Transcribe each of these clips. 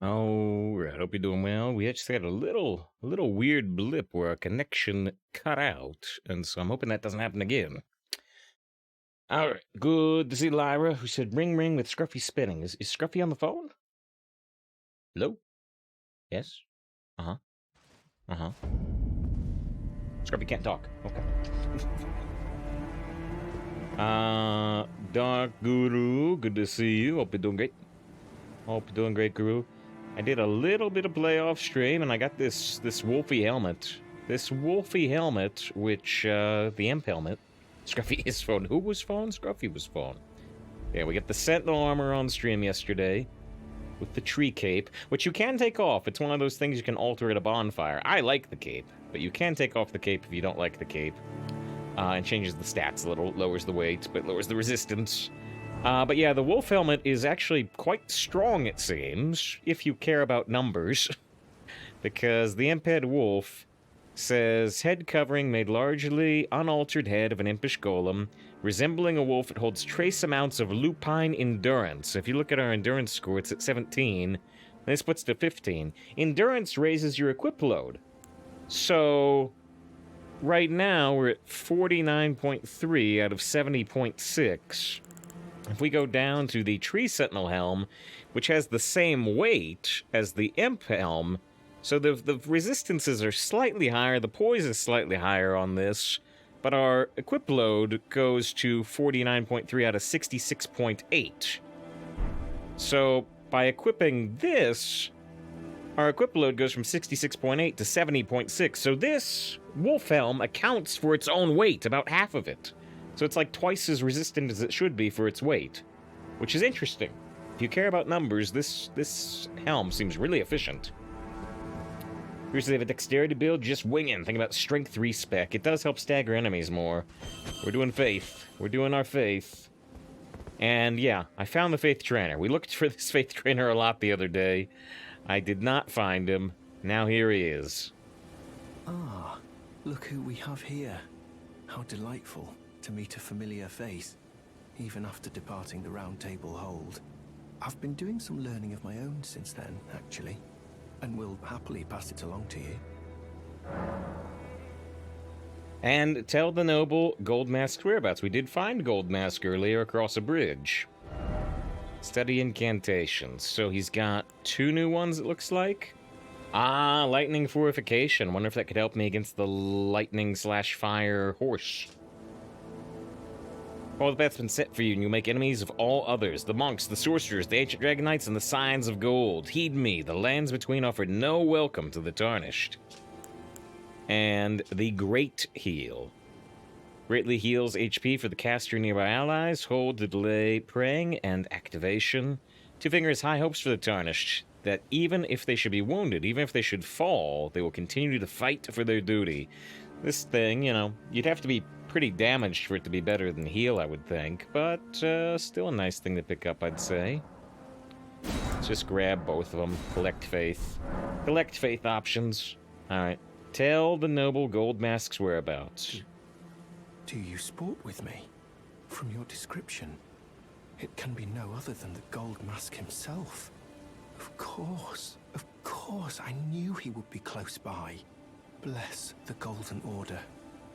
Oh, I hope you're doing well. We actually had a little weird blip where our connection cut out, and so I'm hoping that doesn't happen again. All right, good to see Lyra, who said ring ring with Scruffy spinning. Is Scruffy on the phone? Hello? Yes? Uh-huh. Uh-huh. Scruffy can't talk. Okay. Dark Guru, good to see you. Hope you're doing great. Hope you're doing great, Guru. I did a little bit of playoff stream, and I got this Wolfie helmet. This Wolfie helmet, which, the Imp helmet. Scruffy is phone. Who was phone? Scruffy was phone. Yeah, we got the Sentinel armor on stream yesterday with the tree cape, which you can take off. It's one of those things you can alter at a bonfire. I like the cape, but you can take off the cape if you don't like the cape. And changes the stats a little, lowers the weight, but lowers the resistance. But yeah, the wolf helmet is actually quite strong, it seems, if you care about numbers. Because the imp-head wolf says, head covering made largely unaltered head of an impish golem. Resembling a wolf, it holds trace amounts of lupine endurance. If you look at our endurance score, it's at 17. This puts to 15. Endurance raises your equip load. So, right now, we're at 49.3 out of 70.6. If we go down to the Tree Sentinel helm, which has the same weight as the Imp helm, so the resistances are slightly higher, the poise is slightly higher on this, but our equip load goes to 49.3 out of 66.8. So by equipping this, our equip load goes from 66.8 to 70.6. So this wolf helm accounts for its own weight, about half of it. So it's like twice as resistant as it should be for its weight, which is interesting. If you care about numbers, this helm seems really efficient. Here's they have a dexterity build, just winging. Think about strength respec. It does help stagger enemies more. We're doing faith. We're doing our faith. And yeah, I found the faith trainer. We looked for this faith trainer a lot the other day. I did not find him. Now here he is. Ah, look who we have here. How delightful to meet a familiar face, even after departing the Round Table Hold. I've been doing some learning of my own since then, actually, and will happily pass it along to you. And tell the noble Goldmask's whereabouts. We did find Goldmask earlier across a bridge. Study incantations. So he's got 2 new ones, it looks like. Ah, lightning fortification. Wonder if that could help me against the lightning/fire horse. All the path's been set for you, and you make enemies of all others. The monks, the sorcerers, the ancient dragon knights, and the signs of gold. Heed me, the lands between offer no welcome to the tarnished. And the Great Heal. Greatly heals HP for the caster nearby allies. Hold to delay praying and activation. 2 fingers, high hopes for the tarnished. That even if they should be wounded, even if they should fall, they will continue to fight for their duty. This thing, you know, you'd have to be pretty damaged for it to be better than heal, I would think. But still a nice thing to pick up, I'd say. Let's just grab both of them. Collect faith. Collect faith options. Alright. Tell the noble Goldmask's whereabouts. Do you sport with me? From your description, it can be no other than the Gold Mask himself. Of course, I knew he would be close by. Bless the Golden Order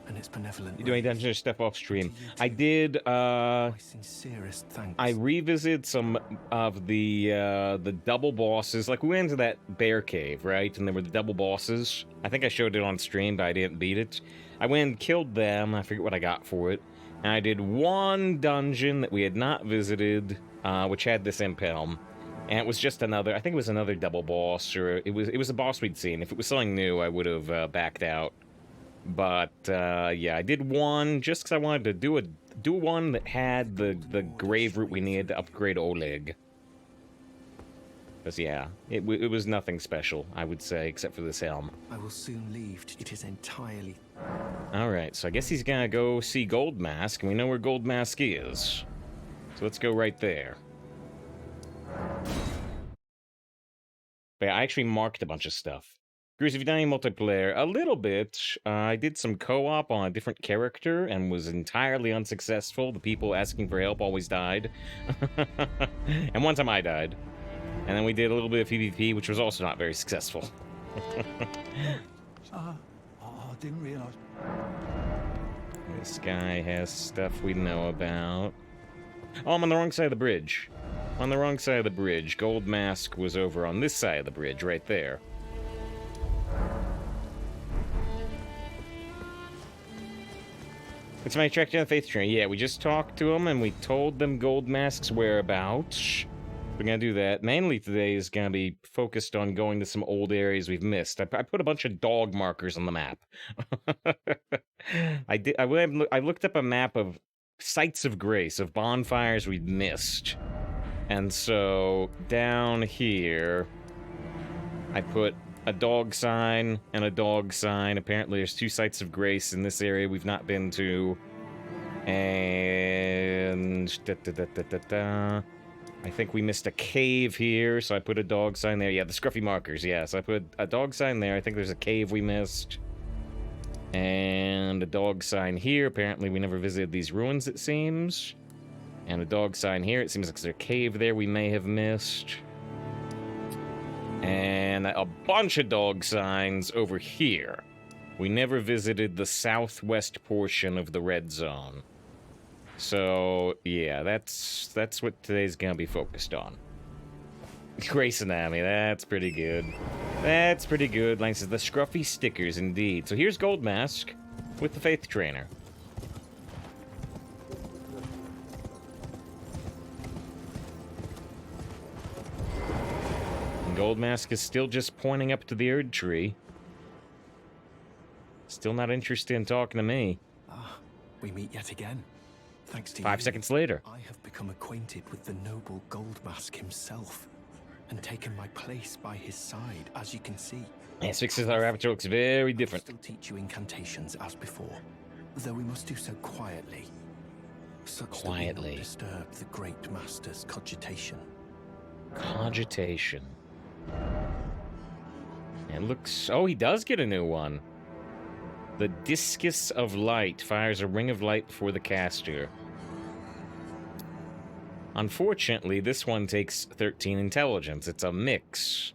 and its benevolent. You doing dungeon stuff off stream? I did. My sincerest thanks. I revisited some of the double bosses. Like we went into that bear cave, right? And there were the double bosses. I think I showed it on stream, but I didn't beat it. I went and killed them. I forget what I got for it. And I did one dungeon that we had not visited, which had this imp helm. And it was just another, I think it was another double boss, or it was a boss we'd seen. If it was something new, I would have backed out. But yeah, I did one just because I wanted to do one that had the grave root we needed to upgrade Oleg. Because yeah, it was nothing special, I would say, except for this helm. I will soon leave. It is entirely. All right, so I guess he's gonna go see Goldmask, and we know where Goldmask is. So let's go right there. But yeah, I actually marked a bunch of stuff. Bruce, have you done any multiplayer? A little bit. I did some co-op on a different character and was entirely unsuccessful. The people asking for help always died. And one time I died. And then we did a little bit of PvP, which was also not very successful. I didn't realise. This guy has stuff we know about. Oh, I'm on the wrong side of the bridge. On the wrong side of the bridge. Gold Mask was over on this side of the bridge, right there. It's my track down the Faith Train. Yeah, we just talked to them and we told them Gold Mask's whereabouts. We're gonna do that. Mainly today is gonna be focused on going to some old areas we've missed. I put a bunch of dog markers on the map. I looked up a map of sites of grace, of bonfires we've missed. And so down here, I put a dog sign and a dog sign. Apparently there's 2 sites of grace in this area we've not been to. And I think we missed a cave here, so I put a dog sign there. Yeah, the scruffy markers, yeah. So I put a dog sign there. I think there's a cave we missed. And a dog sign here. Apparently we never visited these ruins, it seems. And a dog sign here. It seems like there's a cave there we may have missed. And a bunch of dog signs over here. We never visited the southwest portion of the red zone. So, yeah, that's what today's gonna be focused on. Grace Anatomy, that's pretty good. That's pretty good. Like says, the scruffy stickers, indeed. So here's Gold Mask with the Faith Trainer. And Gold Mask is still just pointing up to the Erd Tree. Still not interested in talking to me. Ah, we meet yet again. Thanks to 5 you, seconds later. I have become acquainted with the noble Gold Mask himself, and taken my place by his side, as you can see. Yes, fixes our avatar looks very different. I will still teach you incantations as before, though we must do so quietly. Such that we don't disturb the great master's cogitation. Cogitation. It looks... Oh, he does get a new one. The Discus of Light fires a ring of light before the caster. Unfortunately, this one takes 13 intelligence. It's a mix.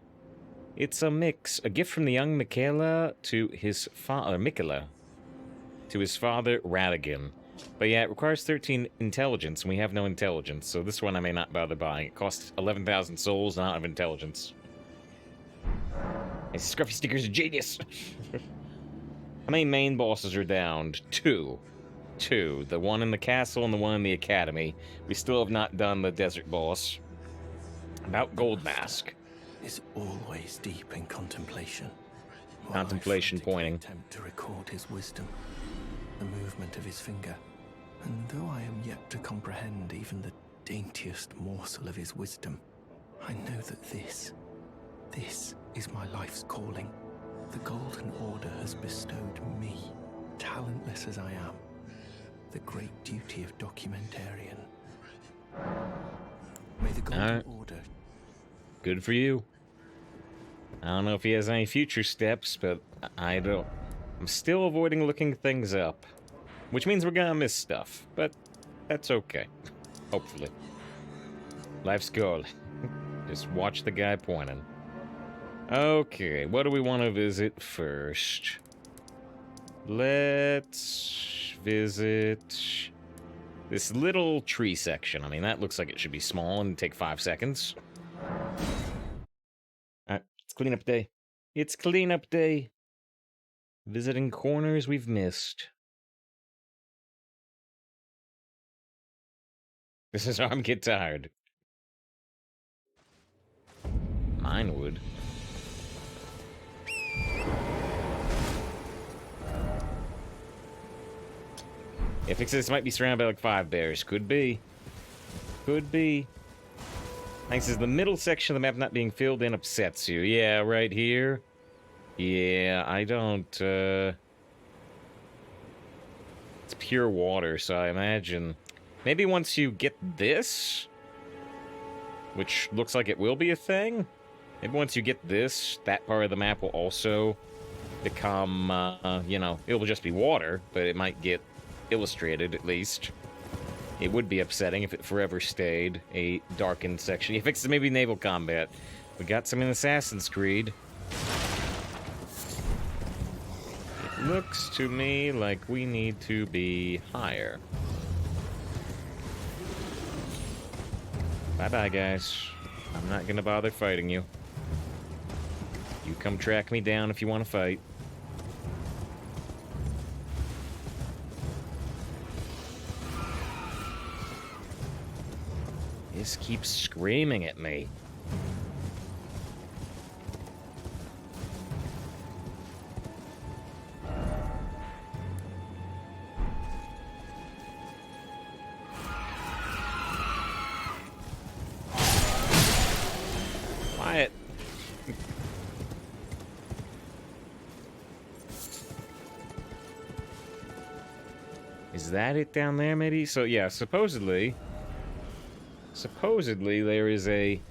It's a mix. A gift from the young Michaela to his father, to his father, Radigan. But yeah, it requires 13 intelligence, and we have no intelligence, so this one I may not bother buying. It costs 11,000 souls, and I don't have intelligence. These scruffy stickers are genius! How many main bosses are downed? 2. 2. The one in the castle and the one in the academy. We still have not done the desert boss. About Gold Mask. Is always deep in contemplation. Contemplation pointing. Attempt to record his wisdom, the movement of his finger. And though I am yet to comprehend even the daintiest morsel of his wisdom, I know that this is my life's calling. The Golden Order has bestowed me, talentless as I am, the great duty of documentarian. May the Golden Order... Good for you. I don't know if he has any future steps, but I don't... I'm still avoiding looking things up. Which means we're gonna miss stuff, but that's okay. Hopefully. Life's goal. Just watch the guy pointing. Okay, what do we want to visit first? Let's visit this little tree section. I mean, that looks like it should be small and take 5 seconds. Alright, it's cleanup day. It's cleanup day. Visiting corners we've missed. This is arm get tired. Mine would. Yeah, fix this might be surrounded by like 5 bears. Could be. Could be. Thanks, is the middle section of the map not being filled in upsets you. Yeah, right here. Yeah, I don't, It's pure water, so I imagine... Maybe once you get this, which looks like it will be a thing, maybe once you get this, that part of the map will also become, you know, it will just be water, but it might get illustrated at least. It would be upsetting if it forever stayed a darkened section. If it's maybe naval combat. We got some in Assassin's Creed. It looks to me like we need to be higher. Bye-bye, guys. I'm not gonna bother fighting you. You come track me down if you want to fight. This keeps screaming at me. Quiet. Is that it down there, maybe? So, yeah, supposedly there is a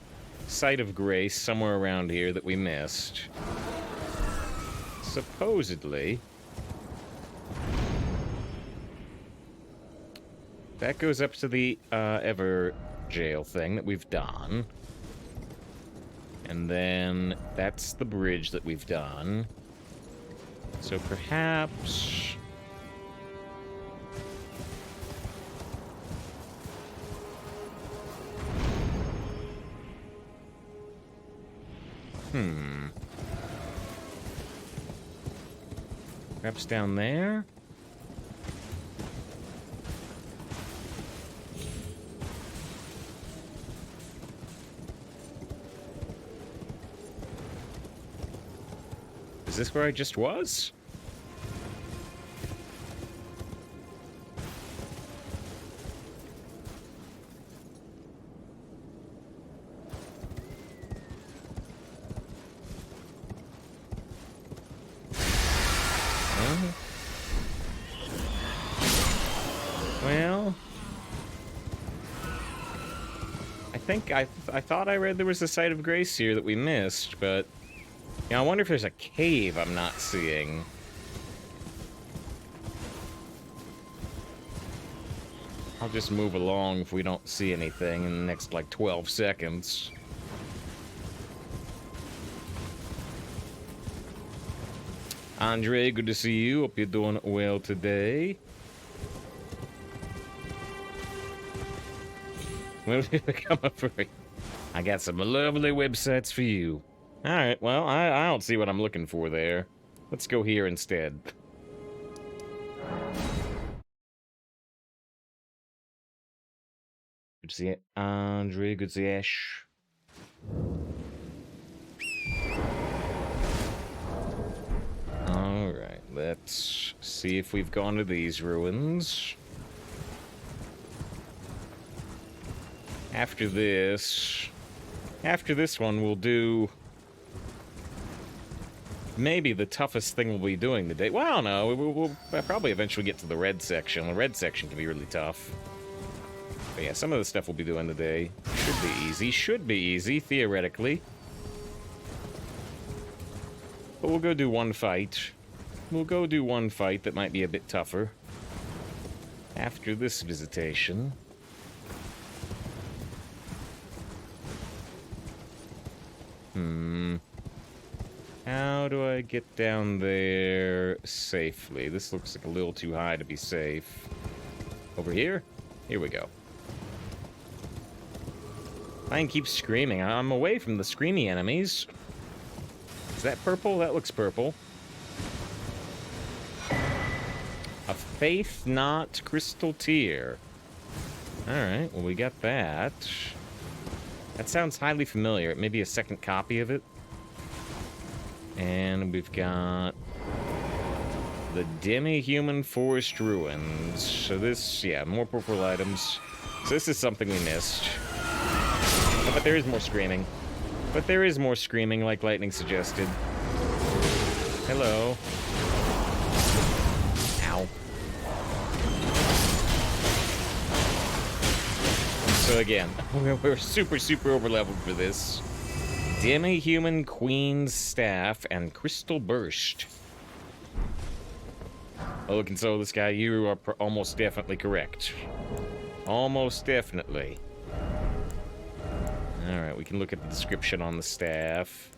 site of grace somewhere around here that we missed. Supposedly. That goes up to the Ever jail thing that we've done. And then that's the bridge that we've done. So perhaps... Perhaps down there? Is this where I just was? Well, I thought I read there was a site of grace here that we missed, but you know, I wonder if there's a cave I'm not seeing. I'll just move along if we don't see anything in the next like 12 seconds. Andre, good to see you. Hope you're doing well today. When did it become a free? I got some lovely websites for you. Alright, well, I don't see what I'm looking for there. Let's go here instead. Good to see it, Andre. Good to see Ash. Alright, let's see if we've gone to these ruins. After this one, we'll do maybe the toughest thing we'll be doing today. Well, I don't know. We'll probably eventually get to the red section. The red section can be really tough. But yeah, some of the stuff we'll be doing today should be easy. Should be easy, theoretically. But we'll go do one fight. We'll go do one fight that might be a bit tougher. After this visitation. How do I get down there safely? This looks like a little too high to be safe. Over here? Here we go. Mine keeps screaming. I'm away from the screamy enemies. Is that purple? That looks purple. A Faith Not Crystal Tear. Alright, well we got that. That sounds highly familiar. It may be a second copy of it. And we've got the Demi-Human Forest Ruins. So this, yeah, more purple items. So this is something we missed. But there is more screaming. But there is more screaming, like Lightning suggested. Hello. Ow. So again, we're super over-leveled for this. Demi-Human Queen's Staff and Crystal Burst. Oh, look, and so this guy, you are almost definitely correct. Almost definitely. Alright, we can look at the description on the staff.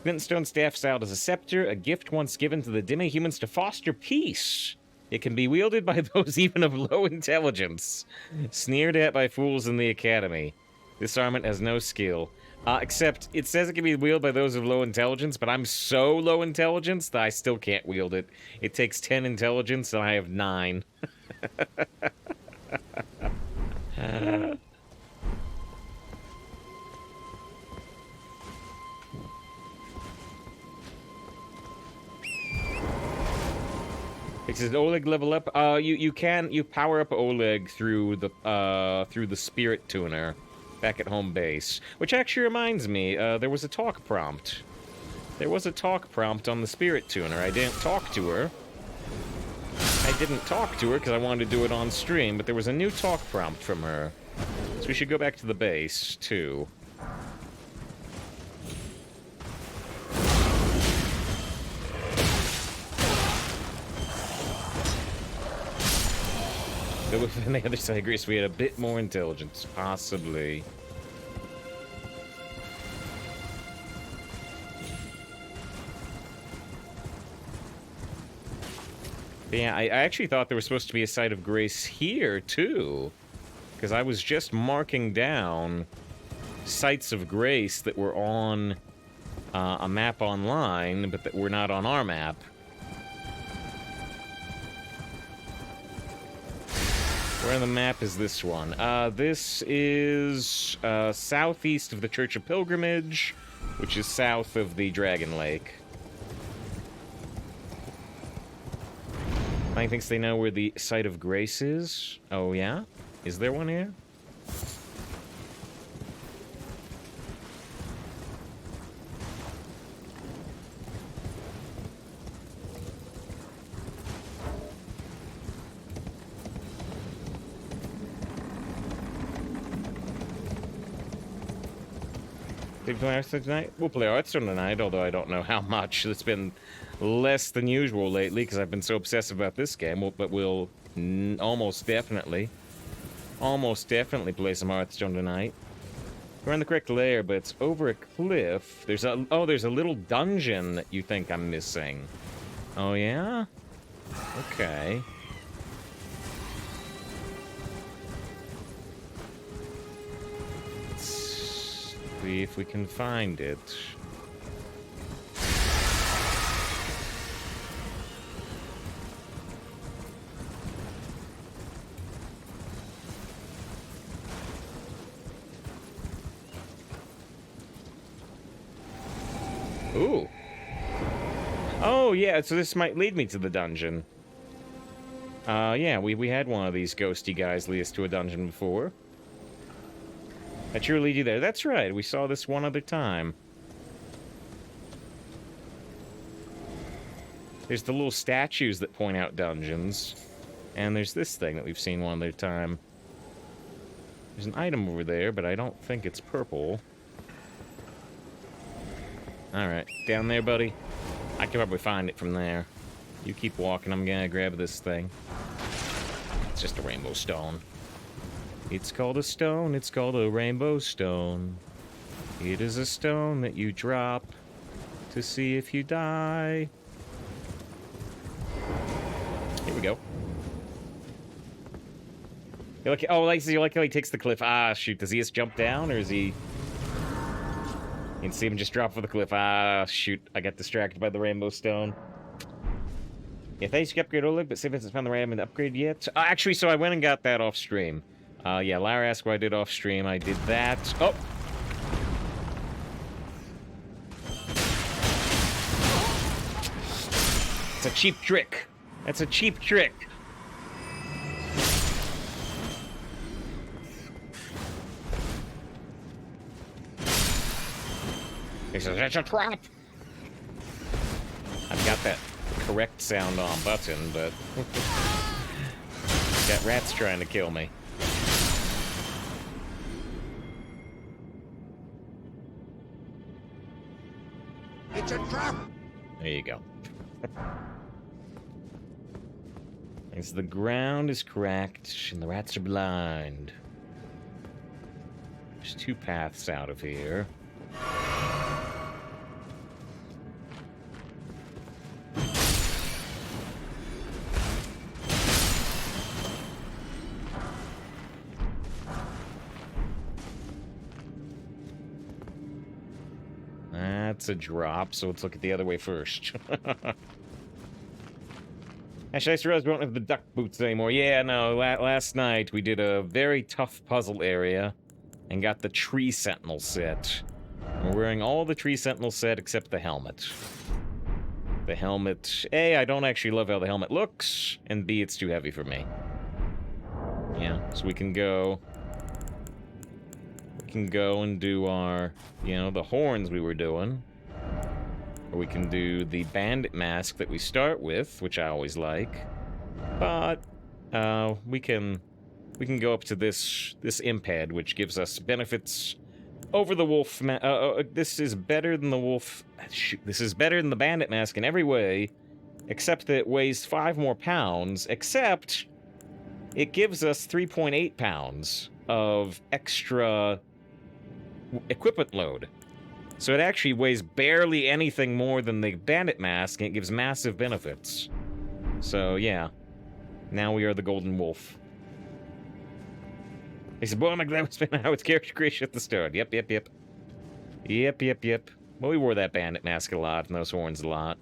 Glintstone staff styled as a scepter, a gift once given to the demi-humans to foster peace. It can be wielded by those even of low intelligence, sneered at by fools in the academy. This armament has no skill. Except, it says it can be wielded by those of low intelligence, but I'm so low intelligence that I still can't wield it. It takes 10 intelligence, and I have 9. It says Oleg level up. You power up Oleg through the spirit tuner back at home base. Which actually reminds me, there was a talk prompt. There was a talk prompt on the spirit tuner. I didn't talk to her. Because I wanted to do it on stream, but there was a new talk prompt from her. So we should go back to the base, too. So within the other side, Greece, we had a bit more intelligence, possibly. But yeah, I actually thought there was supposed to be a site of grace here, too. Because I was just marking down sites of grace that were on a map online, but that were not on our map. Where on the map is this one? This is southeast of the Church of Pilgrimage, which is south of the Dragon Lake. I thinks they know where the site of grace is. Oh, yeah? Is there one here? Did we play Hearthstone tonight? We'll play Hearthstone tonight, although I don't know how much. It's been less than usual lately because I've been so obsessive about this game, but we'll almost definitely play some Hearthstone tonight. We're in the correct layer, but it's over a cliff. There's a little dungeon that you think I'm missing. Oh, yeah? Okay. See if we can find it. Ooh. Oh, yeah, so this might lead me to the dungeon. Yeah, we had one of these ghosty guys lead us to a dungeon before. That sure lead you there. That's right, we saw this one other time. There's the little statues that point out dungeons. And there's this thing that we've seen one other time. There's an item over there, but I don't think it's purple. Alright, down there, buddy. I can probably find it from there. You keep walking, I'm gonna grab this thing. It's just a rainbow stone. It's called a stone, it's called a rainbow stone. It is a stone that you drop to see if you die. Here we go. You like, oh, you like how he takes the cliff. Ah, shoot, does he just jump down, or is he... You can see him just drop for the cliff. Ah, shoot, I got distracted by the rainbow stone. Yeah, thanks, you can upgrade Oleg, but see if it's found the right item to upgrade yet. Actually, so I went and got that off stream. Yeah, Lara asked what I did off stream. I did that. Oh! It's a cheap trick. That's a cheap trick. He says, it's a trap! I've got that correct sound on button, but... got rats trying to kill me. It's a trap! There you go. As the ground is cracked and the rats are blind. There's 2 paths out of here. That's a drop, so let's look at the other way first. Actually, I just realized we don't have the duck boots anymore. Yeah, no, last night we did a very tough puzzle area and got the tree sentinel set. We're wearing all the tree sentinel set except the helmet. The helmet... A, I don't actually love how the helmet looks, and B, it's too heavy for me. Yeah, so we can go... We can go and do our, you know, the horns we were doing. Or we can do the bandit mask that we start with, which I always like. But, we can go up to this imp head, which gives us benefits over the wolf. This is better than the wolf. Shoot, this is better than the bandit mask in every way, except that it weighs 5 more pounds. Except it gives us 3.8 pounds of extra equipment load. So it actually weighs barely anything more than the bandit mask, and it gives massive benefits. So yeah, now we are the golden wolf. He said, boy, am I glad we spent out with character creation at the start. Yep. Well, we wore that bandit mask a lot and those horns a lot.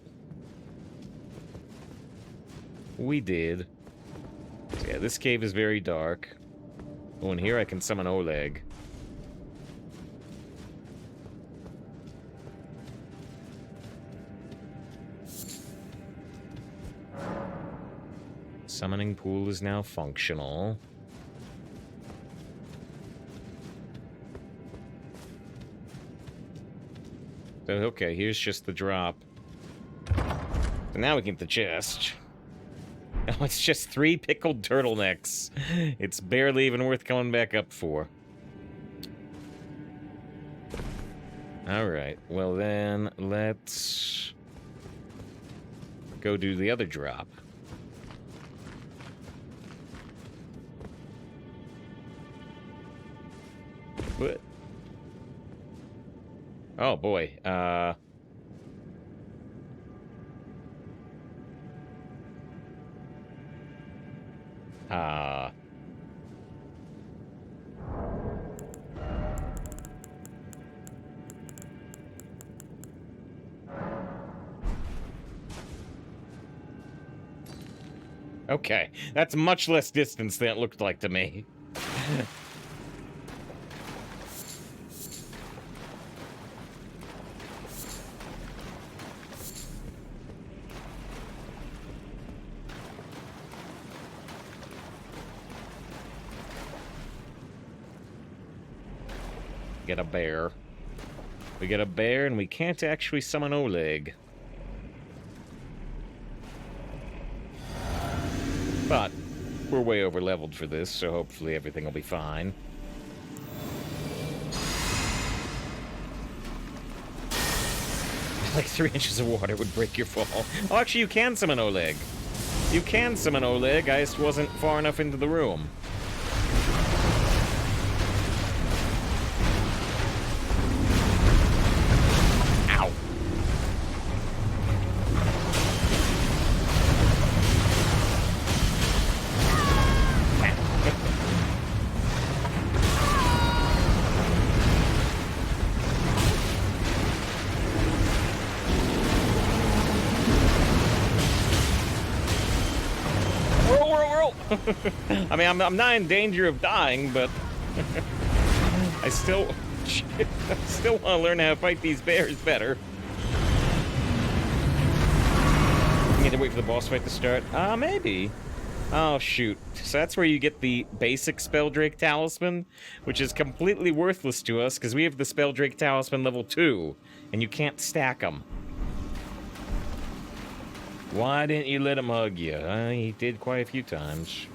We did. So yeah, this cave is very dark. Oh, and here I can summon Oleg. Summoning pool is now functional. So, okay, here's just the drop. So now we get the chest. Oh, it's just 3 pickled turtlenecks. It's barely even worth coming back up for. Alright, well then, let's go do the other drop. What? Oh boy, okay, that's much less distance than it looked like to me. Get a bear. We get a bear, and we can't actually summon Oleg. But we're way over leveled for this, so hopefully everything will be fine. Like 3 inches of water would break your fall. Oh, actually, you can summon Oleg. You can summon Oleg. I just wasn't far enough into the room. I mean, I'm not in danger of dying, but I still want to learn how to fight these bears better. You need to wait for the boss fight to start? Maybe. Oh, shoot. So that's where you get the basic Spelldrake Talisman, which is completely worthless to us, because we have the Spelldrake Talisman level 2, and you can't stack them. Why didn't you let him hug you? He did quite a few times.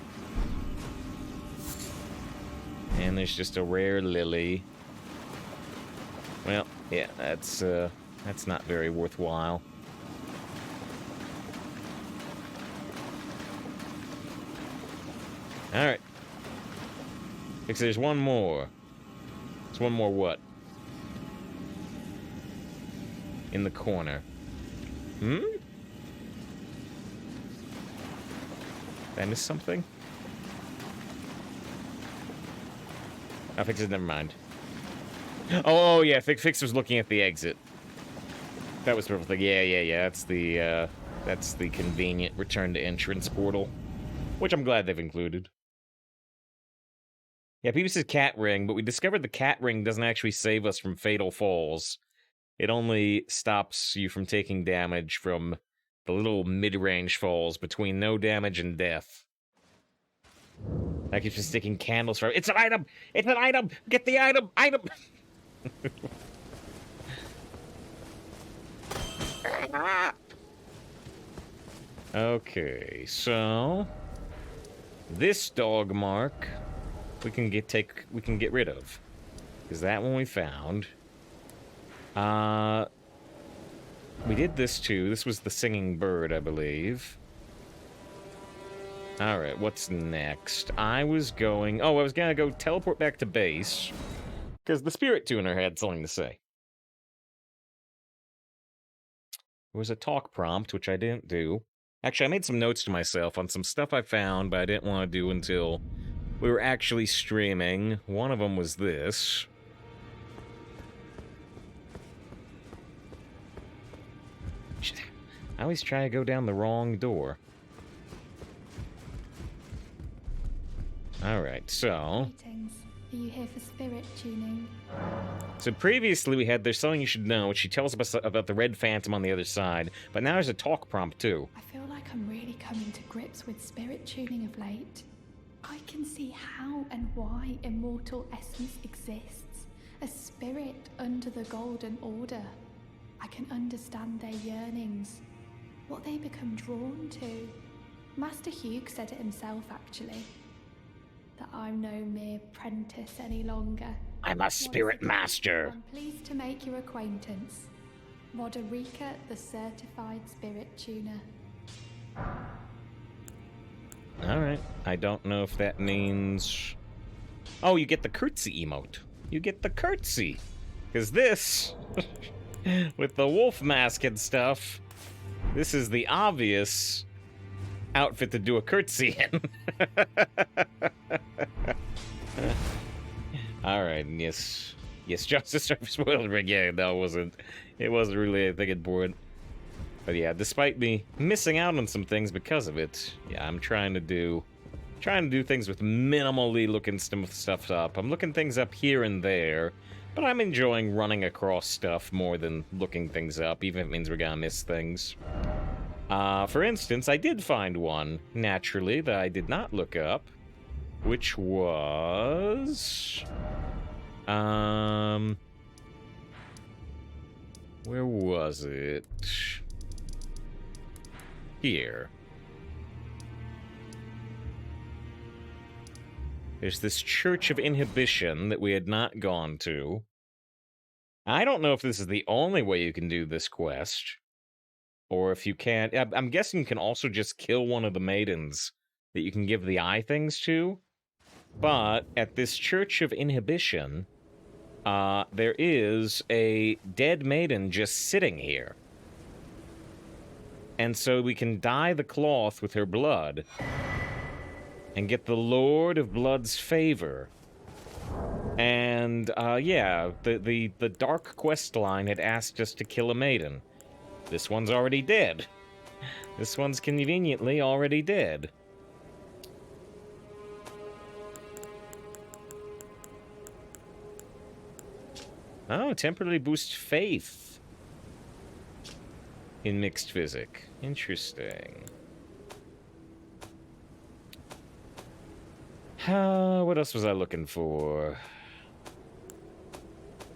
And there's just a rare lily. Well, yeah, that's not very worthwhile. Alright. Because there's one more. There's one more what? In the corner. Hmm? Did I miss something? Oh, Fix it, never mind. Oh, yeah, Fix was looking at the exit. That was perfect. Yeah. That's the convenient return to entrance portal. Which I'm glad they've included. Yeah, people said cat ring, but we discovered the cat ring doesn't actually save us from fatal falls. It only stops you from taking damage from the little mid-range falls between no damage and death. I keep just sticking candles for it's an item! It's an item! Get the item! Item! Okay, so this dog mark we can get rid of. Because that one we found. We did this too. This was the singing bird, I believe. Alright, what's next? I was gonna go teleport back to base. Because the spirit tuner had something to say. It was a talk prompt, which I didn't do. Actually, I made some notes to myself on some stuff I found, but I didn't want to do until we were actually streaming. One of them was this. I always try to go down the wrong door. Alright, so... Greetings. Are you here for spirit tuning? So previously we had There's Something You Should Know, which she tells us about the Red Phantom on the other side, but now there's a talk prompt too. I feel like I'm really coming to grips with spirit tuning of late. I can see how and why immortal essence exists. A spirit under the Golden Order. I can understand their yearnings. What they become drawn to. Master Hugh said it himself, actually. That I'm no mere apprentice any longer. I'm a spirit master. I'm pleased to make your acquaintance. Roderica, the certified spirit tuner. Alright, I don't know if that means... Oh, you get the curtsy emote. You get the curtsy. Because this, with the wolf mask and stuff, this is the obvious outfit to do a curtsy in. Alright, yes, Justice Surface spoiled rig. Yeah, that wasn't. It wasn't really, I think, important. But yeah, despite me missing out on some things because of it, yeah, I'm trying to do things with minimally looking some stuff up. I'm looking things up here and there, but I'm enjoying running across stuff more than looking things up, even if it means we're gonna miss things. For instance, I did find one, naturally, that I did not look up, which was... Where was it? Here. There's this Church of Inhibition that we had not gone to. I don't know if this is the only way you can do this quest. Or if you can... I'm guessing you can also just kill one of the maidens that you can give the eye things to. But at this Church of Inhibition, there is a dead maiden just sitting here. And so we can dye the cloth with her blood and get the Lord of Blood's favor. And, yeah, the Dark Quest line had asked us to kill a maiden. This one's already dead. This one's conveniently already dead. Oh, temporarily boost faith in mixed physic. Interesting. What else was I looking for?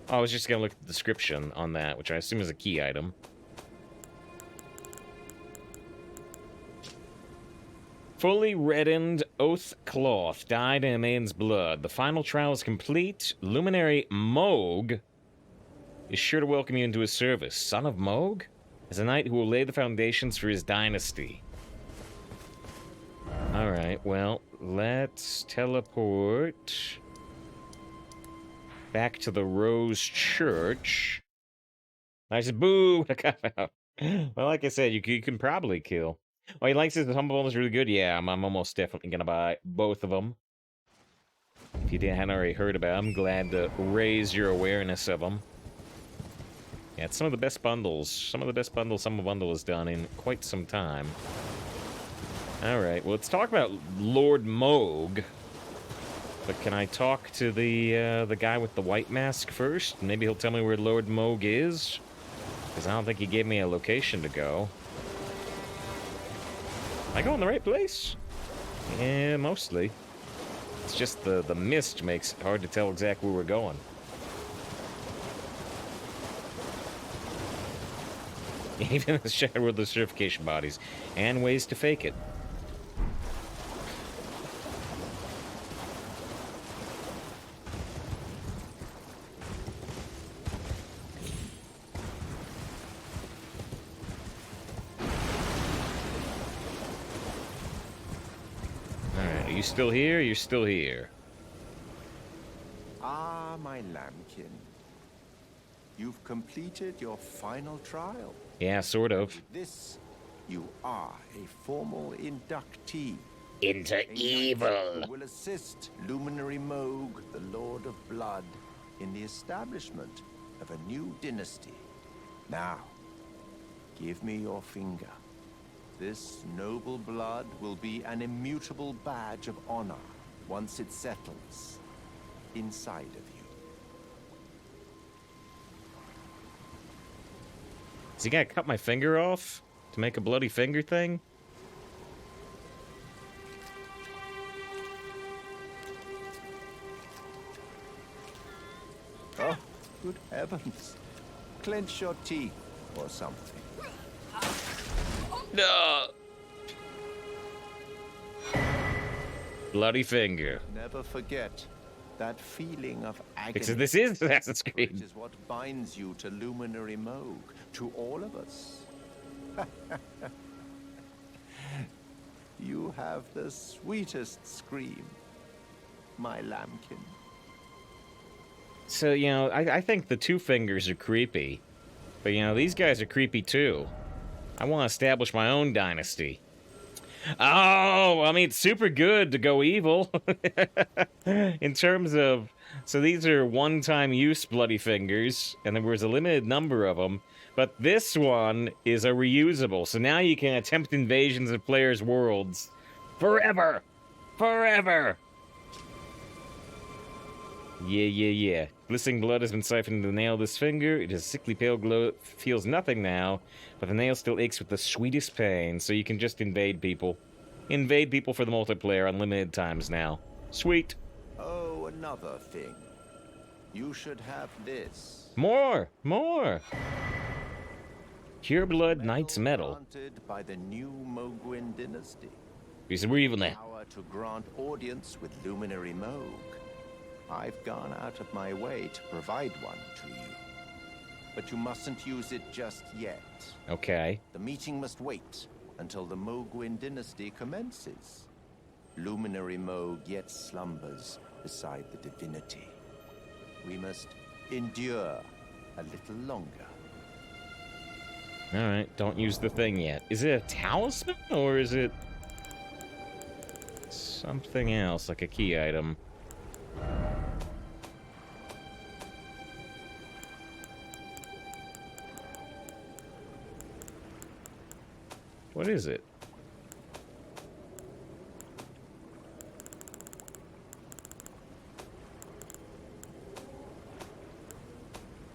Oh, I was just gonna look at the description on that, which I assume is a key item. Fully reddened oath cloth, dyed in a man's blood. The final trial is complete. Luminary Moog is sure to welcome you into his service. Son of Moog is a knight who will lay the foundations for his dynasty. Alright, well, let's teleport back to the Rose Church. I said, boo! I got out. Well, like I said, you can probably kill. Oh, he likes it. The Humble Bundle is really good. Yeah, I'm almost definitely gonna buy both of them. If you hadn't already heard about them, I'm glad to raise your awareness of them. Yeah, it's some of the best bundles. Some of the best bundles Humble Bundle has done in quite some time. Alright, well, let's talk about Lord Moog. But can I talk to the guy with the white mask first? Maybe he'll tell me where Lord Moog is? Because I don't think he gave me a location to go. Am I going the right place? Yeah, mostly. It's just the mist makes it hard to tell exactly where we're going. Even the shadow of the certification bodies. And ways to fake it. You still here? You're still here. Ah, my lambkin. You've completed your final trial. Yeah, sort of. With this, you are a formal inductee. Into evil. Who will assist Luminary Moog, the Lord of Blood, in the establishment of a new dynasty. Now, give me your finger. This noble blood will be an immutable badge of honor once it settles inside of you. Is he gonna cut my finger off to make a bloody finger thing? Oh, good heavens. Clench your teeth or something. No. Bloody finger. Never forget that feeling of agony. Because this is Assassin's Creed. Which is what binds you to Luminary Moog, to all of us. You have the sweetest scream, my lambkin. So, you know, I think the two fingers are creepy. But, you know, these guys are creepy too. I want to establish my own dynasty. Oh, I mean, it's super good to go evil. In terms of... So these are one-time use bloody fingers, and there was a limited number of them. But this one is a reusable, so now you can attempt invasions of players' worlds. Forever! Forever! Yeah. Glistening blood has been siphoned into the nail of this finger. It is a sickly pale glow. It feels nothing now, but the nail still aches with the sweetest pain, so you can just invade people. Invade people for the multiplayer unlimited times now. Sweet. Oh, another thing. You should have this. More! Pure Blood Knight's Medal. Granted by the new Moguin dynasty. We said we're evil now. Power to grant audience with Luminary Moog. I've gone out of my way to provide one to you. But you mustn't use it just yet. Okay. The meeting must wait until the Moguin dynasty commences. Luminary Moog yet slumbers beside the divinity. We must endure a little longer. Alright, don't use the thing yet. Is it a talisman, or is it something else, like a key item? What is it?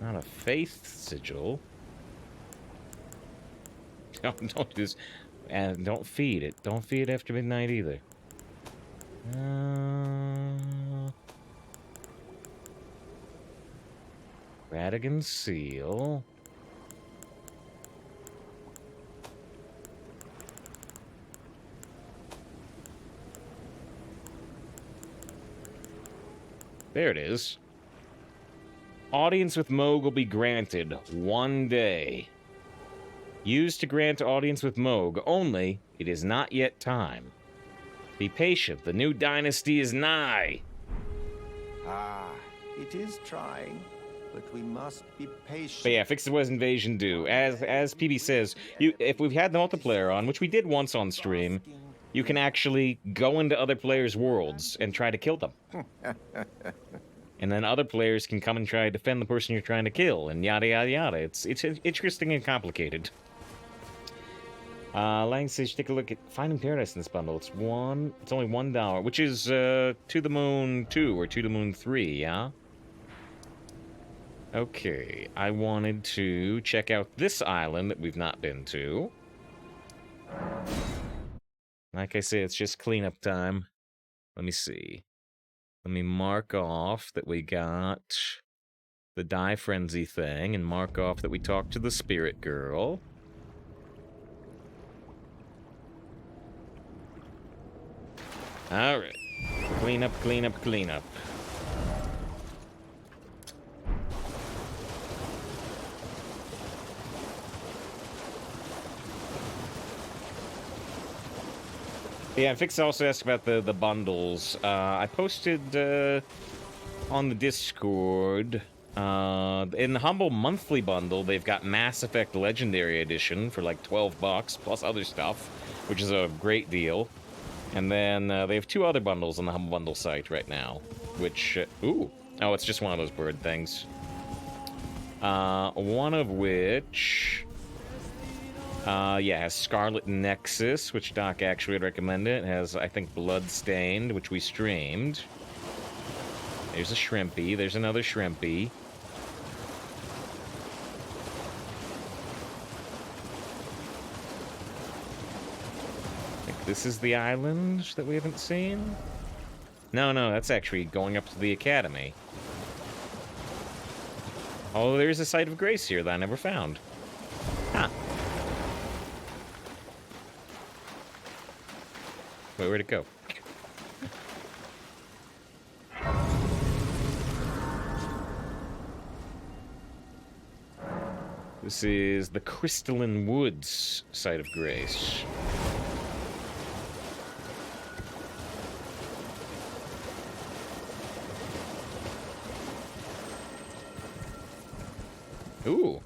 Not a faith sigil. Don't do this. And don't feed it. Don't feed it after midnight either. Radigan's seal. There it is. Audience with Moog will be granted one day. Used to grant audience with Moog, only it is not yet time. Be patient. The new dynasty is nigh. Ah, it is trying, but we must be patient. But yeah, fix the was invasion do. As PB says, if we've had the multiplayer on, which we did once on stream, you can actually go into other players' worlds and try to kill them. And then other players can come and try to defend the person you're trying to kill, and yada yada yada. It's interesting and complicated. Lang says, take a look at Finding Paradise in this bundle. It's only $1, which is To the Moon 2 or To the Moon 3, yeah? Okay, I wanted to check out this island that we've not been to. Like I say, it's just cleanup time. Let me see. Let me mark off that we got the Die Frenzy thing, and mark off that we talked to the Spirit Girl. Alright. Clean up, clean up, clean up. Yeah, Fix also asked about the bundles. I posted on the Discord. In the Humble Monthly Bundle, they've got Mass Effect Legendary Edition for like $12, plus other stuff, which is a great deal. And then they have two other bundles on the Humble Bundle site right now, which... ooh! Oh, it's just one of those bird things. One of which... yeah, has Scarlet Nexus, which Doc actually would recommend it. It has, I think, Bloodstained, which we streamed. There's a Shrimpy. There's another Shrimpy. I think this is the island that we haven't seen. No, that's actually going up to the Academy. Oh, there's a Site of Grace here that I never found. Huh. Wait, where'd it go? This is the Crystalline Woods Site of Grace. Ooh.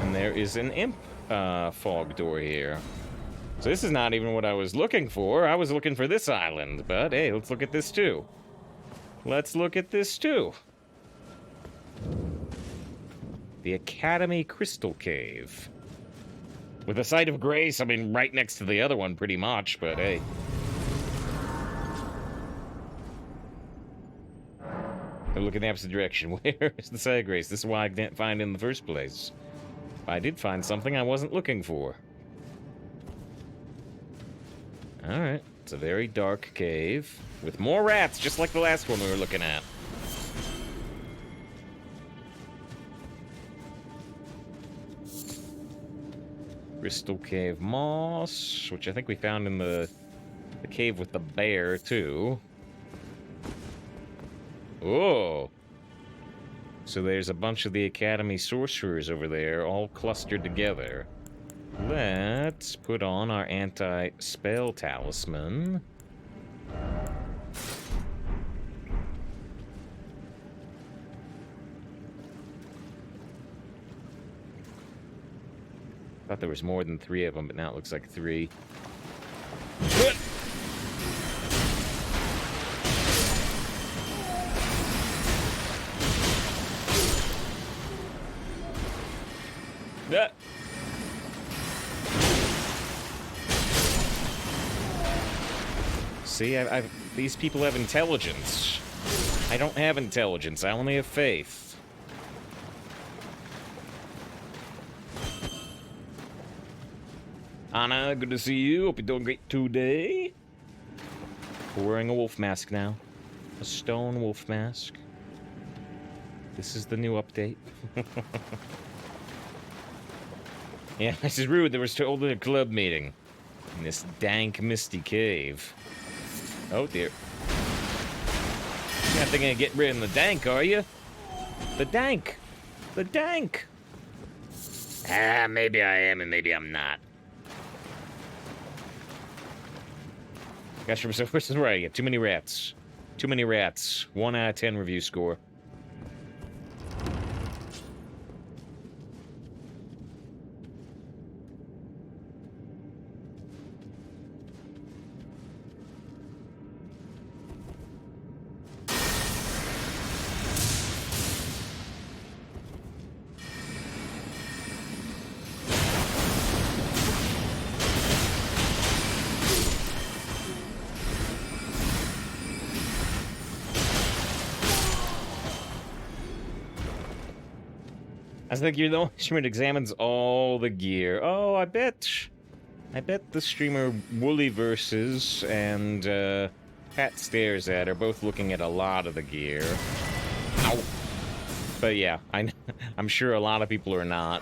And there is an imp fog door here. So this is not even what I was looking for. I was looking for this island, but hey, let's look at this too. Let's look at this too. The Academy Crystal Cave. With a Site of Grace, I mean, right next to the other one pretty much, but hey. I look in the opposite direction. Where is the Site of Grace? This is why I didn't find it in the first place. I did find something I wasn't looking for. Alright, it's a very dark cave with more rats, just like the last one we were looking at. Crystal Cave Moss, which I think we found in the cave with the bear, too. Oh! So there's a bunch of the Academy sorcerers over there, all clustered together. Let's put on our anti-spell talisman. Thought there was more than 3 of them, but now it looks like 3. See, these people have intelligence. I don't have intelligence, I only have faith. Anna, good to see you. Hope you're doing great today. We're wearing a wolf mask now. A stone wolf mask. This is the new update. Yeah, this is rude. There was told in a club meeting. In this dank, misty cave. Oh, dear. You're not thinking of getting rid of the dank, are you? The dank! The dank! Ah, maybe I am and maybe I'm not. Gosh, so this is where I get too many rats. Too many rats. 1 out of 10 review score. I think you're the only streamer that examines all the gear. Oh, I bet the streamer Woolly Versus and Pat Stares At are both looking at a lot of the gear. Ow. But yeah, I'm sure a lot of people are not.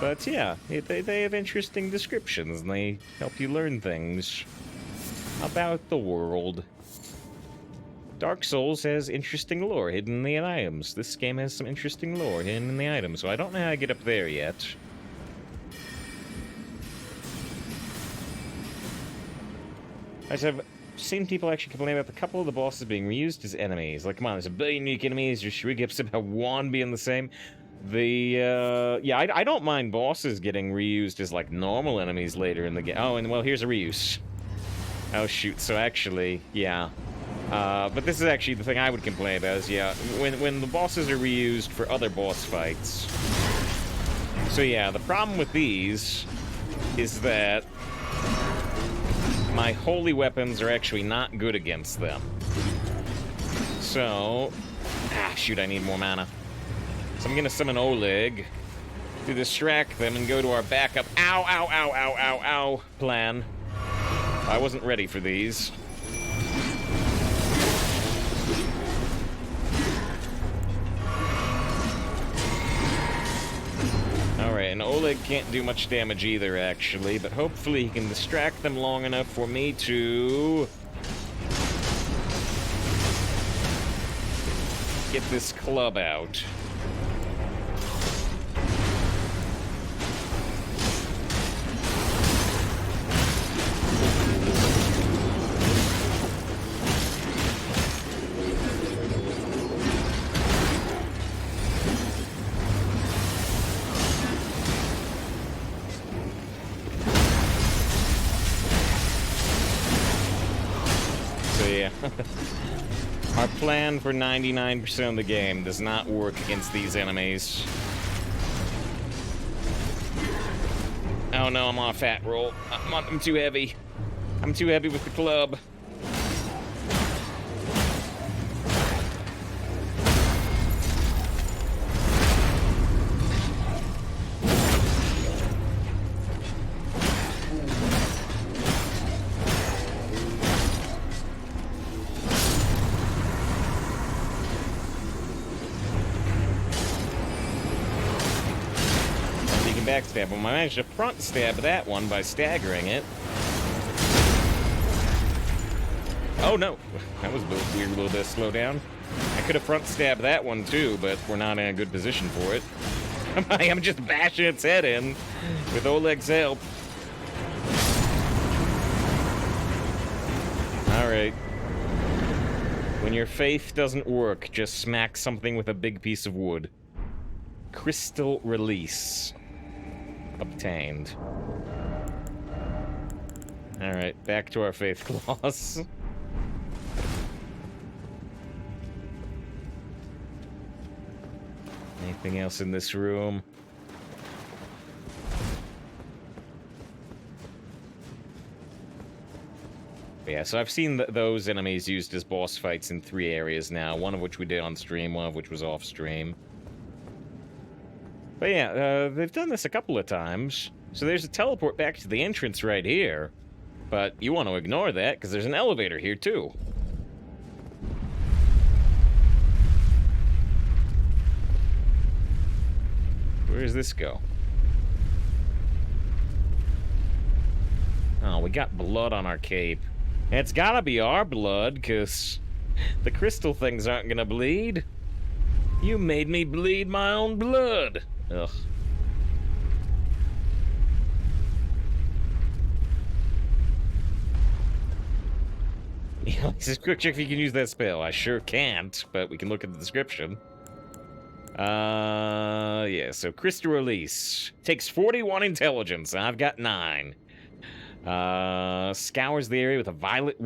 But yeah, they have interesting descriptions and they help you learn things about the world. Dark Souls has interesting lore hidden in the items. This game has some interesting lore hidden in the items, so I don't know how to get up there yet. I've seen people actually complain about a couple of the bosses being reused as enemies. Like, come on, there's a billion unique enemies, should we get about one being the same? Yeah, I don't mind bosses getting reused as, like, normal enemies later in the game. Oh, and, well, here's a reuse. Oh, shoot, so actually, yeah. But this is actually the thing I would complain about is, yeah, when the bosses are reused for other boss fights. So yeah, the problem with these is that my holy weapons are actually not good against them. So, shoot, I need more mana. So I'm gonna summon Oleg to distract them and go to our backup ow plan. I wasn't ready for these. Alright, and Oleg can't do much damage either, actually, but hopefully he can distract them long enough for me to get this club out. Our plan for 99% of the game does not work against these enemies. Oh no, I'm on a fat roll. I'm too heavy. I'm too heavy with the club. Backstab him. I managed to front stab that one by staggering it. Oh no, that was a weird little bit of slowdown. I could have front stabbed that one too, but we're not in a good position for it. I'm just bashing its head in with Oleg's help. Alright. When your faith doesn't work, just smack something with a big piece of wood. Crystal release. Obtained. Alright, back to our faith claws. Anything else in this room? Yeah, so I've seen those enemies used as boss fights in 3 areas now, one of which we did on stream, one of which was off stream. But yeah, they've done this a couple of times. So there's a teleport back to the entrance right here. But you want to ignore that, because there's an elevator here, too. Where does this go? Oh, we got blood on our cape. It's gotta be our blood, because the crystal things aren't gonna bleed. You made me bleed my own blood. Ugh. Yeah, he says, quick check if you can use that spell. I sure can't, but we can look at the description. Yeah, so crystal release. Takes 41 intelligence, and I've got 9. Scours the area with a violent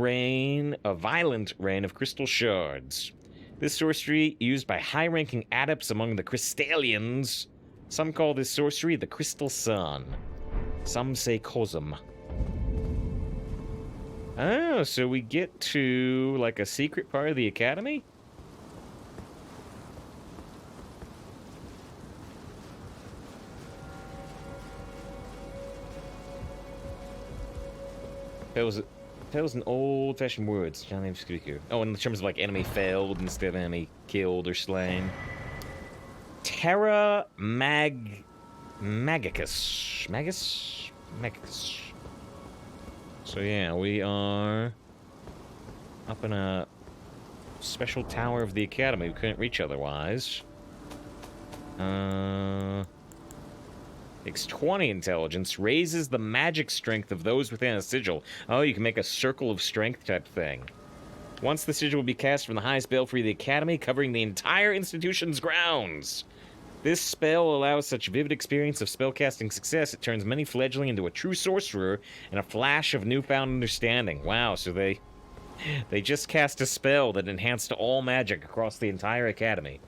rain of crystal shards. This sorcery used by high-ranking adepts among the Crystallians. Some call this sorcery the Crystal Sun. Some say Cosm. Oh, so we get to, like, a secret part of the academy? That was an old-fashioned words. John Speaker. Oh, in terms of, like, enemy failed instead of enemy killed or slain. Terra Magicus. Magicus? Magicus. So yeah, we are up in a special tower of the academy we couldn't reach otherwise. Takes 20 intelligence, raises the magic strength of those within a sigil. Oh, you can make a circle of strength type thing. Once the sigil will be cast from the highest belfry of the academy, covering the entire institution's grounds. This spell allows such vivid experience of spellcasting success, it turns many fledgling into a true sorcerer in a flash of newfound understanding. Wow, so they just cast a spell that enhanced all magic across the entire academy.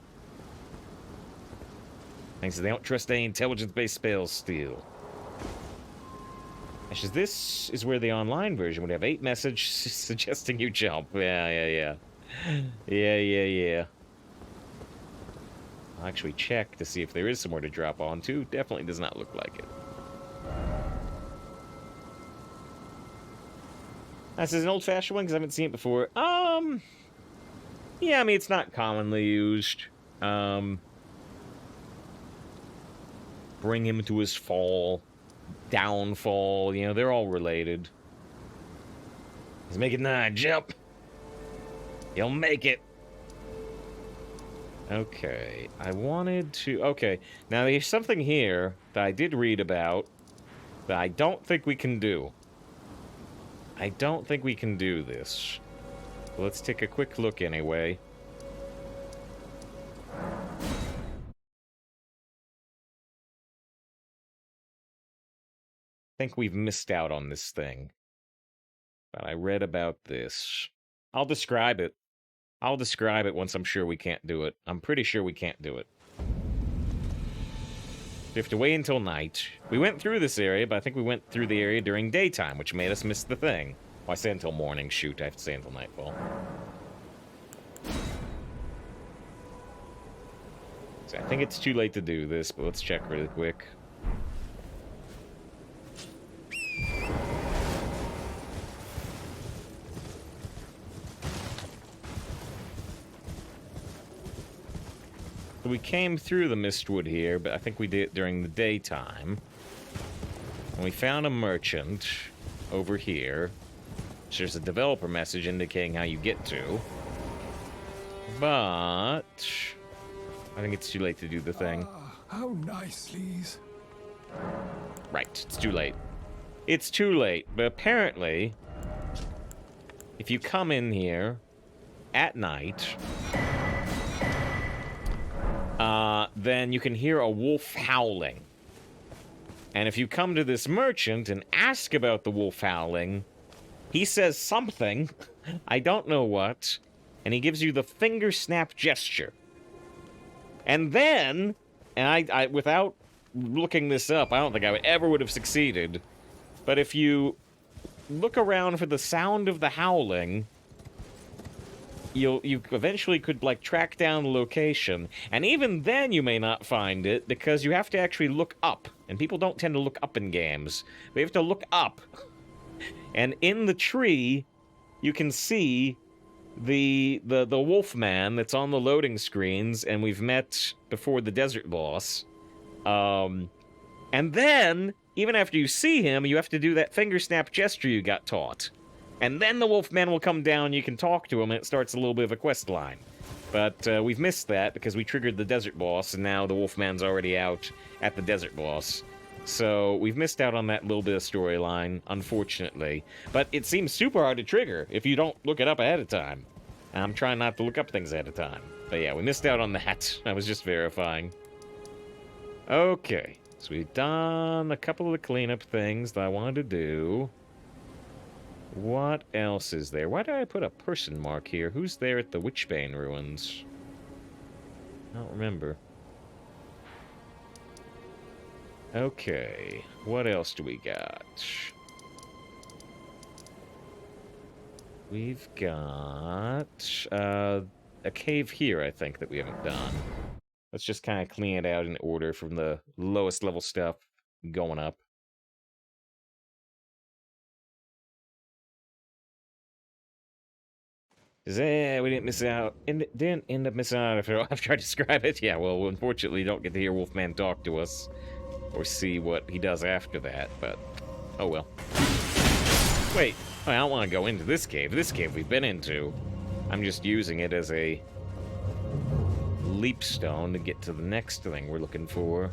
Thanks, they don't trust any intelligence-based spells still. Actually, this is where the online version would have 8 messages suggesting you jump. Yeah. I'll actually check to see if there is somewhere to drop onto. Definitely does not look like it. This is an old-fashioned one because I haven't seen it before. Yeah, I mean, it's not commonly used. Bring him to his fall. Downfall, you know, they're all related. He's making 9. Jump! He'll make it. Okay, I wanted to... Okay, now there's something here that I did read about that I don't think we can do. I don't think we can do this. Let's take a quick look anyway. I think we've missed out on this thing. But I read about this. I'll describe it. I'll describe it once I'm sure we can't do it. I'm pretty sure we can't do it. We have to wait until night. We went through this area, but I think we went through the area during daytime, which made us miss the thing. Well, I say until morning. Shoot, I have to say until nightfall. So I think it's too late to do this, but let's check really quick. We came through the Mistwood here, but I think we did it during the daytime. And we found a merchant over here. So there's a developer message indicating how you get to. But I think it's too late to do the thing. How nice, please. Right, it's too late. It's too late, but apparently, if you come in here at night, then you can hear a wolf howling. And if you come to this merchant and ask about the wolf howling, he says something, I don't know what, and he gives you the finger snap gesture. And then, and I without looking this up, I don't think I would have succeeded, but if you look around for the sound of the howling, you eventually could, like, track down the location, and even then you may not find it, because you have to actually look up, and people don't tend to look up in games. But you have to look up, and in the tree, you can see the wolf man that's on the loading screens, and we've met before the desert boss. And then, even after you see him, you have to do that finger snap gesture you got taught. And then the Wolfman will come down, you can talk to him, and it starts a little bit of a quest line. But we've missed that because we triggered the desert boss, and now the Wolfman's already out at the desert boss. So we've missed out on that little bit of storyline, unfortunately. But it seems super hard to trigger if you don't look it up ahead of time. I'm trying not to look up things ahead of time. But yeah, we missed out on that. I was just verifying. Okay, so we've done a couple of the cleanup things that I wanted to do. What else is there? Why did I put a person mark here? Who's there at the Witchbane ruins? I don't remember. Okay, what else do we got? We've got a cave here, I think, that we haven't done. Let's just kind of clean it out in order from the lowest level stuff going up. We didn't miss out. Didn't end up missing out after I've tried to describe it. Yeah, well, unfortunately, you don't get to hear Wolfman talk to us or see what he does after that, but oh well. Wait, I don't want to go into this cave. This cave we've been into. I'm just using it as a leap stone to get to the next thing we're looking for.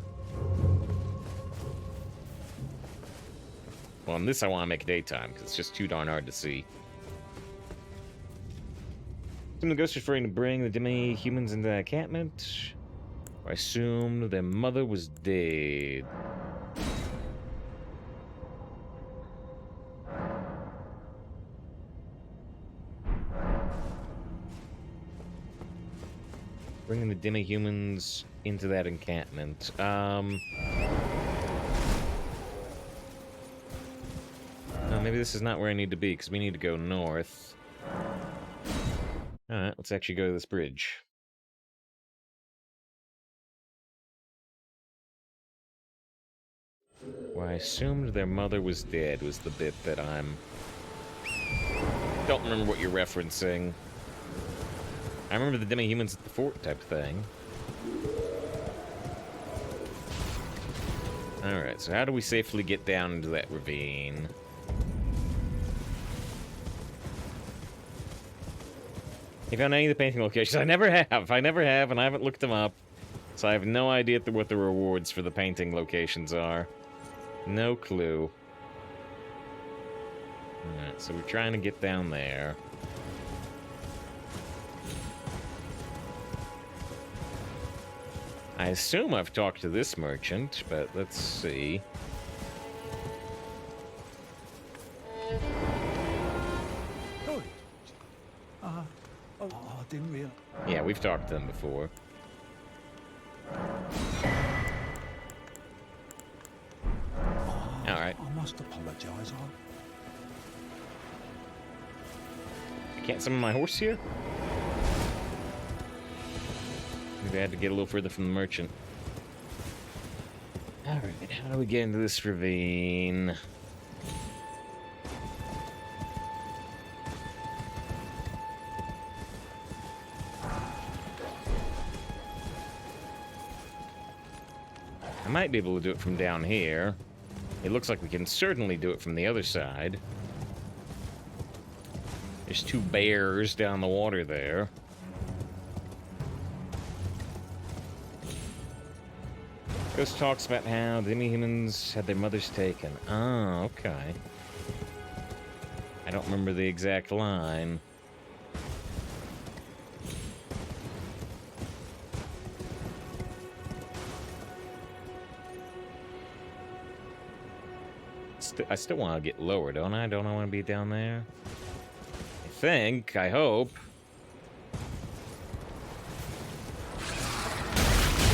Well, on this I want to make daytime, because it's just too darn hard to see. Some of the ghosts referring to bring the demi-humans into the encampment. I assumed their mother was dead. Bringing the demi-humans into that encampment. No, maybe this is not where I need to be, because we need to go north. Alright, let's actually go to this bridge. Well, I assumed their mother was dead was the bit that I'm... Don't remember what you're referencing. I remember the demi-humans at the fort type thing. Alright, so how do we safely get down into that ravine? You found any of the painting locations? I never have, and I haven't looked them up. So I have no idea what the rewards for the painting locations are. No clue. Alright, so we're trying to get down there. I assume I've talked to this merchant, but let's see. Didn't realize. Yeah, we've talked to them before. Alright. I must apologize. I can't summon my horse here? Maybe I had to get a little further from the merchant. Alright, how do we get into this ravine? I might be able to do it from down here. It looks like we can certainly do it from the other side. There's two bears down the water there. Ghost talks about how the demi-humans had their mothers taken. Oh, okay. I don't remember the exact line. I still want to get lower, don't I? Don't I want to be down there? I think. I hope.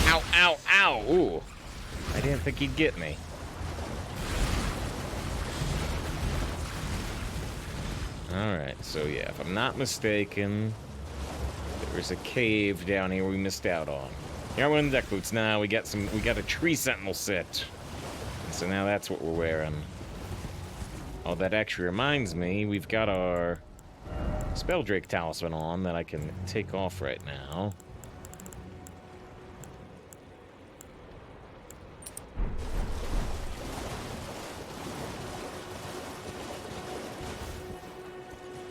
Ow, ow, ow! Ooh. I didn't think he'd get me. Alright, so yeah, if I'm not mistaken, there's a cave down here we missed out on. Here we're in the deck boots now. We got a tree sentinel set. So now that's what we're wearing. Oh, that actually reminds me, we've got our Spelldrake talisman on that I can take off right now.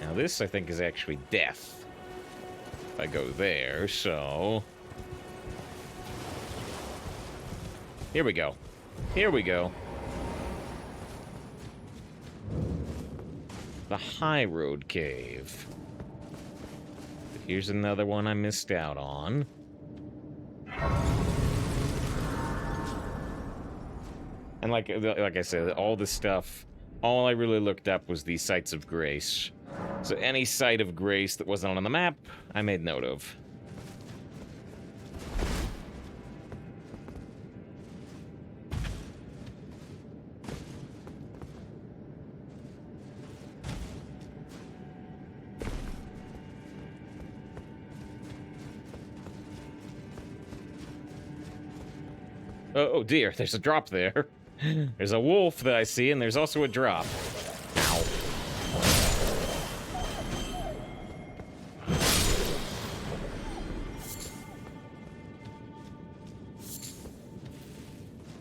Now this, I think, is actually death. If I go there, so... Here we go. Here we go. the High Road Cave. But here's another one I missed out on. And like I said, all this stuff, all I really looked up was the sites of grace. So any site of grace that wasn't on the map, I made note of. Oh dear, there's a drop there. There's a wolf that I see, and there's also a drop. Ow.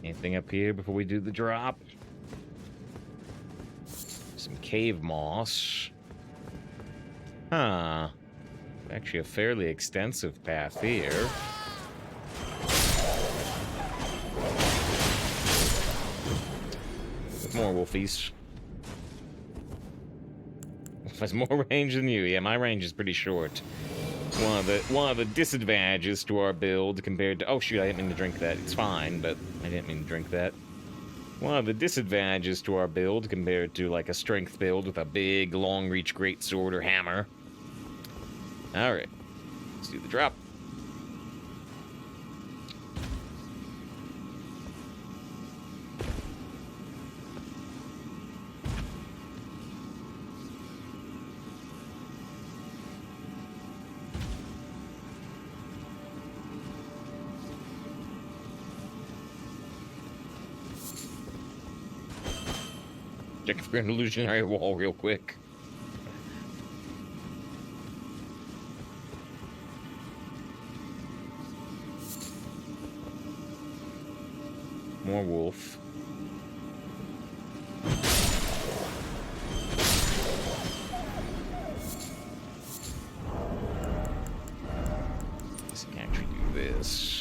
Anything up here before we do the drop? Some cave moss. Huh. Actually a fairly extensive path here. More wolfies. Has more range than you. Yeah, my range is pretty short. One of the disadvantages to our build compared to... Oh shoot, I didn't mean to drink that. It's fine, but I didn't mean to drink that. One of the disadvantages to our build compared to like a strength build with a big long reach greatsword or hammer. Alright. Let's do the drop. Check for an illusionary wall real quick. More wolf. Guess I can actually do this.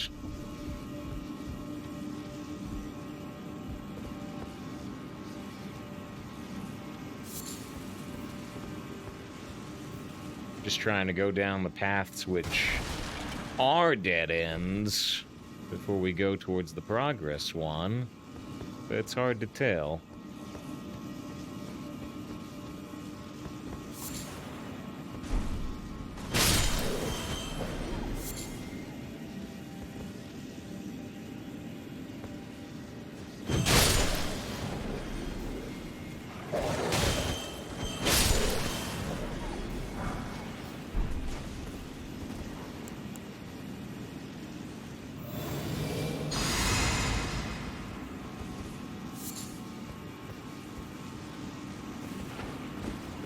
Just trying to go down the paths which are dead ends before we go towards the progress one, but it's hard to tell.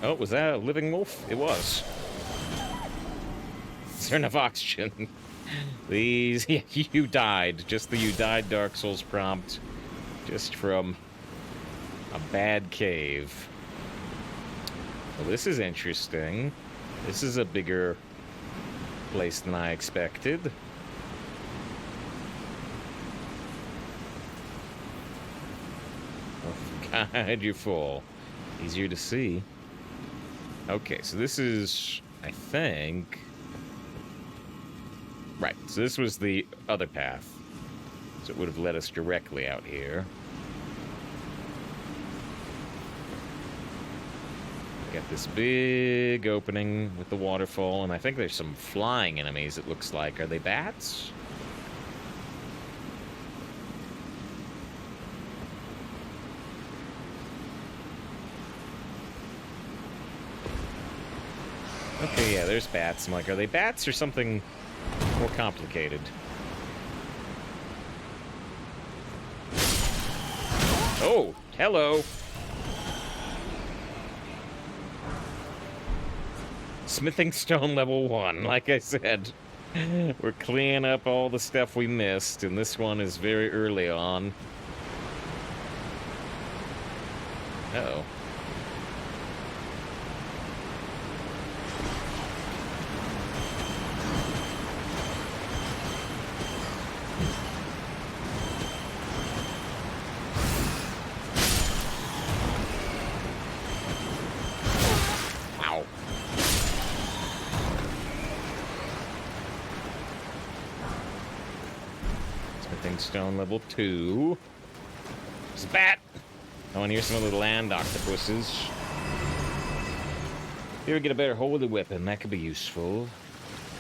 Oh, was that a living wolf? It was. Is there enough oxygen? Please, yeah, you died. Just the you died Dark Souls prompt. Just from a bad cave. Well, this is interesting. This is a bigger place than I expected. Oh, God, you're full. Easier to see. Okay, so this is, I think... Right, so this was the other path. So it would have led us directly out here. Got this big opening with the waterfall, and I think there's some flying enemies, it looks like. Are they bats? Okay, yeah, there's bats. I'm like, are they bats or something more complicated? Oh, hello. Smithing stone level 1, like I said. We're cleaning up all the stuff we missed, and this one is very early on. Uh-oh. stone level 2. There's a bat! Oh, and here's some of the land octopuses. If you ever get a better holy weapon, that could be useful.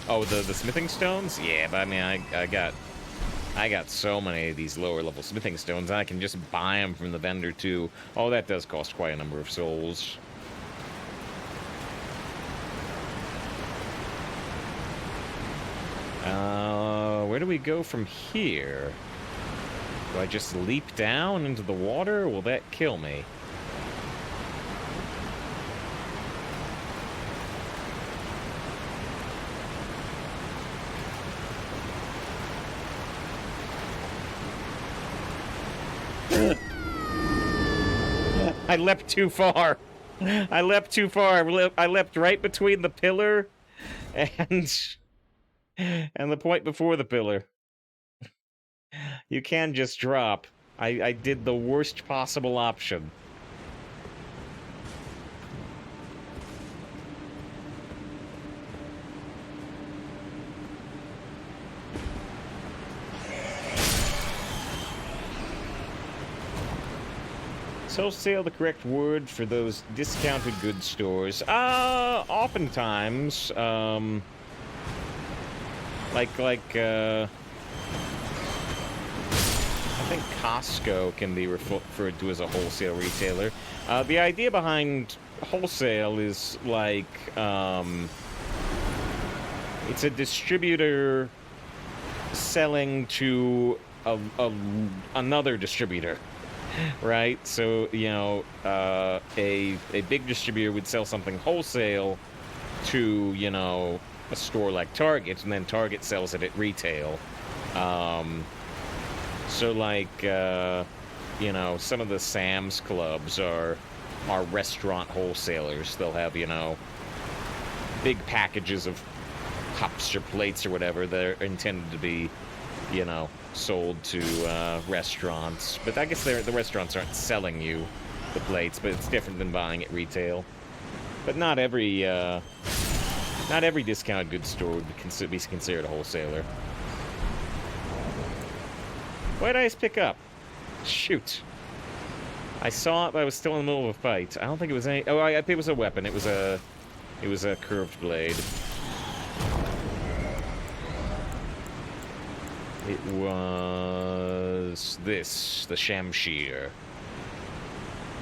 Oh, the smithing stones? Yeah, but I mean, I got so many of these lower level smithing stones, I can just buy them from the vendor too. Oh, that does cost quite a number of souls. Where do we go from here? Do I just leap down into the water? Will that kill me? I leapt too far. I leapt too far. I leapt right between the pillar and the point before the pillar. You can just drop. I did the worst possible option. Is wholesale the correct word for those discounted goods stores? Oftentimes, I think Costco can be referred to as a wholesale retailer. The idea behind wholesale is like, it's a distributor selling to another distributor, right? So, you know, a big distributor would sell something wholesale to, you know, a store like Target, and then Target sells it at retail. So, like, you know, some of the Sam's Clubs are restaurant wholesalers. They'll have, you know, big packages of cups or plates or whatever that are intended to be, you know, sold to restaurants. But I guess the restaurants aren't selling you the plates, but it's different than buying at retail. But not every discounted goods store would be considered a wholesaler. Why did I just pick up? Shoot. I saw it, but I was still in the middle of a fight. I don't think it was any... Oh, it was a weapon. It was a curved blade. It was this, the Shamshir.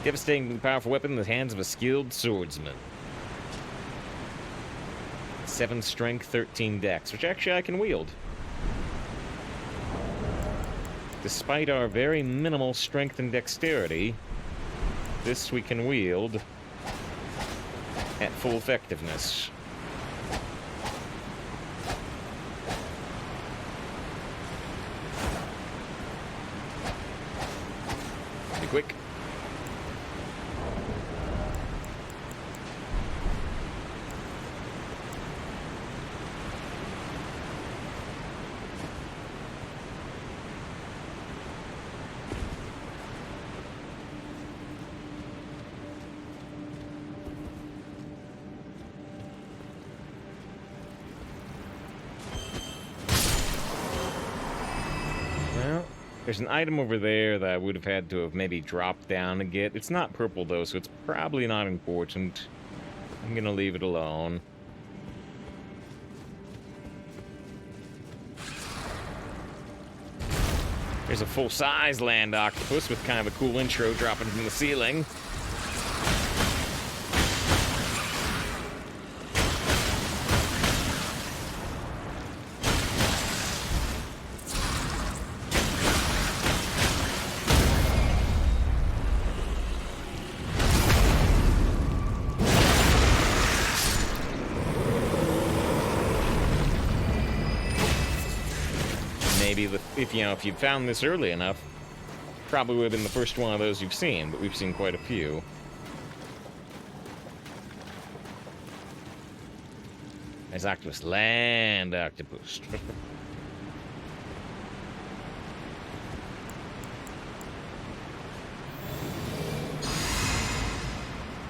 Devastating powerful weapon in the hands of a skilled swordsman. 7 strength, 13 dex, which actually I can wield. Despite our very minimal strength and dexterity, this we can wield at full effectiveness. Be quick. There's an item over there that I would have had to have maybe dropped down to get. It's not purple, though, so it's probably not important. I'm gonna leave it alone. There's a full-size land octopus with kind of a cool intro dropping from the ceiling. If you'd found this early enough, probably would have been the first one of those you've seen, but we've seen quite a few. There's octopus, land octopus.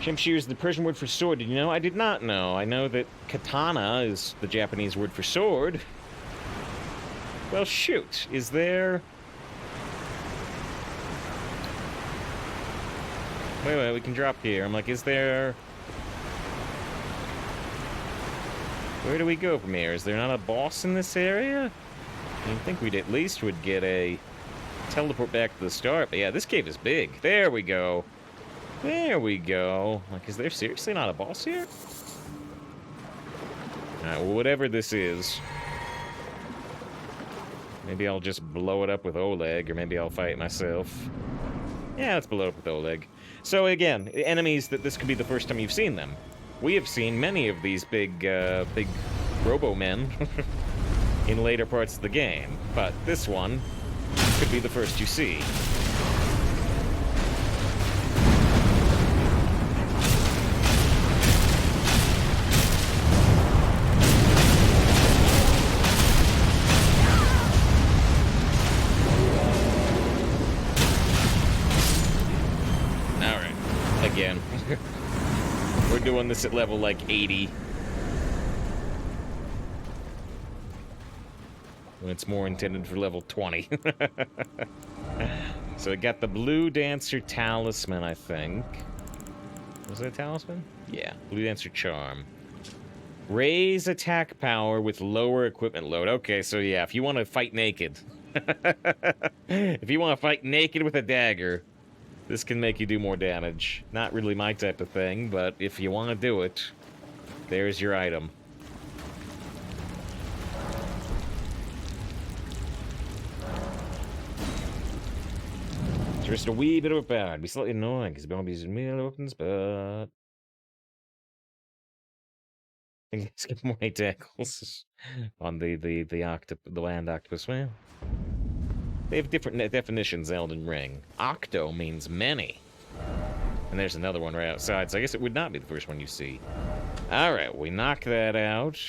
Shamshir is the Persian word for sword. Did you know? I did not know. I know that katana is the Japanese word for sword. Well, shoot. Is there Wait, we can drop here. I'm like, is there... Where do we go from here? Is there not a boss in this area? I think we'd at least would get a teleport back to the start. But yeah, this cave is big. There we go. There we go. Like, is there seriously not a boss here? Alright, well, whatever this is. Maybe I'll just blow it up with Oleg, or maybe I'll fight myself. Yeah, let's blow it up with Oleg. So again, enemies that this could be the first time you've seen them. We have seen many of these big robo-men in later parts of the game, but this one could be the first you see. Again. We're doing this at level, like, 80. When it's more intended for level 20. So I got the Blue Dancer Talisman, I think. Was it a talisman? Yeah, Blue Dancer Charm. Raise attack power with lower equipment load. Okay, so yeah, if you want to fight naked. If you want to fight naked with a dagger, this can make you do more damage. Not really my type of thing, but if you want to do it, there's your item. It's just a wee bit of a power. It'd be slightly annoying because it won't be using melee weapons, but I think it's got more tackles on the land octopus. Well, they have different definitions, Elden Ring. Octo means many. And there's another one right outside, so I guess it would not be the first one you see. Alright, we knock that out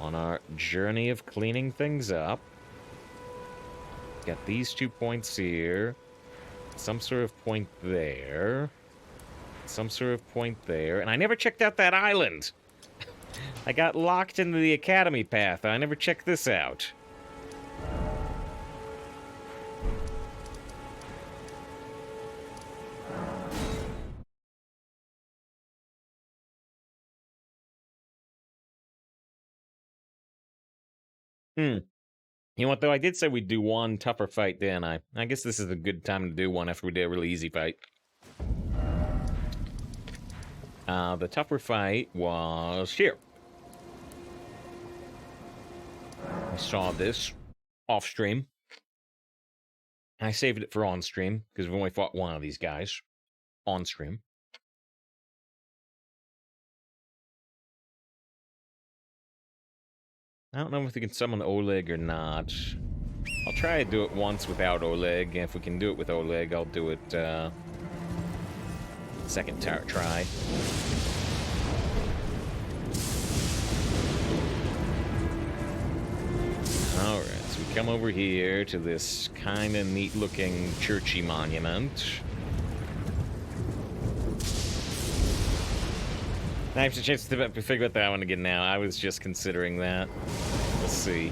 on our journey of cleaning things up. Got these 2 points here. Some sort of point there. Some sort of point there. And I never checked out that island! I got locked into the academy path. I never checked this out. You know what, though? I did say we'd do one tougher fight, didn't I? I guess this is a good time to do one after we did a really easy fight. The tougher fight was here. I saw this off-stream. I saved it for on-stream, because we've only fought one of these guys. On-stream. I don't know if we can summon Oleg or not. I'll try to do it once without Oleg, and if we can do it with Oleg, I'll do it, second try. Alright, so we come over here to this kinda neat-looking churchy monument. I have a chance to figure out that one again now. I was just considering that. Let's see.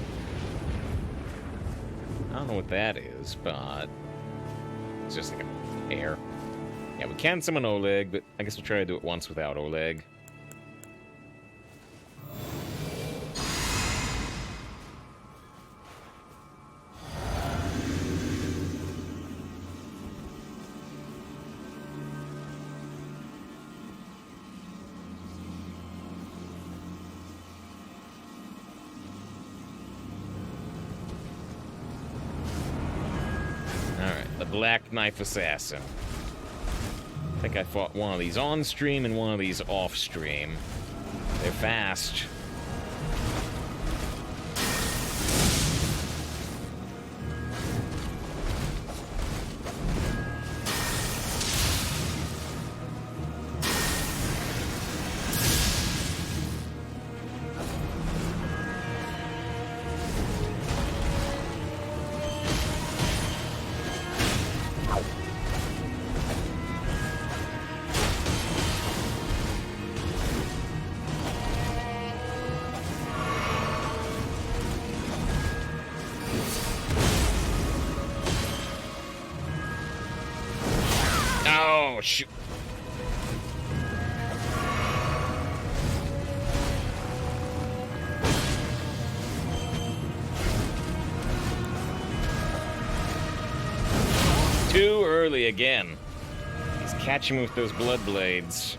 I don't know what that is, but it's just like a air. Yeah, we can summon Oleg, but I guess we'll try to do it once without Oleg. Black Knife Assassin. I think I fought one of these on-stream and one of these off-stream. They're fast. Oh, shoot. Too early again. He's catching me with those blood blades.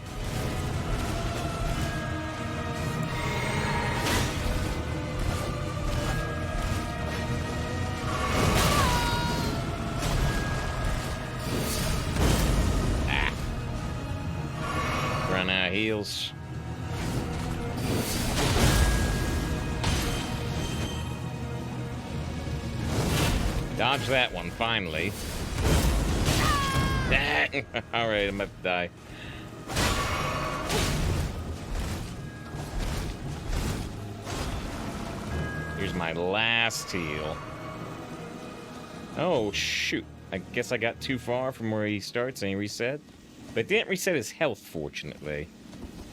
Run out of heals. Dodge that one, finally. Alright, I'm about to die. Here's my last heal. Oh, shoot. I guess I got too far from where he starts and he reset. But it didn't reset his health, fortunately.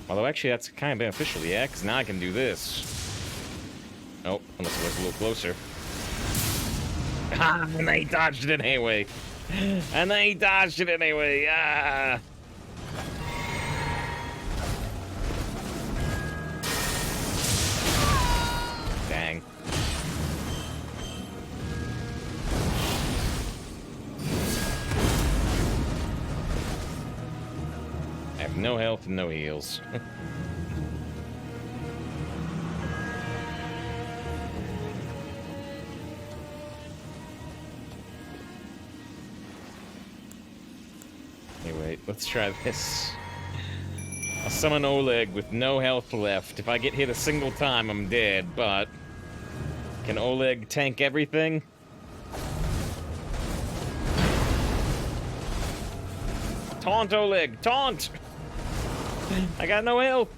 Although, actually, that's kind of beneficial, yeah? Because now I can do this. Oh, unless it was a little closer. Ah, and then he dodged it anyway. And then he dodged it anyway. Ah. Dang. I have no health and no heals. Anyway, let's try this. I'll summon Oleg with no health left. If I get hit a single time, I'm dead, but... Can Oleg tank everything? Taunt, Oleg! Taunt! I got no health!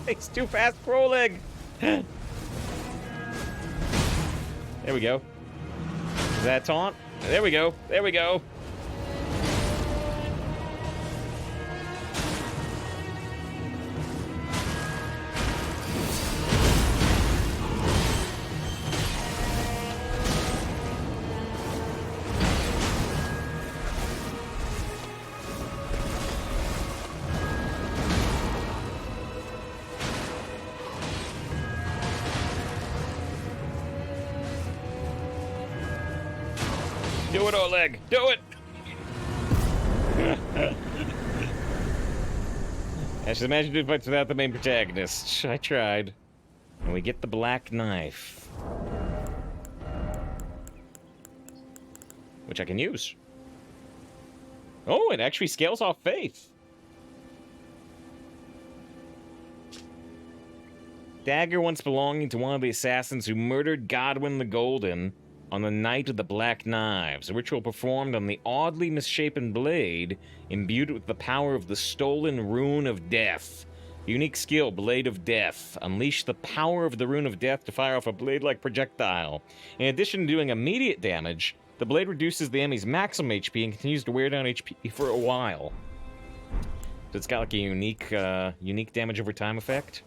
He's too fast for Oleg! There we go. Is that taunt? There we go. There we go. Do it, Oleg! Do it! I should imagine doing fights without the main protagonist. I tried. And we get the black knife. Which I can use. Oh, it actually scales off faith. Dagger once belonging to one of the assassins who murdered Godwin the Golden on the night of the Black Knives, a ritual performed on the oddly misshapen blade, imbued with the power of the stolen Rune of Death. Unique skill, Blade of Death. Unleash the power of the Rune of Death to fire off a blade-like projectile. In addition to doing immediate damage, the blade reduces the enemy's maximum HP and continues to wear down HP for a while. So it's got like a unique damage over time effect.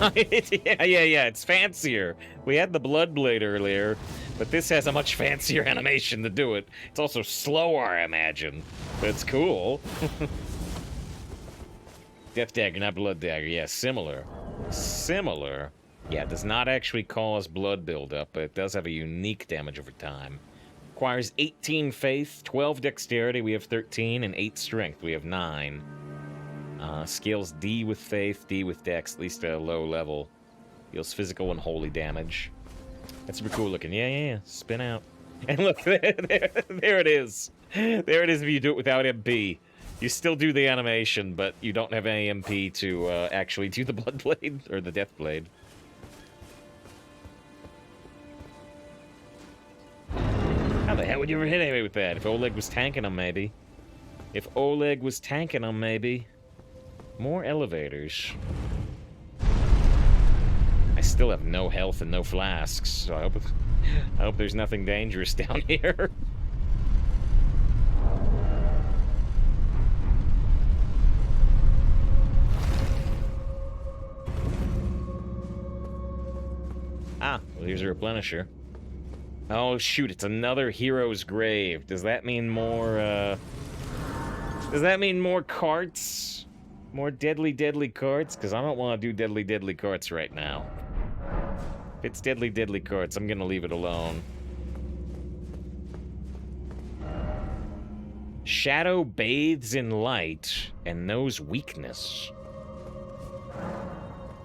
yeah, it's fancier. We had the Bloodblade earlier, but this has a much fancier animation to do it. It's also slower, I imagine, but it's cool. Death Dagger, not Blood Dagger. Yeah, similar. Similar. Yeah, it does not actually cause blood buildup, but it does have a unique damage over time. Requires 18 Faith, 12 Dexterity, we have 13, and 8 Strength, we have 9. Scales D with Faith, D with Dex, at least at a low level. Deals physical and holy damage. That's super cool looking. Yeah. Spin out. And look, there it is. There it is if you do it without MP. You still do the animation, but you don't have any MP to actually do the Blood Blade, or the Death Blade. How the hell would you ever hit anybody with that? If Oleg was tanking him, maybe. If Oleg was tanking him, maybe. More elevators. I still have no health and no flasks, so I hope there's nothing dangerous down here. Ah, well, here's a replenisher. Oh, shoot, it's another hero's grave. Does that mean more, Does that mean more carts? More deadly, deadly carts? Because I don't want to do deadly, deadly carts right now. If it's deadly, deadly carts, I'm gonna leave it alone. Shadow bathes in light and knows weakness.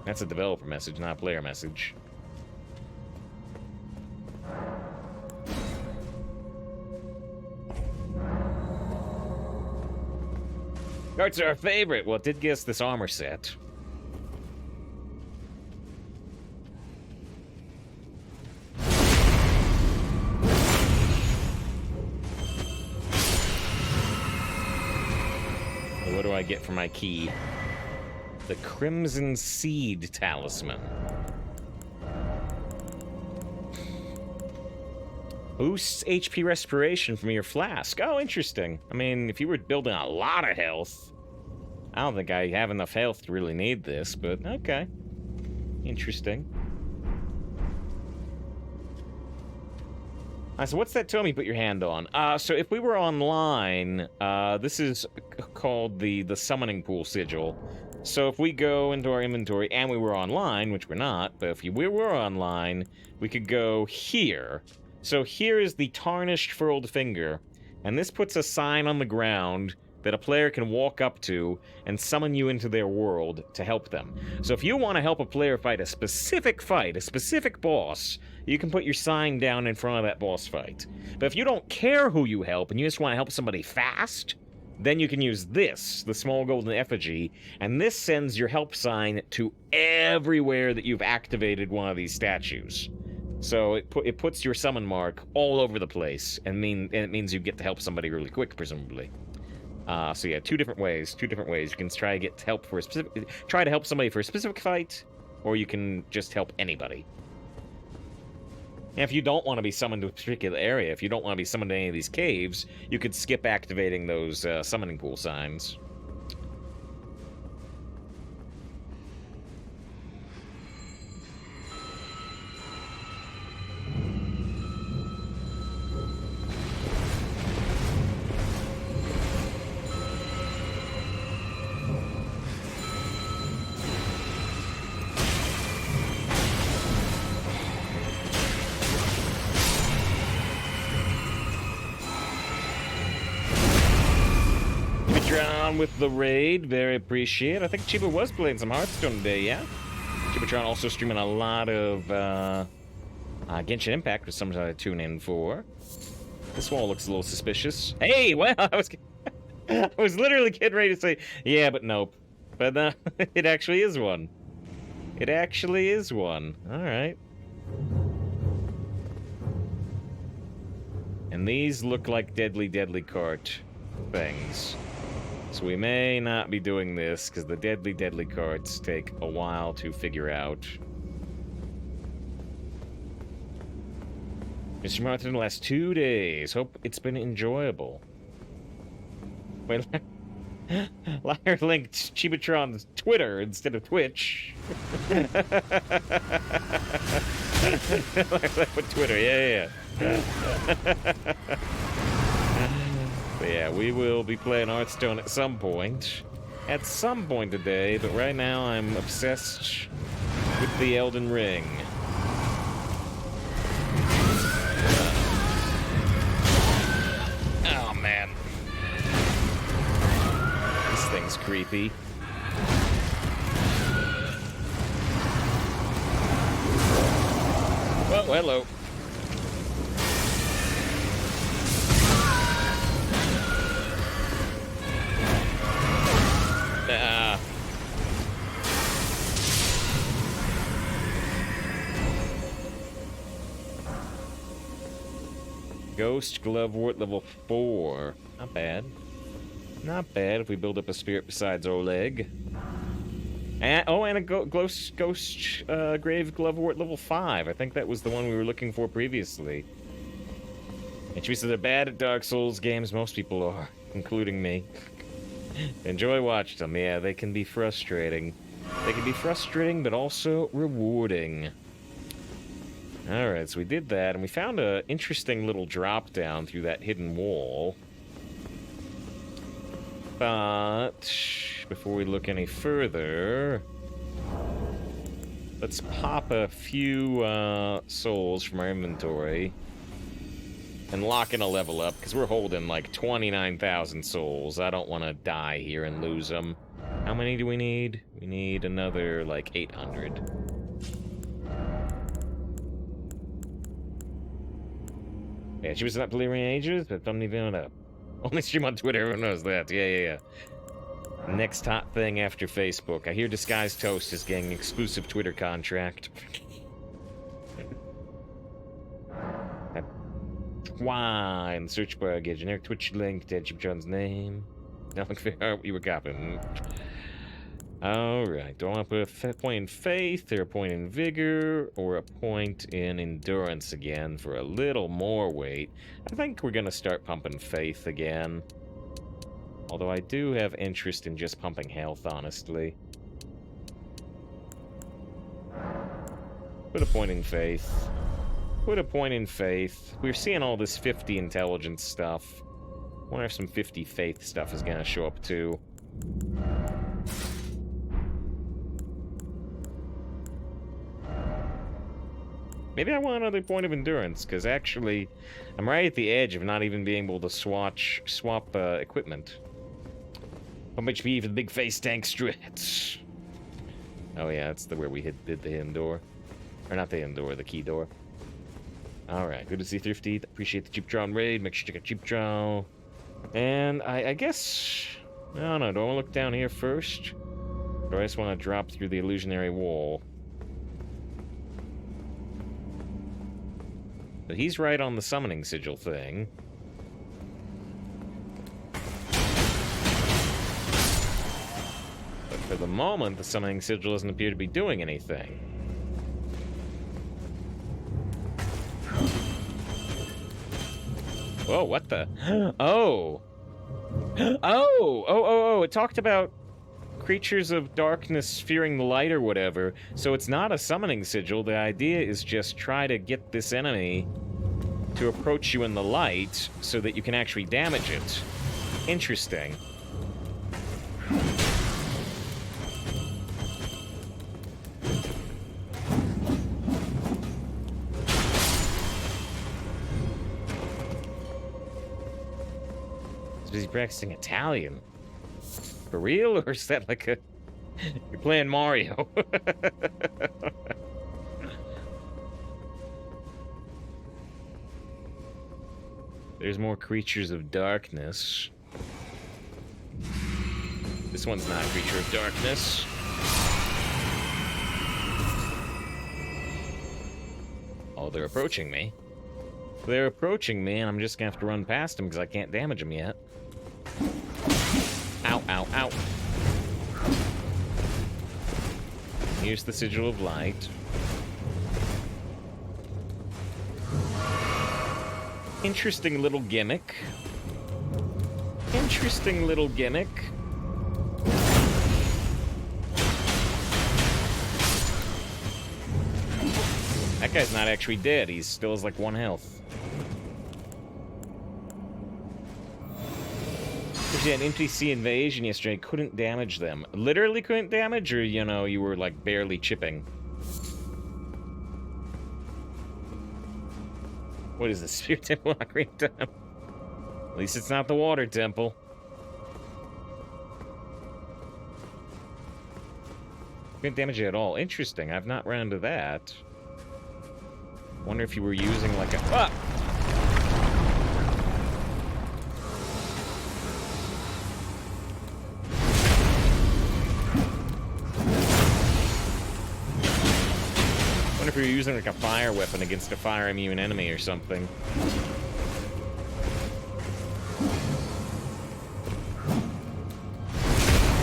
That's a developer message, not a player message. Carts are our favorite. Well, it did give us this armor set. What do I get for my key? The Crimson Seed Talisman. Boosts HP respiration from your flask. Oh, interesting. I mean, if you were building a lot of health, I don't think I have enough health to really need this, but okay. Interesting. So what's that tome you put your hand on? So if we were online, this is called the summoning pool sigil. So if we go into our inventory and we were online, which we're not, but if we were online, we could go here. So here is the tarnished furled finger, and this puts a sign on the ground that a player can walk up to and summon you into their world to help them. So if you want to help a player fight, a specific boss, you can put your sign down in front of that boss fight. But if you don't care who you help and you just want to help somebody fast, then you can use this, the small golden effigy, and this sends your help sign to everywhere that you've activated one of these statues. So it puts your summon mark all over the place, and it means you get to help somebody really quick, presumably. So yeah, two different ways. You can try to help somebody for a specific fight, or you can just help anybody. And if you don't want to be summoned to a particular area, if you don't want to be summoned to any of these caves, you could skip activating those summoning pool signs. With the raid, very appreciate. I think Chiba was playing some Hearthstone today, yeah? Chibatron also streaming a lot of Genshin Impact, which sometimes I tune in for. This wall looks a little suspicious. Hey, well, I was literally getting ready to say, yeah, but nope. But it actually is one. It actually is one. All right. And these look like deadly, deadly cart things. So we may not be doing this, because the deadly, deadly carts take a while to figure out. Mr. Martin, the last 2 days. Hope it's been enjoyable. Wait, Liar linked Chibatron's Twitter instead of Twitch. Put Twitter, yeah. But yeah, we will be playing Hearthstone at some point. At some point today, but right now I'm obsessed with the Elden Ring. Oh, man. This thing's creepy. Well, hello. Ghost Glovewort level 4. Not bad. Not bad if we build up a spirit besides Oleg. And, and a Ghost Grave Glovewort level 5. I think that was the one we were looking for previously. And she said they're bad at Dark Souls games. Most people are, including me. Enjoy watching them. Yeah, they can be frustrating. They can be frustrating, but also rewarding. Alright, so we did that, and we found a interesting little drop down through that hidden wall. But before we look any further, let's pop a few souls from our inventory and lock in a level up, because we're holding like 29,000 souls. I don't want to die here and lose them. How many do we need? We need another like 800. Yeah, she was not delivering ages, but don't even know. Only stream on Twitter, everyone knows that. Yeah. Next hot thing after Facebook. I hear Disguised Toast is getting an exclusive Twitter contract. Why? In the search bar, get generic Twitch link to Chip John's name. Nothing fair. You were copying. Alright, do I want to put a point in faith, or a point in vigor, or a point in endurance again for a little more weight? I think we're going to start pumping faith again. Although I do have interest in just pumping health, honestly. Put a point in faith. Put a point in faith. We're seeing all this 50 intelligence stuff. I wonder if some 50 faith stuff is going to show up too. Maybe I want another point of endurance, because actually, I'm right at the edge of not even being able to swap equipment. Pump HP for the big face tank stretch. Oh yeah, that's where we did the hidden door. Or not the hidden door, the key door. Alright, good to see Thrifty. Appreciate the Cheap Drown raid. Make sure to check out Cheap Drown. And I guess... I don't know, do I want to look down here first? Or do I just want to drop through the illusionary wall? But he's right on the summoning sigil thing. But for the moment, the summoning sigil doesn't appear to be doing anything. Whoa, what the? Oh! Oh! It talked about creatures of darkness fearing the light or whatever. So it's not a summoning sigil. The idea is just try to get this enemy to approach you in the light so that you can actually damage it. Interesting. Is he practicing Italian? For real? Or is that like a... You're playing Mario? There's more creatures of darkness. This one's not a creature of darkness. Oh, they're approaching me. They're approaching me, and I'm just gonna have to run past them because I can't damage them yet. Ow, ow, ow. Here's the Sigil of Light. Interesting little gimmick. Interesting little gimmick. That guy's not actually dead. He still has like 1 health. If you had NPC invasion yesterday, couldn't damage them. Literally couldn't damage, or, you know, you were like barely chipping? What is this? Spirit Temple on green time? At least it's not the Water Temple. Couldn't damage it at all. Interesting. I've not run into that. Wonder if you were using like a... Ah! Wonder if you're using like a fire weapon against a fire immune enemy or something.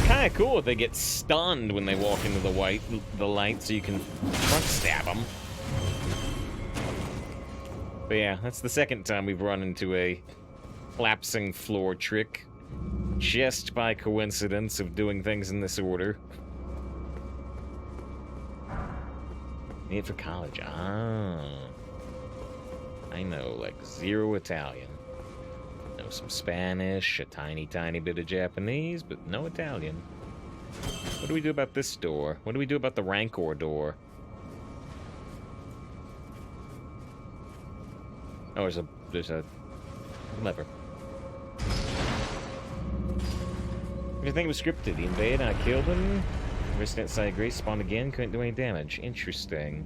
Kinda cool if they get stunned when they walk into the light, so you can front stab them. But yeah, that's the second time we've run into a collapsing floor trick. Just by coincidence of doing things in this order. Need for college. Ah. I know, like, zero Italian. Know some Spanish, a tiny, tiny bit of Japanese, but no Italian. What do we do about this door? What do we do about the Rancor door? Oh, there's a lever. I think it was scripted. He invaded, I killed him. Resident Side Grace spawned again, couldn't do any damage. Interesting.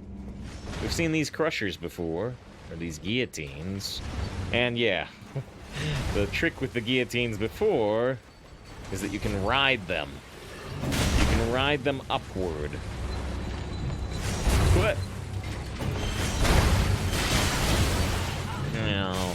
We've seen these crushers before, or these guillotines. And yeah, the trick with the guillotines before is that you can ride them. You can ride them upward. What? No.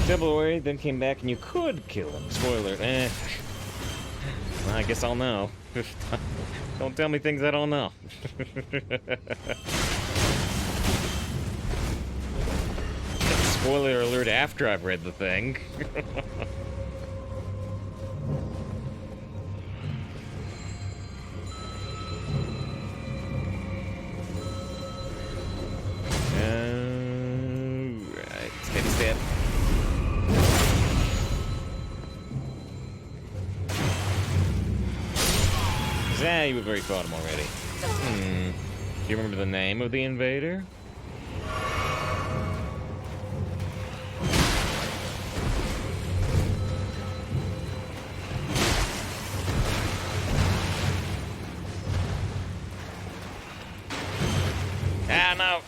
Double worry, then came back and you could kill him. Spoiler. Well, I guess I'll know. Don't tell me things I don't know. Spoiler alert after I've read the thing. Right, steady step. Yeah, you have already fought him already. Do you remember the name of the invader? Ah, no!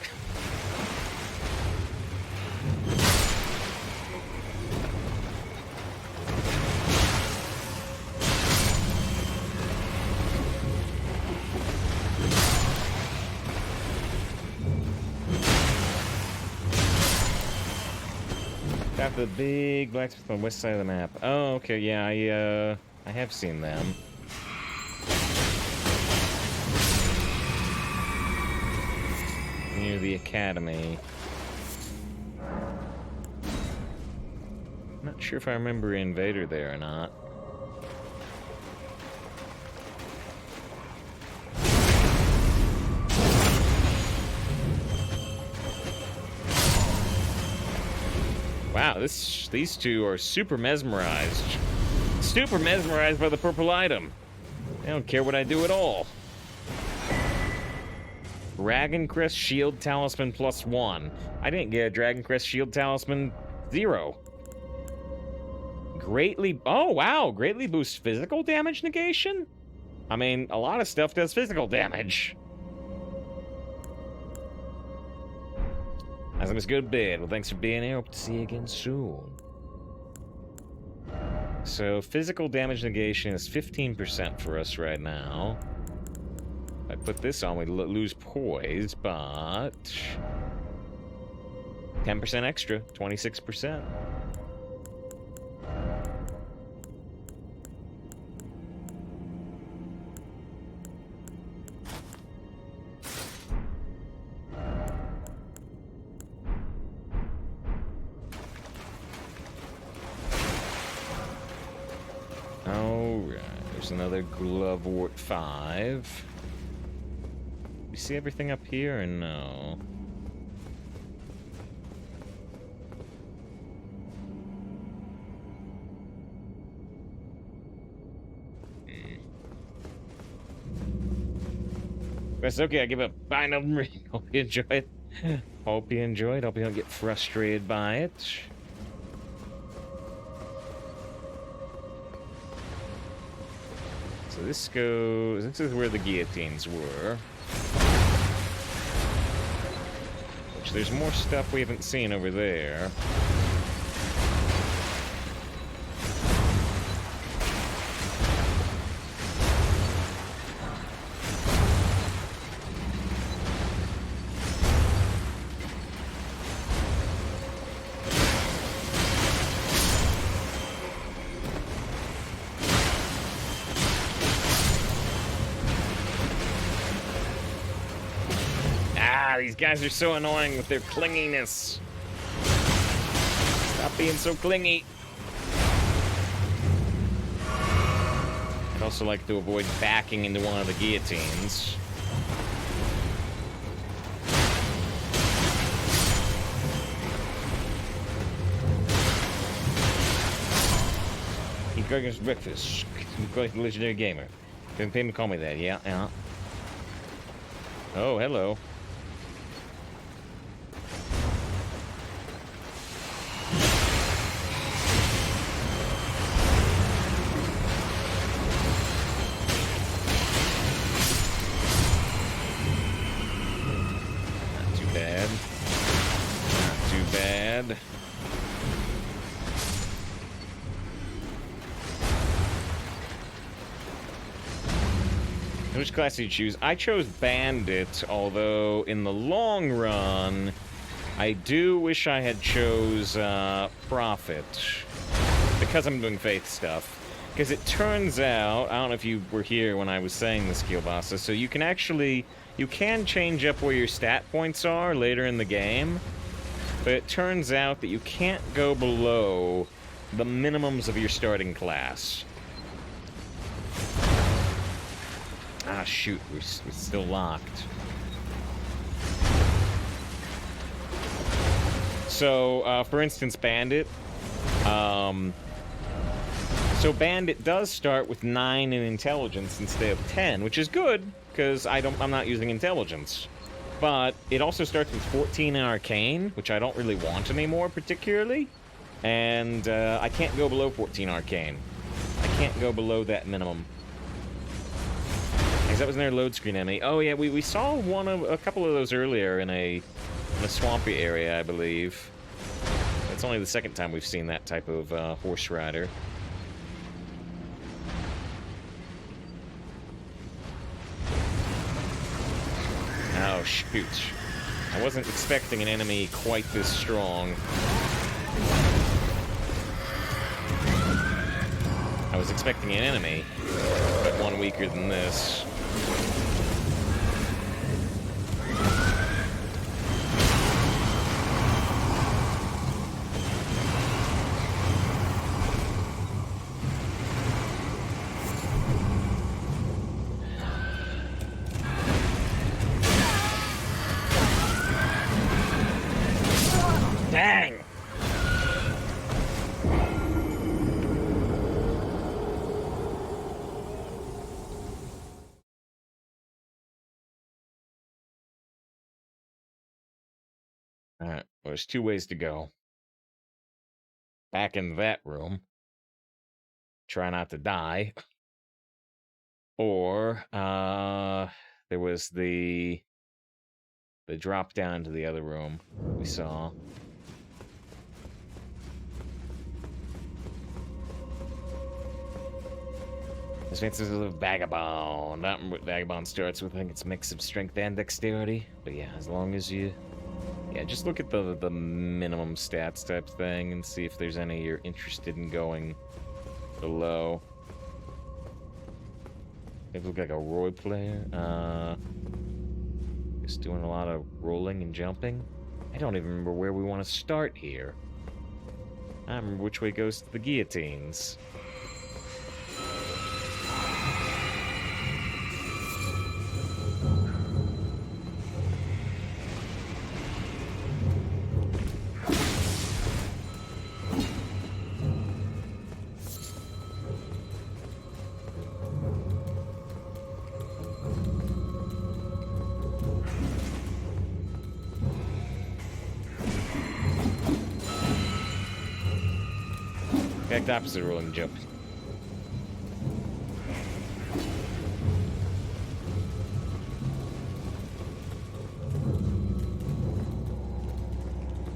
Got the big blacksmith on the west side of the map. Oh, okay, yeah, I have seen them. Near the academy. Not sure if I remember Invader there or not. Wow, these two are super mesmerized. Super mesmerized by the purple item. They don't care what I do at all. Dragon Crest Shield Talisman +1. I didn't get a Dragon Crest Shield Talisman 0. Oh wow, greatly boosts physical damage negation? I mean, a lot of stuff does physical damage. As I'm just go to bed. Well, thanks for being here. Hope to see you again soon. So, physical damage negation is 15% for us right now. If I put this on, we lose poise, but 10% extra, 26%. Alright, there's another Glovewort 5. You see everything up here or no? That's okay, I give up. Bye, no. Hope you enjoyed. Hope you enjoyed. Hope you don't get frustrated by it. So this is where the guillotines were. Which there's more stuff we haven't seen over there. These guys are so annoying with their clinginess. Stop being so clingy. I'd also like to avoid backing into one of the guillotines. Keep Gregor's breakfast. Keep going to legendary gamer. Been paying to call me that, yeah, yeah. Oh, hello. Not too bad. Not too bad. Which class did you choose? I chose Bandit, although in the long run, I do wish I had chose Prophet. Because I'm doing Faith stuff. Because it turns out, I don't know if you were here when I was saying this, Kielbasa, so you can actually, you can change up where your stat points are later in the game, but it turns out that you can't go below the minimums of your starting class. Ah, shoot, we're still locked. So, for instance, Bandit. So Bandit does start with 9 in intelligence instead of 10, which is good, because I'm not using intelligence. But it also starts with 14 in arcane, which I don't really want anymore, particularly. And I can't go below 14 arcane. I can't go below that minimum. Because that was in their load screen enemy. Oh yeah, we saw a couple of those earlier in a swampy area, I believe. It's only the second time we've seen that type of horse rider. Oh shoot. I wasn't expecting an enemy quite this strong. I was expecting an enemy, but one weaker than this. Dang! Alright, well, there's 2 ways to go. Back in that room. Try not to die. Or, there was the drop down to the other room we saw. This makes us a vagabond. I don't remember what vagabond starts with. I think it's a mix of strength and dexterity. But yeah, as long as you... Yeah, just look at the minimum stats type thing and see if there's any you're interested in going below. They look like a role player. Just doing a lot of rolling and jumping. I don't even remember where we want to start here. I don't remember which way goes to the guillotines. Exact opposite of rolling jump.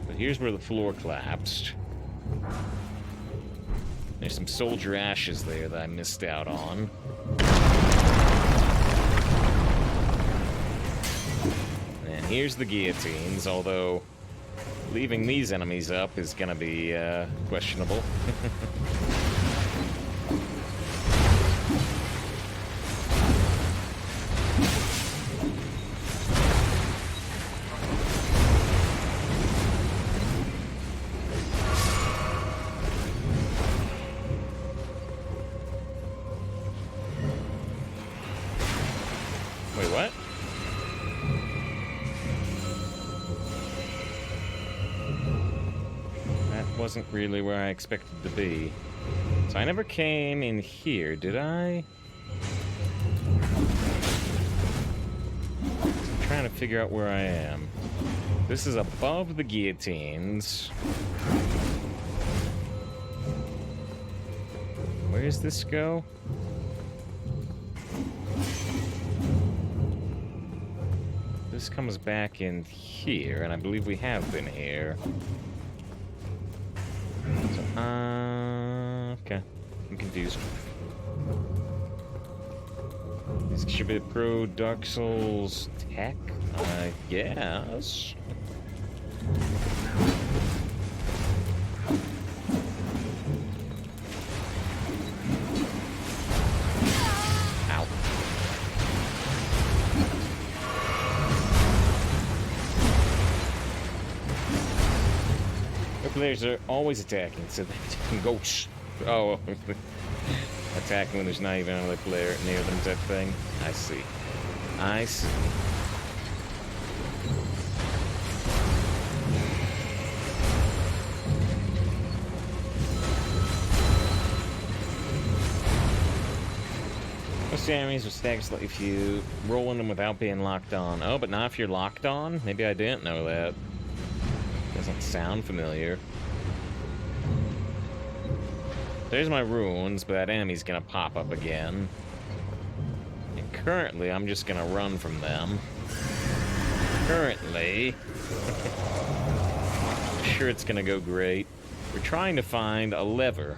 But here's where the floor collapsed. There's some soldier ashes there that I missed out on. And here's the guillotines, although leaving these enemies up is gonna be questionable. wasn't really where I expected to be. So I never came in here, did I? I'm trying to figure out where I am. This is above the guillotines. Where does this go? This comes back in here, and I believe we have been here. So, okay. I'm confused. This should be a pro Dark Souls tech, I guess. Ow. The players are always attacking, so they can go. Oh, attacking when there's not even another player near them, type thing. I see. I see. Most enemies will stagger slightly if you roll in them without being locked on. Oh, but not if you're locked on? Maybe I didn't know that. Doesn't sound familiar. There's my runes, but that enemy's gonna pop up again. And currently, I'm just gonna run from them. Currently. I'm sure it's gonna go great. We're trying to find a lever.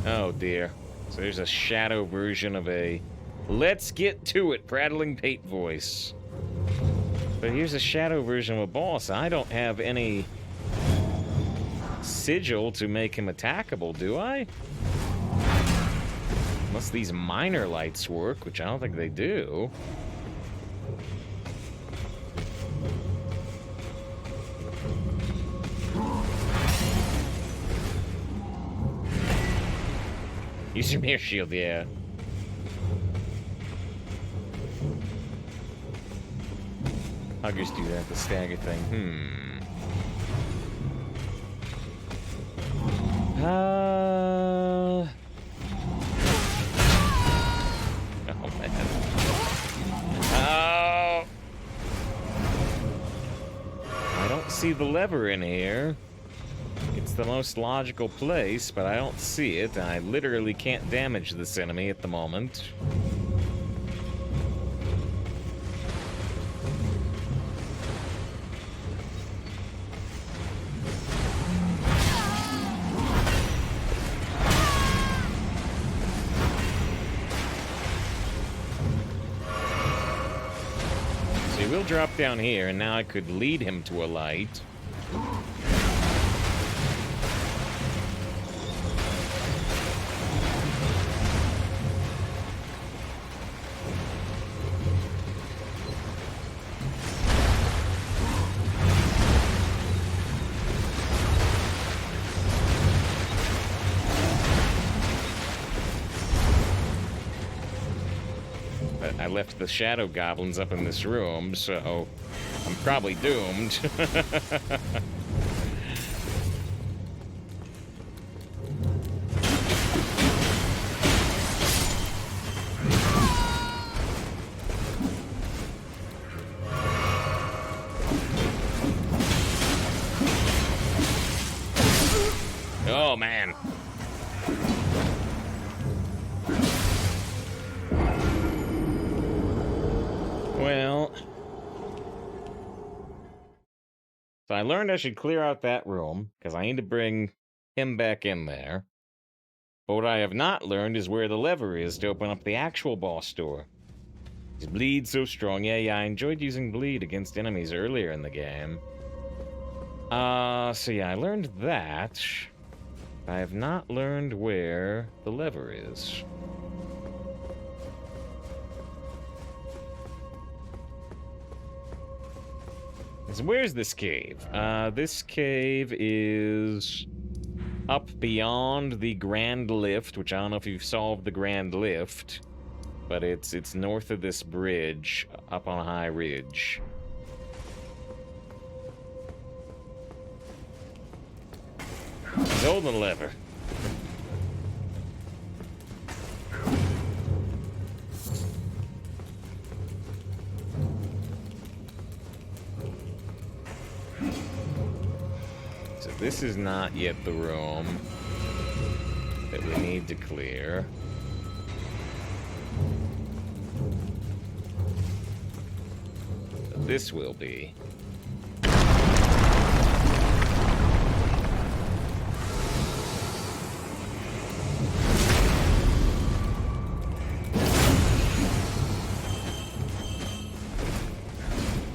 Oh dear. So there's a shadow version of a let's get to it prattling pate voice. But here's a shadow version of a boss. I don't have any sigil to make him attackable, do I? Unless these minor lights work, which I don't think they do. Use your mirror shield, yeah. Huggers do that, the stagger thing. Oh, man. Oh! I don't see the lever in here. It's the most logical place, but I don't see it. I literally can't damage this enemy at the moment. So he will drop down here, and now I could lead him to a light. I left the shadow goblins up in this room, so I'm probably doomed. Oh, man. Well, so I learned I should clear out that room, because I need to bring him back in there. But what I have not learned is where the lever is to open up the actual boss door. Is bleed so strong? Yeah, I enjoyed using bleed against enemies earlier in the game. So yeah, I learned that. I have not learned where the lever is. So where's this cave? This cave is up beyond the Grand Lift, which I don't know if you've solved the Grand Lift. but it's north of this bridge, up on a high ridge. Golden lever. So this is not yet the room that we need to clear. But this will be.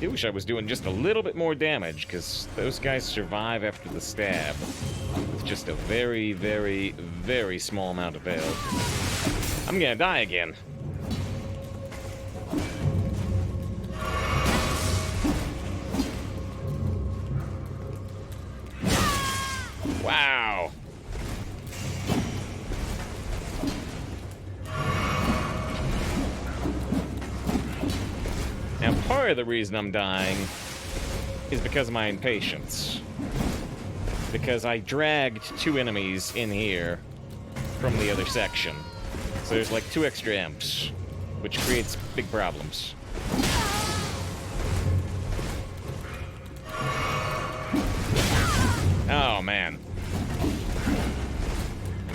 I wish I was doing just a little bit more damage, because those guys survive after the stab with just a very, very, very small amount of health. I'm gonna die again. Wow. Now, part of the reason I'm dying is because of my impatience. Because I dragged 2 enemies in here from the other section. So there's like 2 extra imps, which creates big problems. Oh, man.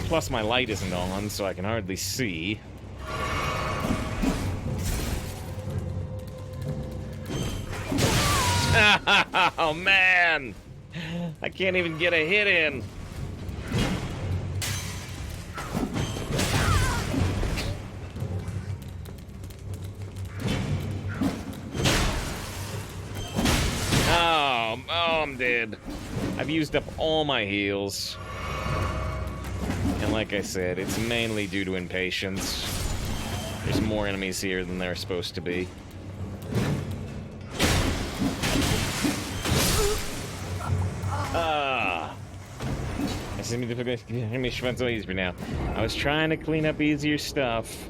Plus my light isn't on, so I can hardly see. Oh, man! I can't even get a hit in. Oh, I'm dead. I've used up all my heals. And like I said, it's mainly due to impatience. There's more enemies here than there are supposed to be. I seem to be enemy so easy now. I was trying to clean up easier stuff.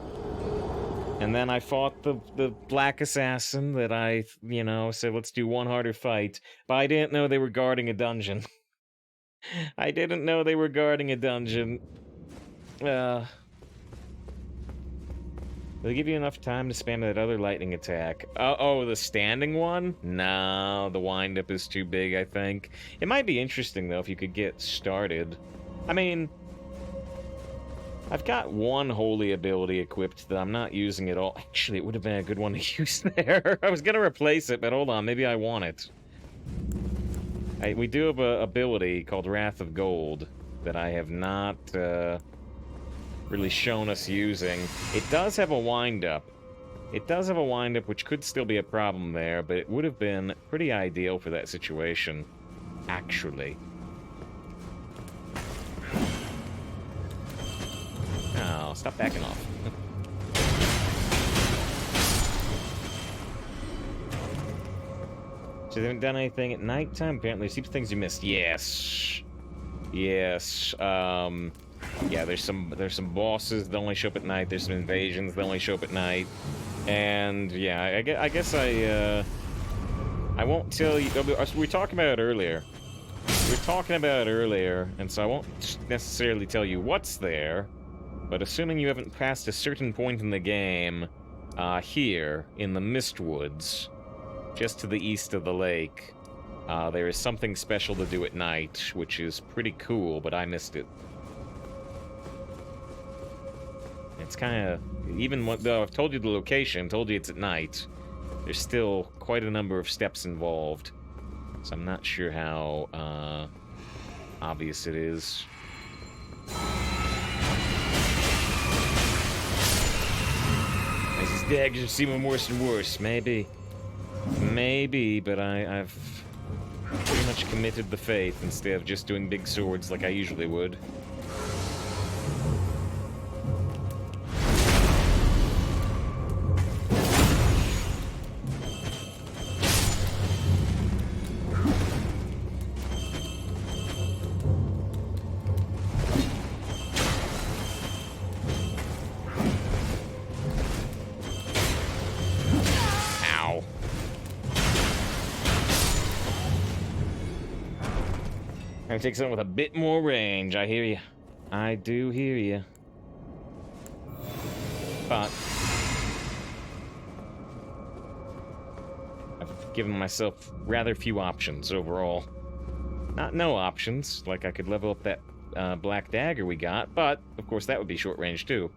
And then I fought the black assassin that I, said let's do one harder fight. But I didn't know they were guarding a dungeon. I didn't know they were guarding a dungeon. Will they give you enough time to spam that other lightning attack? Oh, the standing one? No, the windup is too big, I think. It might be interesting, though, if you could get started. I mean, I've got one holy ability equipped that I'm not using at all. Actually, it would have been a good one to use there. I was going to replace it, but hold on, maybe I want it. We do have an ability called Wrath of Gold that I have not really shown us using. It does have a wind-up. It does have a wind-up, which could still be a problem there, but it would have been pretty ideal for that situation, actually. Oh, stop backing off. So they haven't done anything at nighttime? Apparently, there's things you missed. Yes. Yes. Yeah, there's some bosses that only show up at night. There's some invasions that only show up at night. And, yeah, I guess I won't tell you... We were talking about it earlier. And so I won't necessarily tell you what's there. But assuming you haven't passed a certain point in the game, here, in the Mistwoods, just to the east of the lake, there is something special to do at night, which is pretty cool, but I missed it. It's kind of... Even though I've told you the location, told you it's at night, there's still quite a number of steps involved. So I'm not sure how obvious it is. As these daggers are seeming worse and worse, maybe. Maybe, but I've pretty much committed the faith instead of just doing big swords like I usually would. Gonna take something with a bit more range. I hear you. I do hear you. But I've given myself rather few options overall. Not no options, like I could level up that black dagger we got, but of course that would be short range too.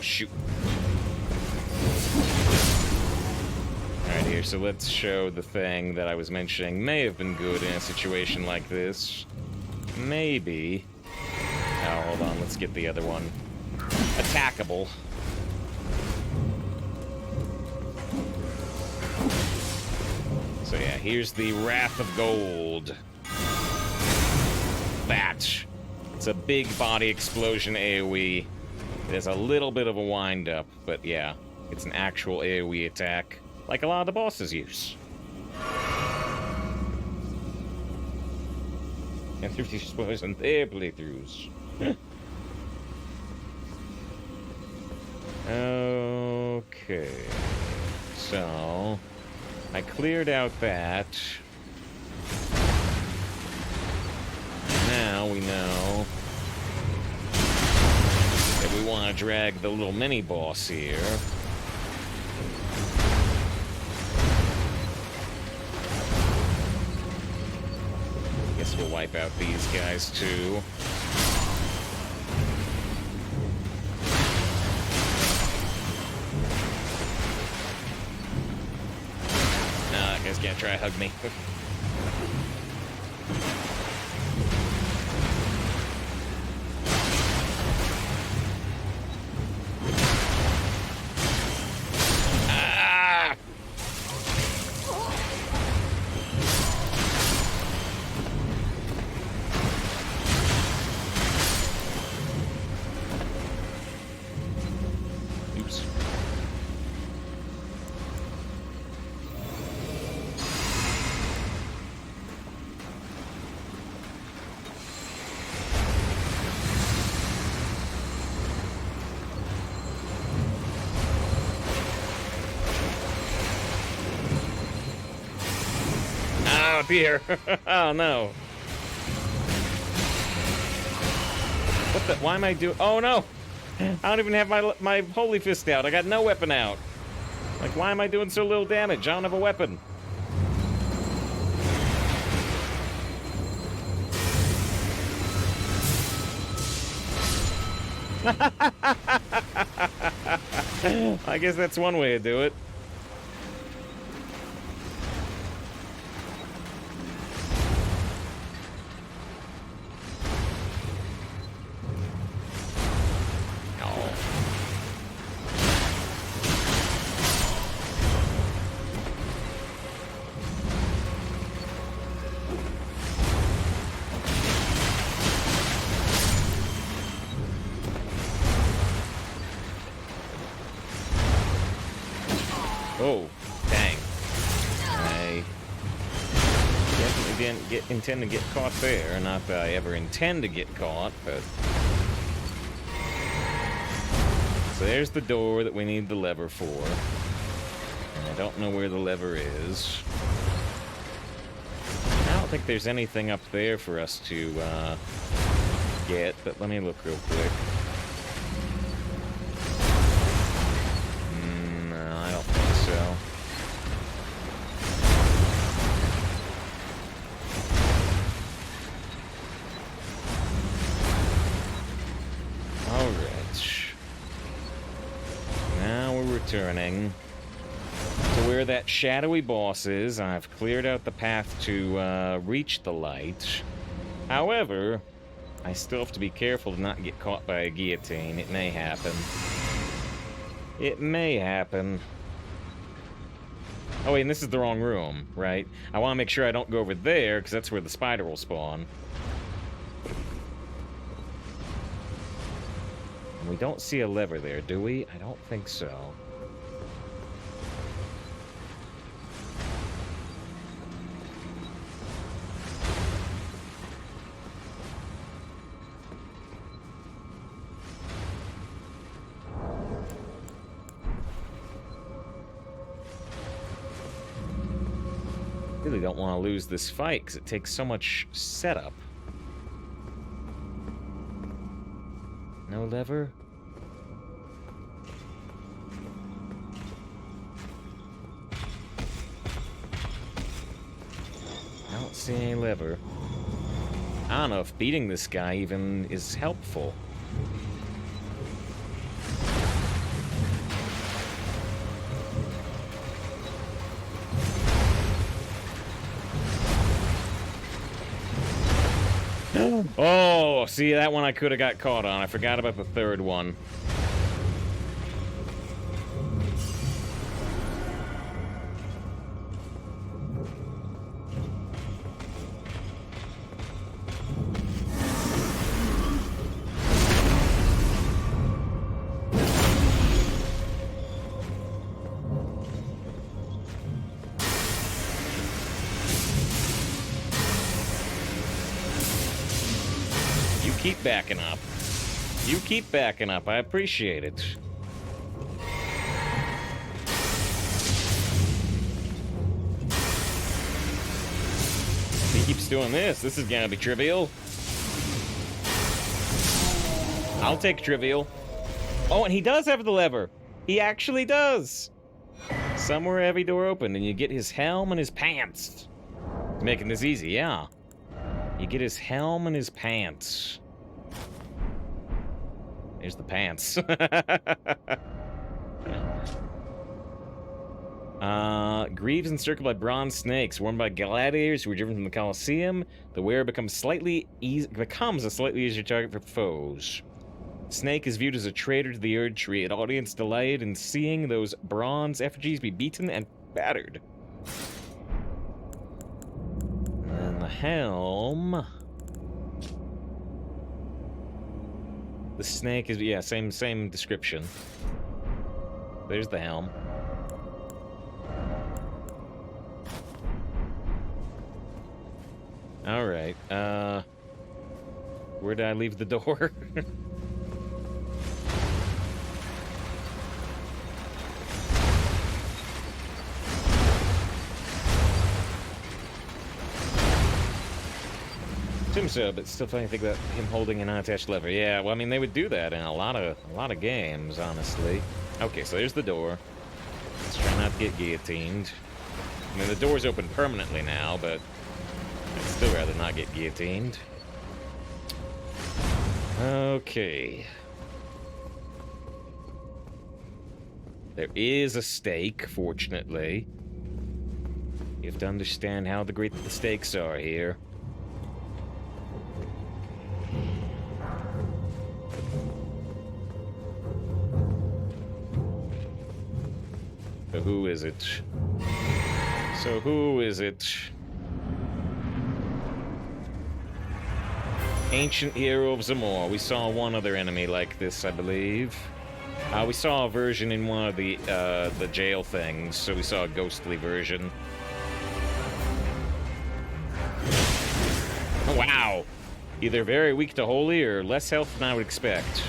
Shoot. Alright, here, so let's show the thing that I was mentioning may have been good in a situation like this. Maybe. Oh, hold on, let's get the other one. Attackable. So yeah, here's the Wrath of Gold. That. It's a big body explosion AoE. There's a little bit of a wind-up, but yeah, it's an actual AoE attack, like a lot of the bosses use. And 50 spoilers on their playthroughs. Okay, so I cleared out that. Now we know we want to drag the little mini-boss here. Guess we'll wipe out these guys, too. Nah, that guy's gonna try to hug me. Up here. Oh no. What the? Why am I doing? Oh no! I don't even have my holy fist out. I got no weapon out. Like, why am I doing so little damage? I don't have a weapon. I guess that's one way to do it. Oh, dang. I definitely didn't intend to get caught there. Not that I ever intend to get caught, but... So there's the door that we need the lever for. And I don't know where the lever is. I don't think there's anything up there for us to get, but let me look real quick. So all right, now we're returning to where that shadowy boss is. I've cleared out the path to reach the light. However, I still have to be careful to not get caught by a guillotine. It may happen. It may happen. Oh wait, and this is the wrong room, right? I want to make sure I don't go over there, because that's where the spider will spawn. And we don't see a lever there, do we? I don't think so. Really don't want to lose this fight because it takes so much setup. No lever? I don't see any lever. I don't know if beating this guy even is helpful. Oh, see, that one I could have got caught on. I forgot about the third one. Keep backing up. You keep backing up. I appreciate it. If he keeps doing this, this is gonna be trivial. I'll take trivial. Oh, and he does have the lever. He actually does. Somewhere every door open, and you get his helm and his pants. Making this easy, yeah. You get his helm and his pants. Here's the pants. Greaves encircled by bronze snakes, worn by gladiators who were driven from the Colosseum. The wearer becomes a slightly easier target for foes. Snake is viewed as a traitor to the Erd Tree, an audience delighted in seeing those bronze effigies be beaten and battered. And the helm. The snake is, yeah, same description. There's the helm. Alright, where did I leave the door? Assume so, but still funny to think about him holding an unattached lever. Yeah, well, I mean, they would do that in a lot of games, honestly. Okay, so there's the door. Let's try not to get guillotined. I mean, the door's open permanently now, but I'd still rather not get guillotined. Okay. There is a stake, fortunately. You have to understand how great the stakes are here. So who is it? So who is it? Ancient Hero of Zamor. We saw one other enemy like this, I believe. We saw a version in one of the jail things, so we saw a ghostly version. Oh, wow. Either very weak to holy or less health than I would expect.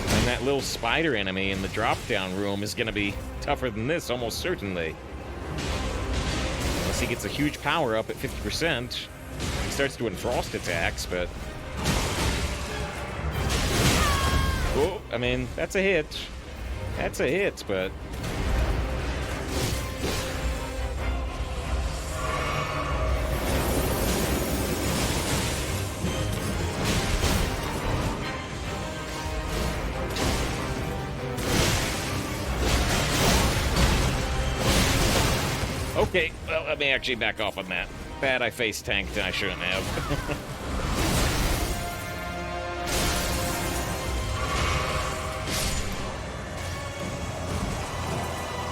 And that little spider enemy in the drop-down room is going to be tougher than this, almost certainly. Unless he gets a huge power up at 50%. He starts doing frost attacks, but... Oh, I mean, that's a hit. That's a hit, but... Okay, well, let me actually back off on that. Bad I face tanked and I shouldn't have.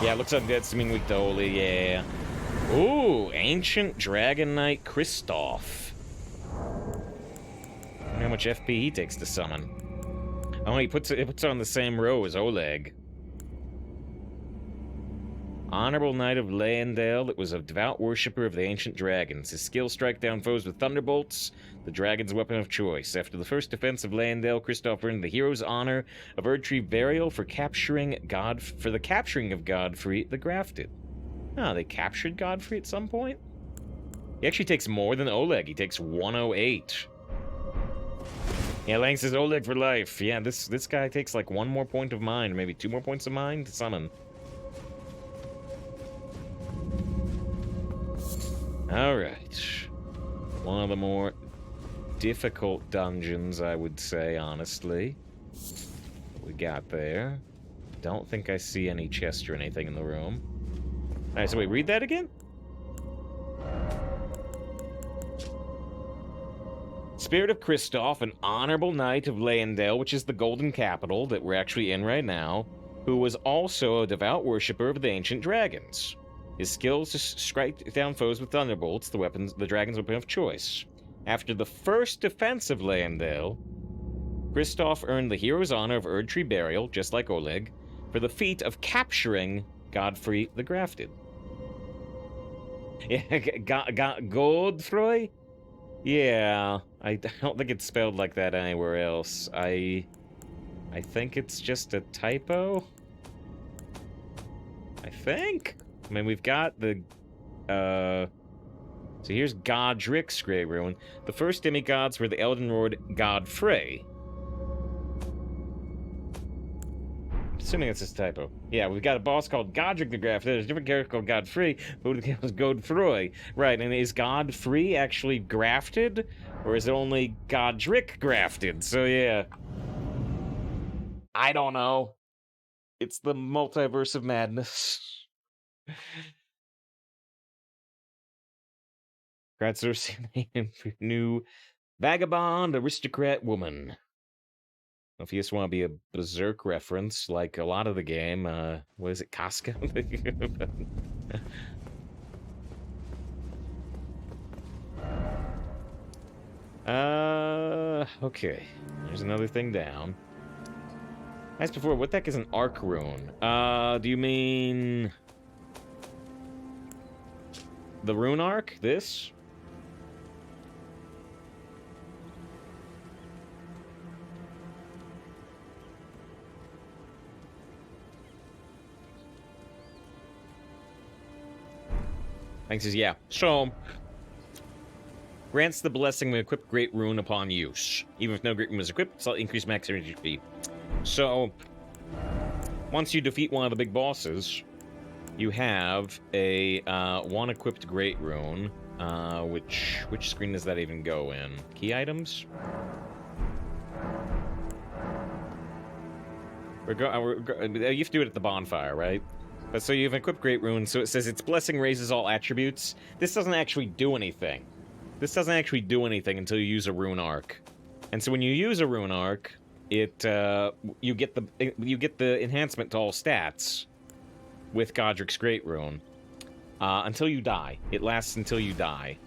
Yeah, looks undead, seeming weak to holy, yeah. Ooh, Ancient Dragon Knight Kristoff. much FP he takes to summon. Oh, it puts it on the same row as Oleg. Honorable Knight of Leandale that was a devout worshipper of the ancient dragons. His skill strike down foes with thunderbolts, the dragon's weapon of choice. After the first defense of Leandale, Kristoff earned the hero's honor of Erdtree Burial for the capturing of Godfrey the Grafted. Oh, they captured Godfrey at some point? He actually takes more than Oleg. He takes 108. Yeah, Lang says Oleg for life. Yeah, this guy takes like 1 more point of mind, maybe 2 more points of mind to summon. Alright. One of the more difficult dungeons, I would say, honestly. What we got there. Don't think I see any chest or anything in the room. Alright, so wait, read that again? Spirit of Kristoff, an honorable knight of Leandale, which is the golden capital that we're actually in right now, who was also a devout worshipper of the ancient dragons. His skills to strike down foes with thunderbolts, the dragon's weapon of choice. After the first defense of Leandale, Kristoff earned the hero's honor of Erdtree Burial, just like Oleg, for the feat of capturing Godfrey the Grafted. Yeah, Godfrey? Yeah, I don't think it's spelled like that anywhere else. I think it's just a typo. I think? I mean, we've got the, so here's Godric's Great Rune. The first demigods were the Elden Lord Godfrey. Assuming it's this typo. Yeah, we've got a boss called Godric the Grafted. There's a different character called Godfrey, who was Godfrey. Right, and is Godfrey actually grafted? Or is it only Godric grafted? So, yeah. I don't know. It's the multiverse of madness. Congrats, new vagabond aristocrat woman. If you just want to be a berserk reference, like a lot of the game, what is it, Casca? Okay. There's another thing down. As before, what the heck is an arc rune? Do you mean the rune arc? This? Thanks, says, yeah. So, grants the blessing when equipped great rune upon use. Even if no great rune is equipped, it'll increase max energy speed. So, once you defeat one of the big bosses, you have a one equipped great rune. Which screen does that even go in? Key items? You have to do it at the bonfire, right? But so you've equipped Great Rune, so it says its blessing raises all attributes. This doesn't actually do anything. This doesn't actually do anything until you use a rune arc. And so when you use a rune arc, it you get the enhancement to all stats with Godric's Great Rune. Until you die. It lasts until you die.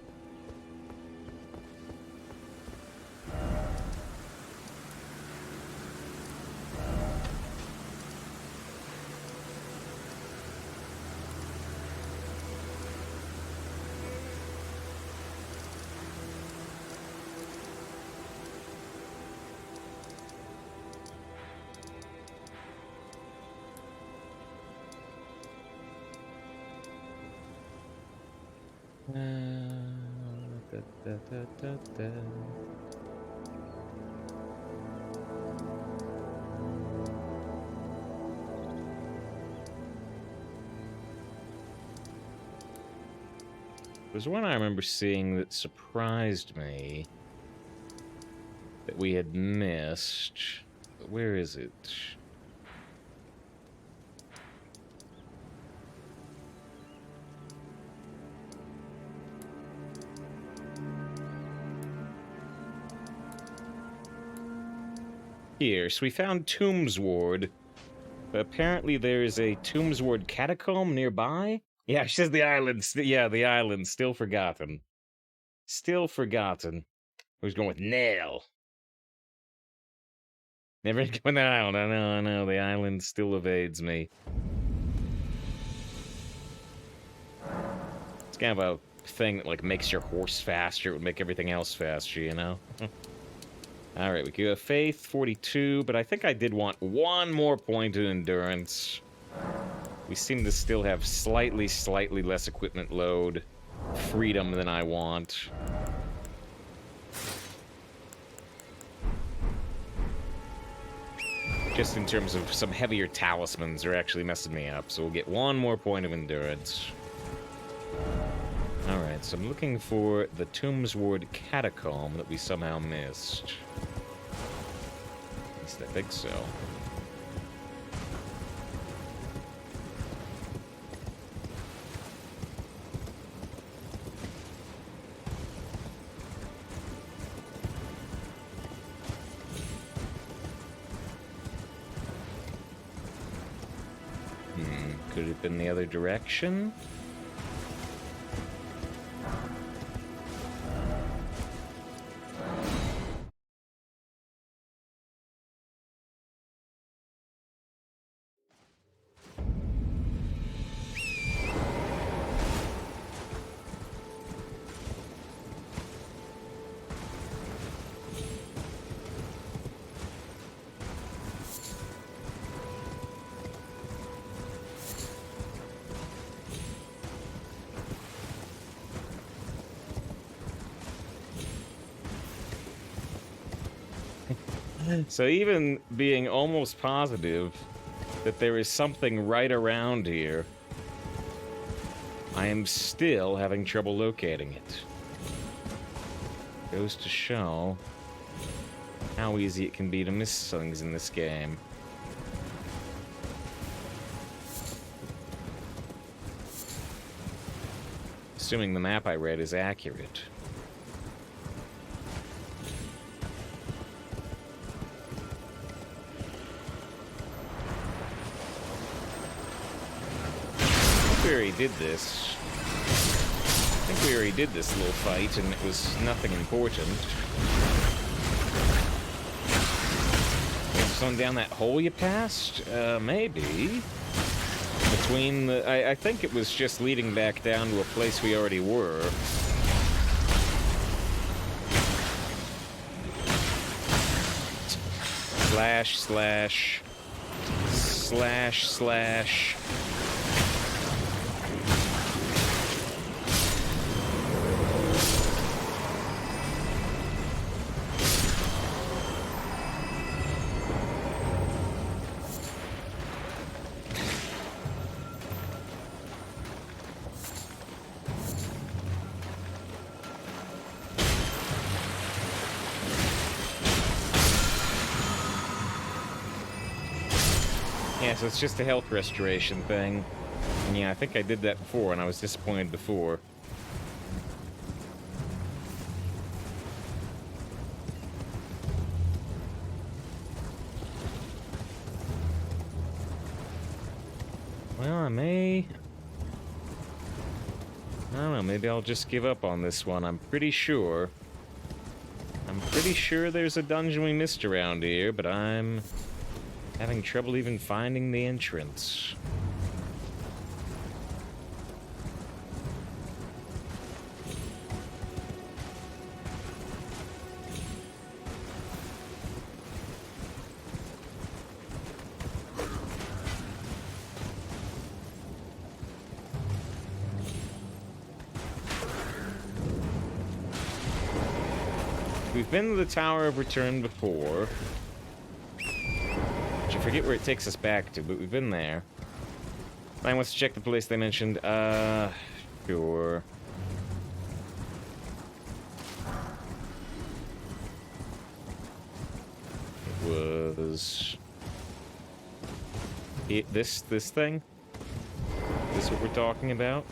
There's one I remember seeing that surprised me that we had missed. But where is it? Here, so we found Tombsward, but apparently there is a Tombsward catacomb nearby? Yeah, she says the island. Yeah, the island. Still forgotten. Still forgotten. Who's going with Nail? Never going that island. I know. The island still evades me. It's kind of a thing that, like, makes your horse faster. It would make everything else faster, you know? Alright, we could go Faith, 42, but I think I did want one more point of endurance. We seem to still have slightly less equipment load freedom than I want. Just in terms of some heavier talismans are actually messing me up, so we'll get one more point of endurance. Alright, so I'm looking for the Tombsward Catacomb that we somehow missed. At least I think so. Could it have been the other direction? So even being almost positive that there is something right around here, I am still having trouble locating it. Goes to show how easy it can be to miss things in this game. Assuming the map I read is accurate. We already did this. I think we already did this little fight, and it was nothing important. Is someone down that hole you passed? Maybe. Between the... I think it was just leading back down to a place we already were. Slash, slash... Slash, slash... Yeah, so it's just a health restoration thing. And yeah, I think I did that before, and I was disappointed before. Well, I may... I don't know, maybe I'll just give up on this one. I'm pretty sure there's a dungeon we missed around here, but I'm having trouble even finding the entrance. We've been to the Tower of Return before. I forget where it takes us back to, but we've been there. I wants to check the place they mentioned. Sure. It was... this thing? This what we're talking about?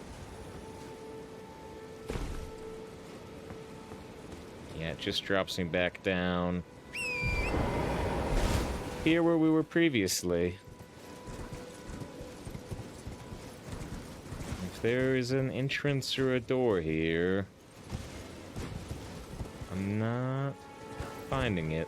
Yeah, it just drops me back down here where we were previously. If there is an entrance or a door here, I'm not finding it.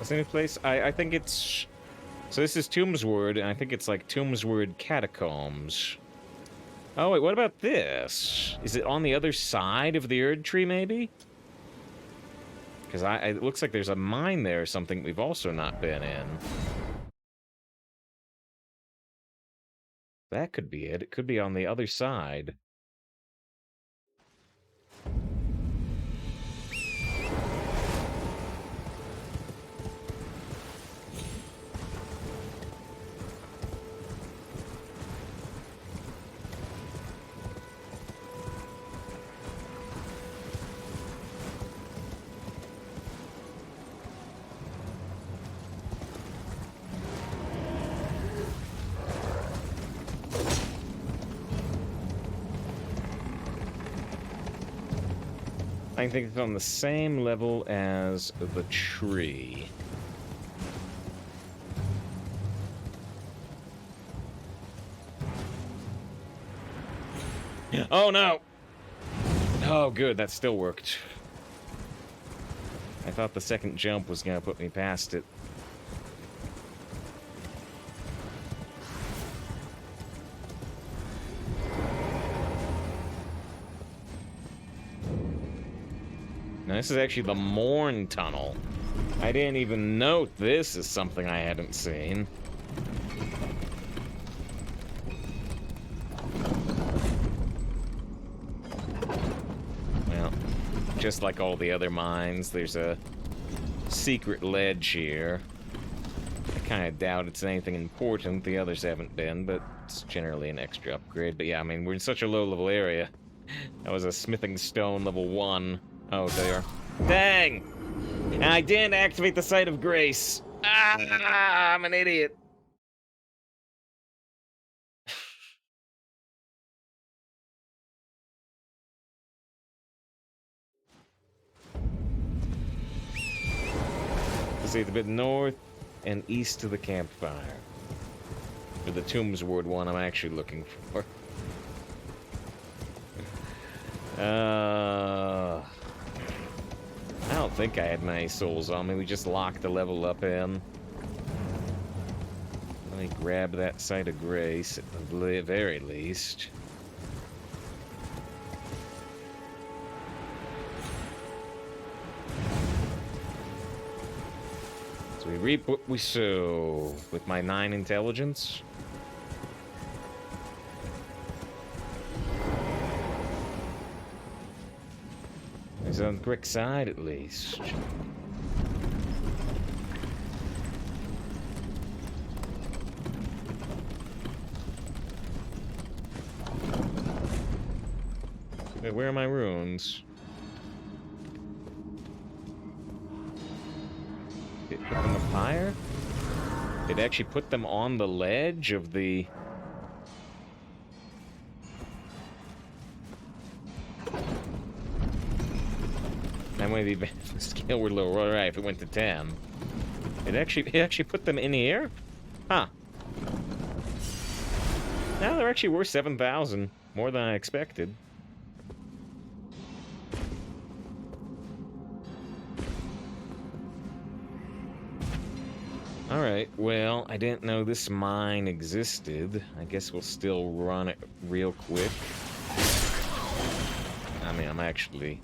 Is there any place? I think it's... So this is Tombsward, and I think it's like Tombsward Catacombs. Oh, wait, what about this? Is it on the other side of the Erd Tree, maybe? Because it looks like there's a mine there or something we've also not been in. That could be it. It could be on the other side. I think it's on the same level as the tree. Oh no! Oh good, that still worked. I thought the second jump was gonna put me past it. Now, this is actually the Morn Tunnel. I didn't even note this is something I hadn't seen. Well, just like all the other mines, there's a secret ledge here. I kind of doubt it's anything important. The others haven't been, but it's generally an extra upgrade. But yeah, I mean, we're in such a low-level area. That was a smithing stone level 1. Oh, there. Dang! And I didn't activate the Site of Grace. Ah, I'm an idiot. See, it's a bit north and east of the campfire. For the Tombsward one I'm actually looking for. I don't think I had many souls on me. We just locked the level up in. Let me grab that Site of Grace at the very least. So we reap what we sow with my 9 intelligence. It's on the correct side, at least. Wait, where are my runes? Did it put them up higher? Did it actually put them on the ledge of the... That way the scale were lower. All right, if it went to 10. It actually put them in here? Huh. Now they're actually worth 7,000. More than I expected. Alright, well, I didn't know this mine existed. I guess we'll still run it real quick. I mean, I'm actually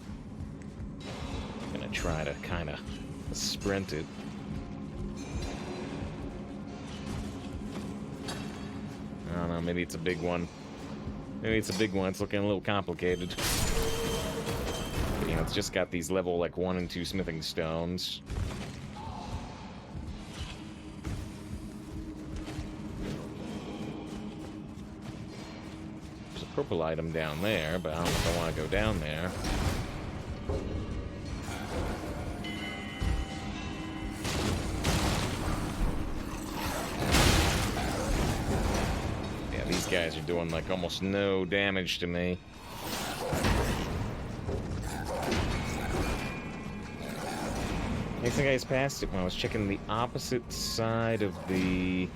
gonna try to kind of sprint it. I don't know, maybe it's a big one. Maybe it's a big one. It's looking a little complicated. But, you know, it's just got these level, like, 1 and 2 smithing stones. There's a purple item down there, but I don't know if I want to go down there. These guys are doing like almost no damage to me. I think I just passed it when I was checking the opposite side of the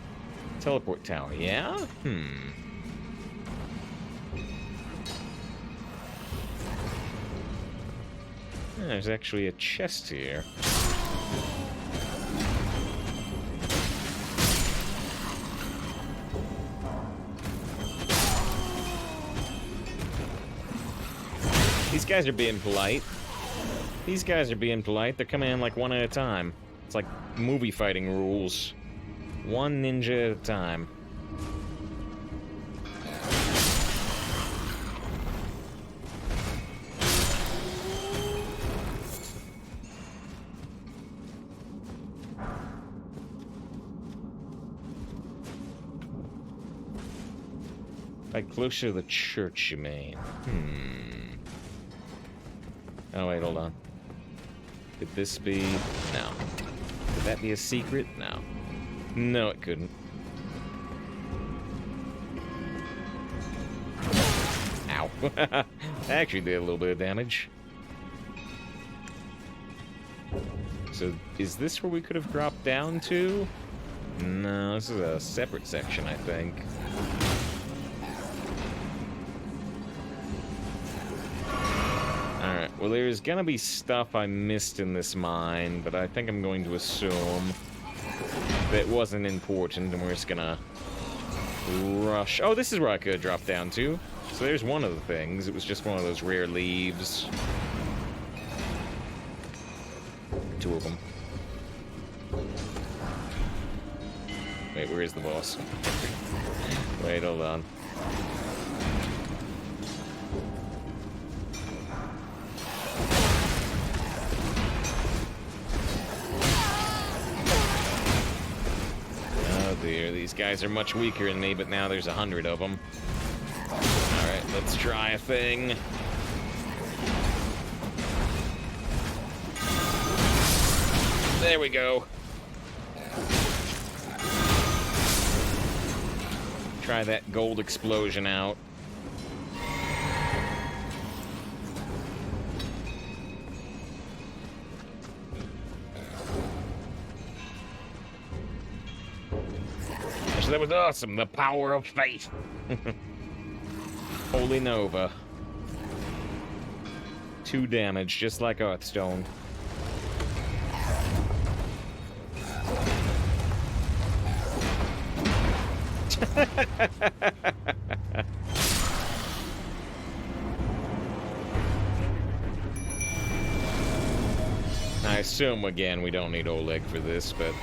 teleport tower. Yeah? There's actually a chest here. These guys are being polite. These guys are being polite. They're coming in like one at a time. It's like movie fighting rules. One ninja at a time. Like closer to the church, you mean? Oh, wait, hold on. Could this be... No. Could that be a secret? No. No, it couldn't. Ow. Actually did a little bit of damage. So, is this where we could have dropped down to? No, this is a separate section, I think. Alright, well there's gonna be stuff I missed in this mine, but I think I'm going to assume that it wasn't important, and we're just gonna rush. Oh, this is where I could have dropped down to. So there's one of the things. It was just one of those rare leaves. Two of them. Wait, where is the boss? Wait, hold on. Oh dear, these guys are much weaker than me, but now there's 100 of them. Alright, let's try a thing. There we go. Try that gold explosion out. Actually, that was awesome. The power of faith. Holy Nova. 2 damage, just like Hearthstone. I assume, again, we don't need Oleg for this, but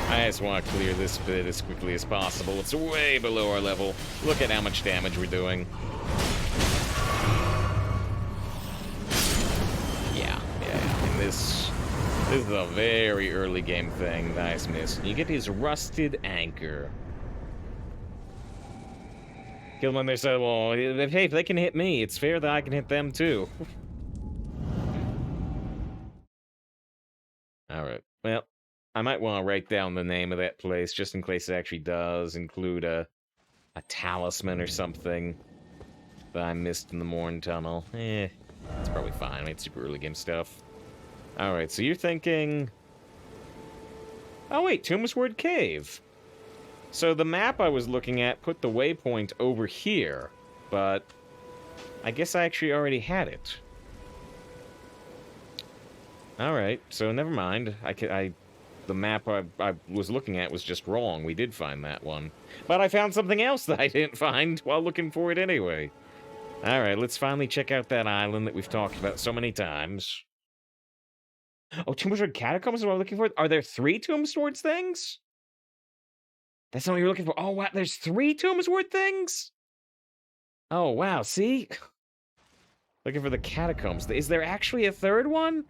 I just want to clear this bit as quickly as possible. It's way below our level. Look at how much damage we're doing. Yeah. And this is a very early game thing. Nice miss. You get his rusted anchor. Kill them when they say, well, hey, if they can hit me, it's fair that I can hit them too. Alright, well, I might want to write down the name of that place, just in case it actually does include a talisman or something that I missed in the Morn Tunnel. It's probably fine. I mean, it's super early game stuff. Alright, so you're thinking... Oh wait, Tombsword Cave. So the map I was looking at put the waypoint over here, but I guess I actually already had it. Alright, so never mind. The map I was looking at was just wrong. We did find that one. But I found something else that I didn't find while looking for it anyway. Alright, let's finally check out that island that we've talked about so many times. Oh, Tombsword Catacombs is what I'm looking for? Are there 3 Tombsword things? That's not what you're looking for. Oh, wow, there's 3 Tombsword things? Oh, wow, see? Looking for the catacombs. Is there actually a 3rd one?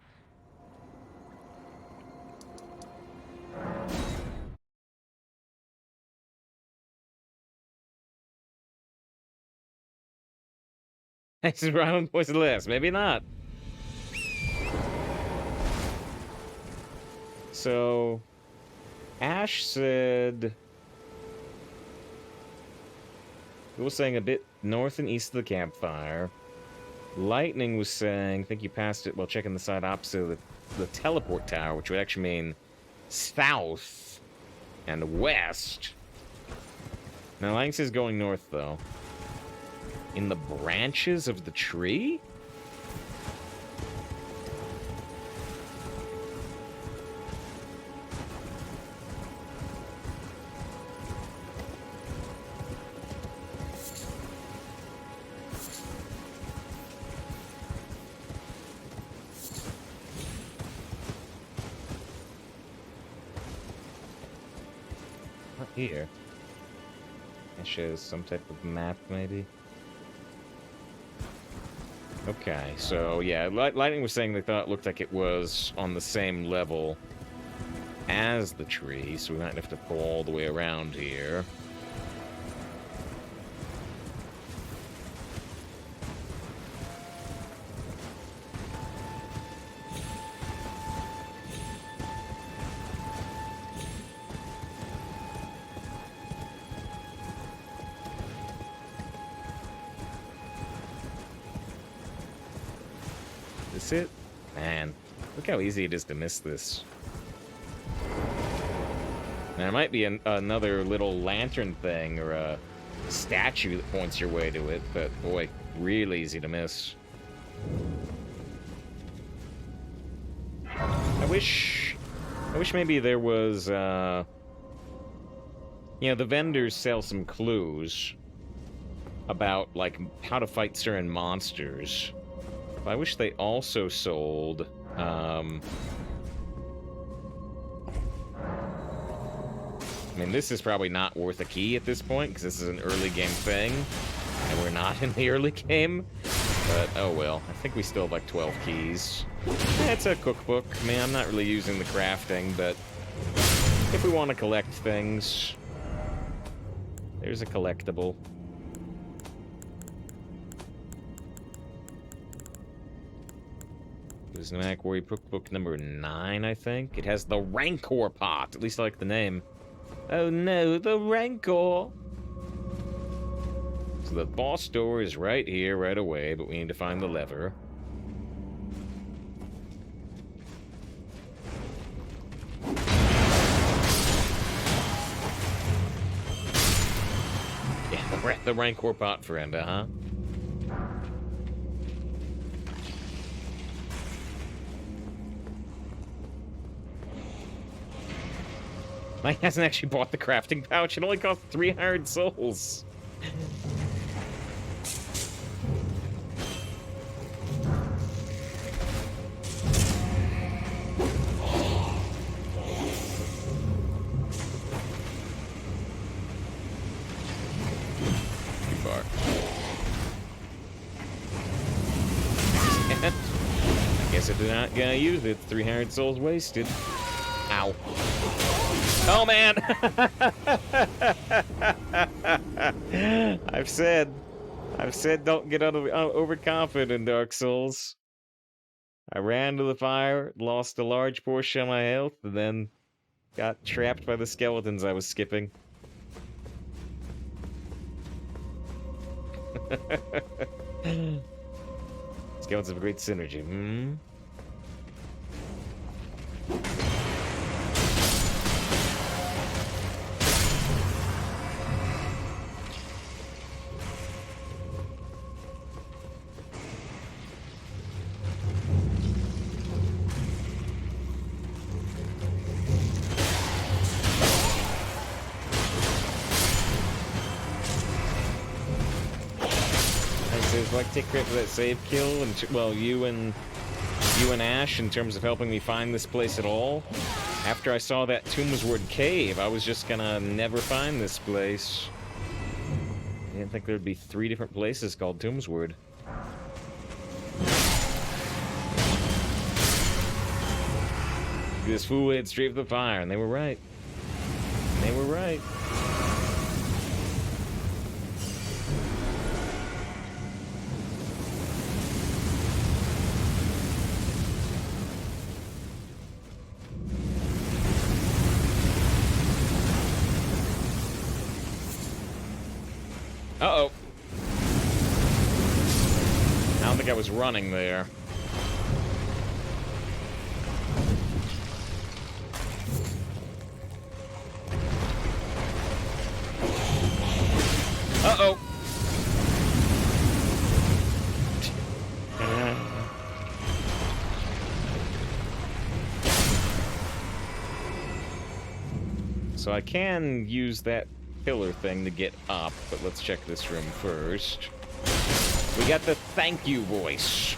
This is right on the poison list. Maybe not. So, Ash said... He was saying a bit north and east of the campfire. Lightning was saying, I think you passed it while checking the side opposite of the teleport tower, which would actually mean south and west. Now, Lightning says going north, though. In the branches of the tree? here? It shows some type of map, maybe? Okay, so yeah, Lightning was saying they thought it looked like it was on the same level as the tree, so we might have to pull all the way around here. Is it? Man, look how easy it is to miss this. There might be another little lantern thing or a statue that points your way to it, but boy, really easy to miss. I wish maybe there was, you know, the vendors sell some clues about, like, how to fight certain monsters. But I wish they also sold, I mean, this is probably not worth a key at this point, because this is an early game thing, and we're not in the early game. But, oh well, I think we still have like 12 keys. It's a cookbook. I mean, I'm not really using the crafting, but if we want to collect things, there's a collectible. There's an Quarry cookbook number 9, I think. It has the Rancor pot. At least I like the name. Oh no, the Rancor! So the boss door is right here, right away, but we need to find the lever. Yeah, the Rancor pot friend, uh-huh. Mike hasn't actually bought the crafting pouch. It only cost 300 souls. Too far. I guess I did not gonna use it. 300 souls wasted. Ow. Oh man! I've said don't get overconfident in Dark Souls. I ran to the fire, lost a large portion of my health, and then got trapped by the skeletons I was skipping. Skeletons have a great synergy, hmm? Like take credit for that save kill, and well, you and Ash in terms of helping me find this place at all. After I saw that Tombsword cave, I was just gonna never find this place. I didn't think there'd be 3 different places called Tombsword. This fool head straight for the fire, and they were right. They were right. Uh-oh. I don't think I was running there. Uh-oh. So I can use that pillar thing to get up, but let's check this room first. We got the thank you voice.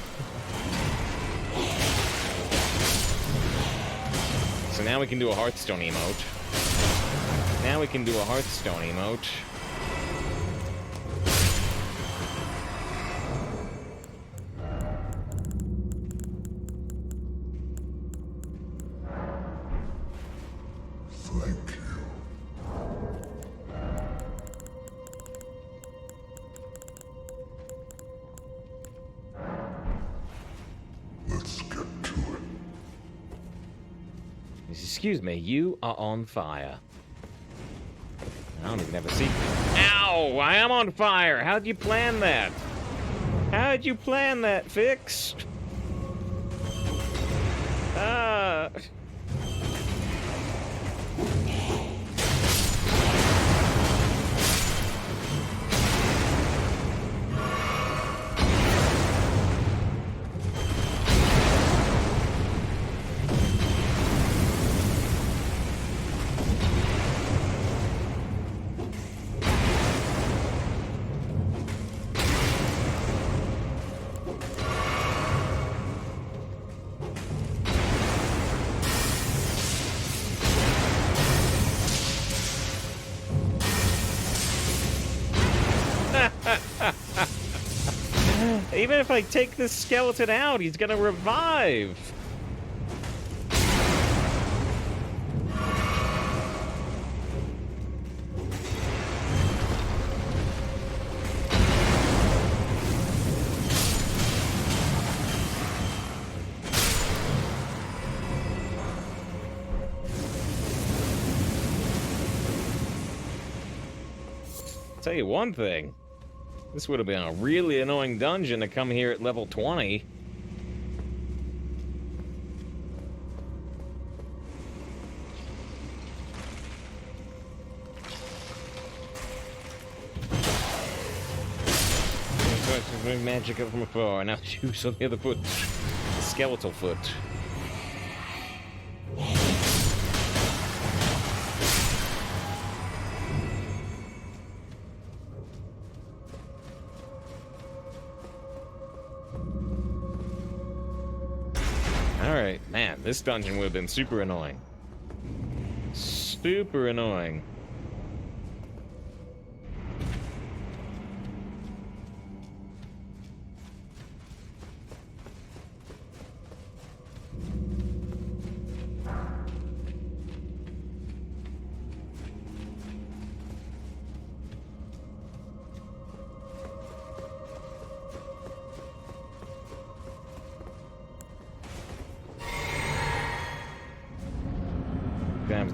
So now we can do a Hearthstone emote. Now we can do a Hearthstone emote. Thank you. Let's get to it. Excuse me, you are on fire. I don't even have a secret. Ow! I am on fire! How'd you plan that? How'd you plan that, Fix? Ah. Even if I take this skeleton out, he's gonna revive. Tell you one thing. This would have been a really annoying dungeon to come here at level 20. Magic up from afar. Now choose on the other foot. The skeletal foot. Alright, man, this dungeon would have been super annoying. Super annoying.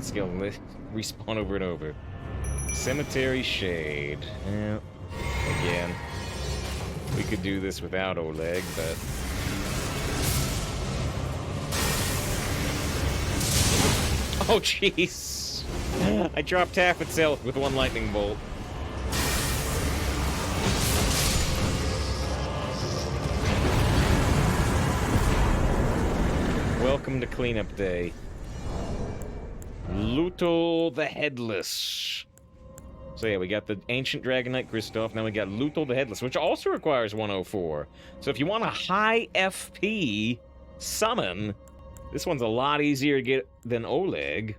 Skeleton respawn over and over. Cemetery Shade. Yeah. Again. We could do this without Oleg, but... Oh, jeez! I dropped half its health with one lightning bolt. Welcome to cleanup day. Luto the Headless. So yeah, we got the Ancient Dragon Knight Kristoff, now we got Luto the Headless, which also requires 104. So if you want a high FP summon, this one's a lot easier to get than Oleg.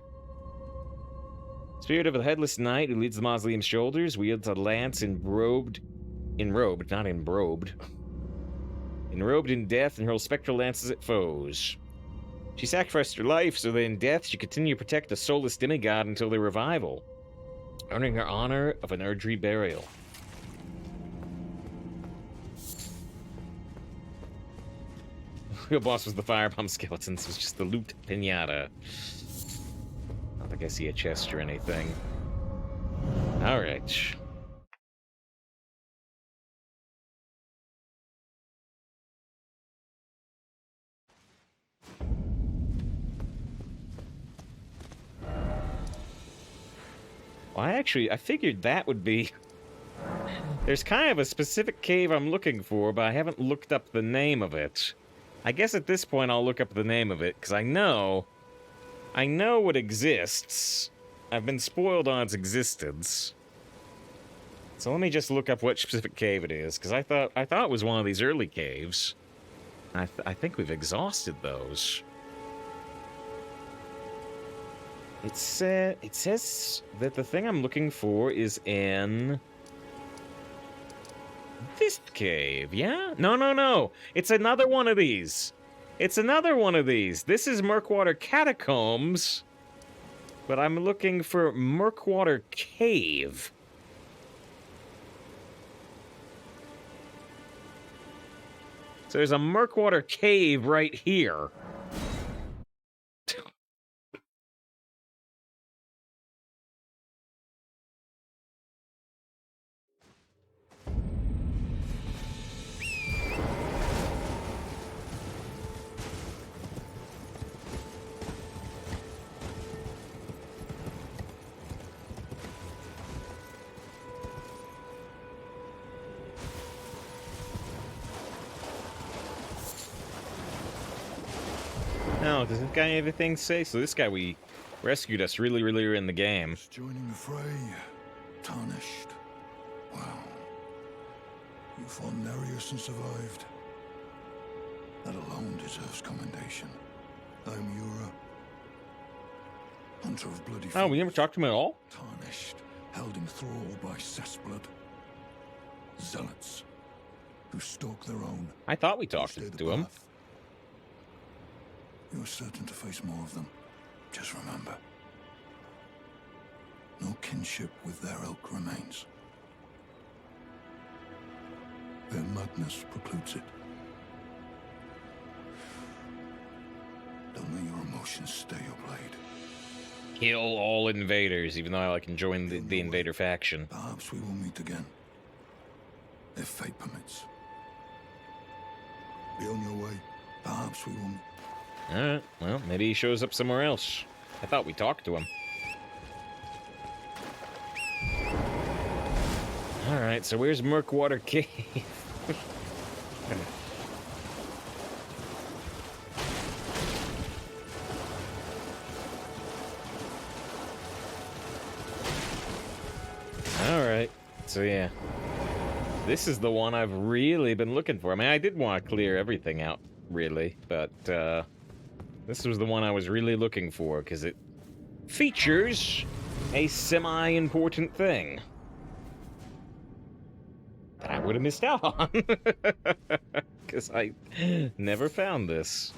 Spirit of the Headless Knight, who leads the Mausoleum's shoulders, wields a lance enrobed, not embrobed. Enrobed in death and hurls spectral lances at foes. She sacrificed her life so that in death she continue to protect a soulless demigod until their revival, earning her honor of an Erdtree burial. The real boss was the firebomb skeletons, it was just the loot pinata. I don't think I see a chest or anything. Alright. Well, I figured that would be... There's kind of a specific cave I'm looking for, but I haven't looked up the name of it. I guess at this point I'll look up the name of it, because I know it exists. I've been spoiled on its existence. So let me just look up which specific cave it is, because I thought it was one of these early caves. I think we've exhausted those. It says that the thing I'm looking for is in this cave, yeah? No. It's another one of these. It's another one of these. This is Murkwater Catacombs, but I'm looking for Murkwater Cave. So there's a Murkwater Cave right here. No, does this guy have anything to say? So this guy we rescued us really early in the game. Just joining the fray, tarnished. Wow. You fought Nereus and survived. That alone deserves commendation. I'm Yura, hunter of bloody. Oh, we never talked to him at all? Tarnished, held in thrall by cessblood. Zealots, who stalk their own. I thought we who talked stay the to him. path. You're certain to face more of them. Just remember, no kinship with their ilk remains. Their madness precludes it. Don't let your emotions stay your blade. Kill all invaders, even though I can join the invader faction. Perhaps we will meet again. If fate permits. Be on your way. Perhaps we will meet. Alright, well, maybe he shows up somewhere else. I thought we talked to him. Alright, so where's Murkwater Cave? Alright, so yeah. This is the one I've really been looking for. I mean, I did want to clear everything out, really, but, this was the one I was really looking for, because it features a semi-important thing that I would have missed out on, because I never found this.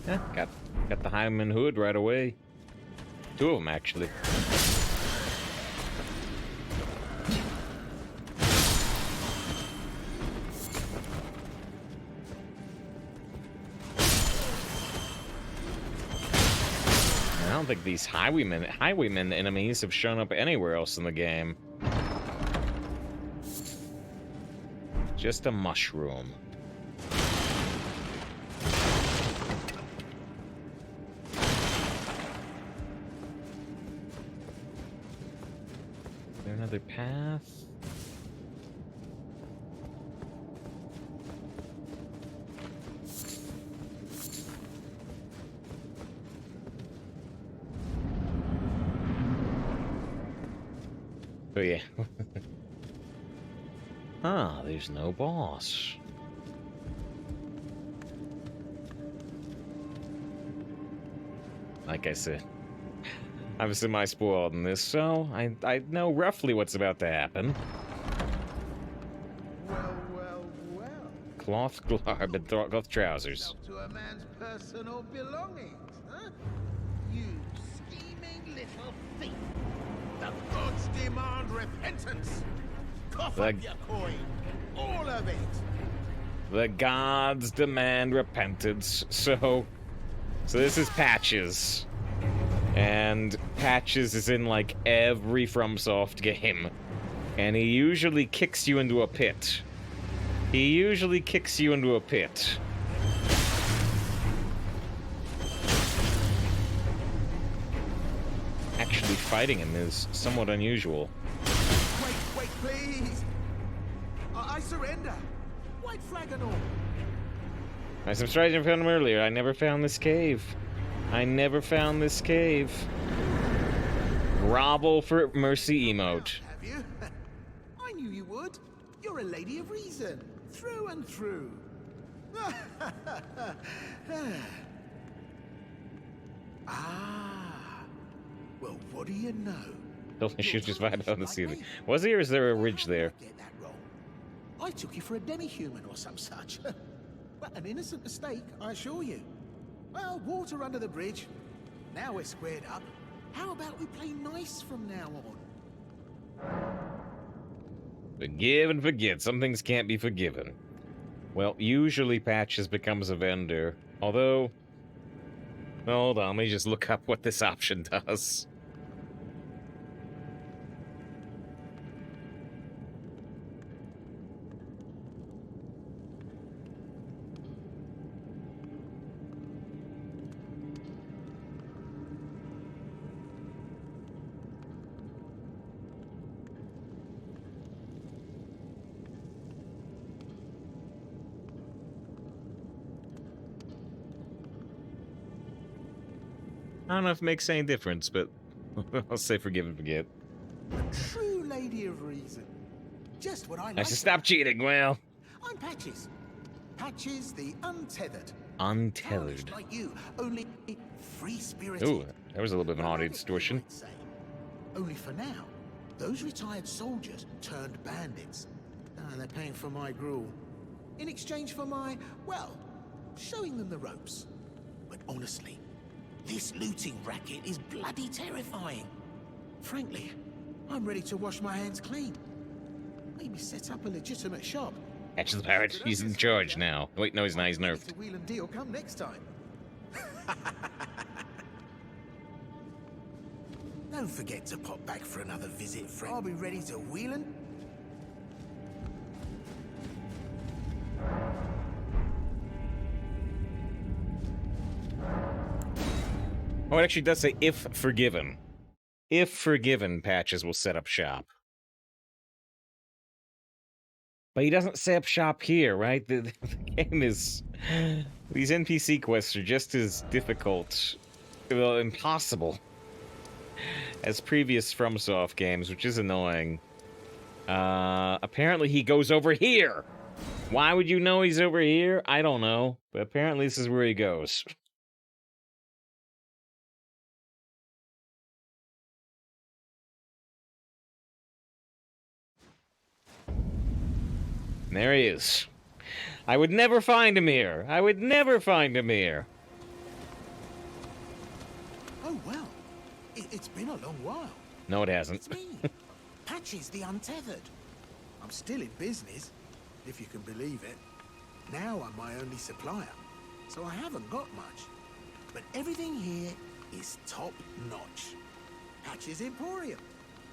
Yeah, got the Hyman hood right away. Two of them, actually. I don't think these highwaymen enemies have shown up anywhere else in the game. Just a mushroom. Is there another path? Oh yeah. Ah, there's no boss. Like I said, I was semi-spoiled in this, so I know roughly what's about to happen. Well. Cloth garb and cloth trousers. To a man's personal belongings, huh? You scheming little thief. The gods demand repentance. Cough up your coin. All of it. The gods demand repentance. So this is Patches. And Patches is in like every FromSoft game. And he usually kicks you into a pit. Actually fighting him is somewhat unusual. Wait, please. I surrender. White flag and all. I'm surprised I found him earlier. I never found this cave. I never found this cave. Grovel for mercy emote. Have you? I knew you would. You're a lady of reason, through and through. Ah. Well, what do you know? Don't let you just vibe out on the ceiling. Was he, or is there a ridge there? Get that wrong. I took you for a demi-human or some such. Well, an innocent mistake, I assure you. Well, water under the bridge. Now we're squared up. How about we play nice from now on? Forgive and forget. Some things can't be forgiven. Well, usually Patches becomes a vendor. Although... Hold on, let me just look up what this option does. I don't know if it makes any difference, but I'll say forgive and forget. A true lady of reason. Just what I like. I should stop cheating, well. I'm Patches. Patches the Untethered. Untethered. Polished like you, only free-spirited. Ooh, that was a little bit of an audio Like distortion. you might say. Only for now, those retired soldiers turned bandits. They're paying for my gruel. In exchange for my, well, showing them the ropes. But honestly, this looting racket is bloody terrifying. Frankly, I'm ready to wash my hands clean. Maybe set up a legitimate shop. Patches the pirate, he's in charge now. Wait, no, he's not, he's nerfed. The wheel and deal come next time. Don't forget to pop back for another visit, friend. I'll be ready to wheel and... Oh, it actually does say if forgiven. If forgiven, Patches will set up shop. But he doesn't set up shop here, right? The game is... These NPC quests are just as difficult, well, impossible, as previous FromSoft games, which is annoying. Apparently he goes over here! Why would you know he's over here? I don't know. But apparently this is where he goes. And there he is. I would never find him here. I would never find him here. Oh, well. It's been a long while. No, it hasn't. It's me. Patches the Untethered. I'm still in business, if you can believe it. Now I'm my only supplier, so I haven't got much. But everything here is top-notch. Patches Emporium.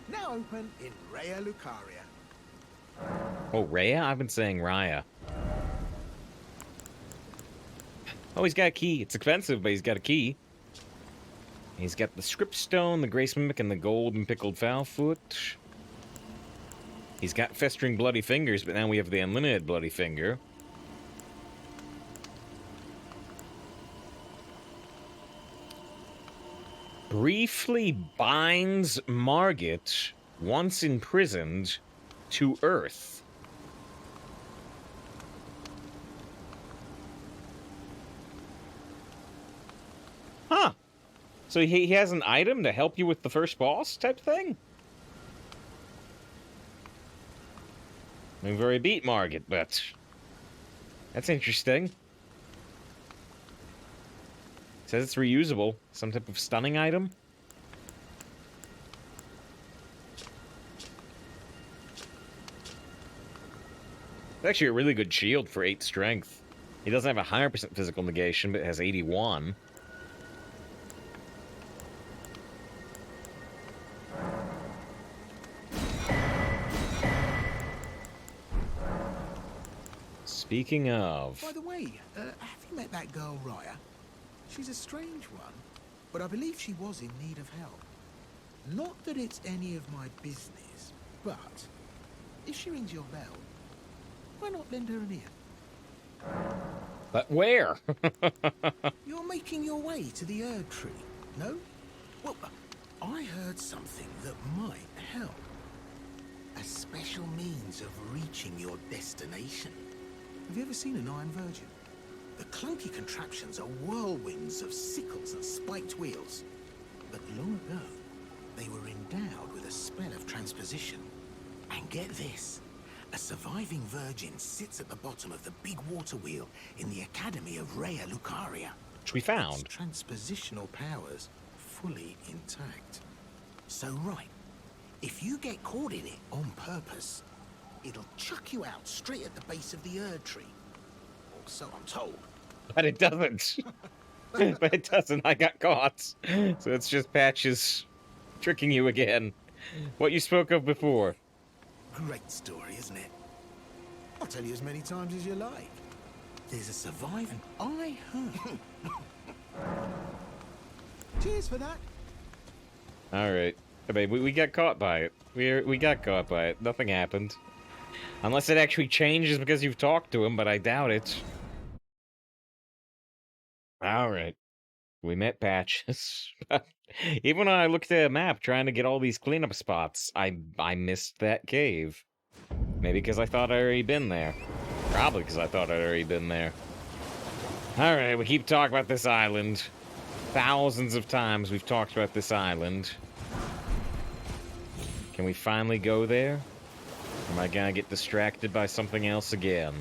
Now open in Raya Lucaria. Oh, Raya? I've been saying Raya. Oh, he's got a key. It's expensive, but he's got a key. He's got the Script Stone, the Grace Mimic, and the Gold and Pickled Foul Foot. He's got Festering Bloody Fingers, but now we have the Unlimited Bloody Finger. Briefly binds Margit, once imprisoned, to Earth. Huh. So he has an item to help you with the first boss type thing? I mean, very beat Margit, but that's interesting. Says it's reusable. Some type of stunning item? It's actually a really good shield for 8 strength. He doesn't have a 100% physical negation, but it has 81. Speaking of... By the way, have you met that girl, Raya? She's a strange one, but I believe she was in need of help. Not that it's any of my business, but if she rings your bell, why not lend her an ear? But where? You're making your way to the Erd Tree, no? Well, I heard something that might help. A special means of reaching your destination. Have you ever seen an Iron Virgin? The clunky contraptions are whirlwinds of sickles and spiked wheels. But long ago, they were endowed with a spell of transposition. And get this, a surviving virgin sits at the bottom of the big water wheel in the Academy of Rhea Lucaria. Which we found. Its transpositional powers fully intact. So right, if you get caught in it on purpose, it'll chuck you out straight at the base of the Erd Tree. Or so I'm told. But it doesn't. But it doesn't. I got caught. So it's just Patches tricking you again. What you spoke of before. Great story, isn't it? I'll tell you as many times as you like. There's a surviving. I heard. Cheers for that. All right, babe. We got caught by it. We got caught by it. Nothing happened, unless it actually changes because you've talked to him. But I doubt it. All right, we met Patches. Even when I looked at a map trying to get all these cleanup spots, I missed that cave. Maybe because I thought I'd already been there. Probably because I thought I'd already been there. All right, we keep talking about this island. Thousands of times we've talked about this island. Can we finally go there? Or am I gonna get distracted by something else again?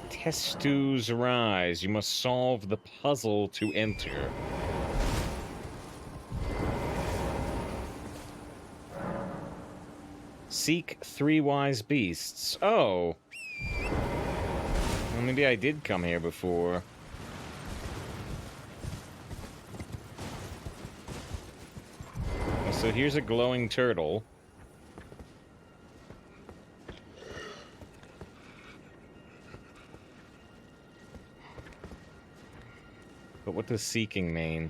Testues arise. You must solve the puzzle to enter. Seek 3 wise beasts. Oh. Well, maybe I did come here before. So here's a glowing turtle. But what does seeking mean?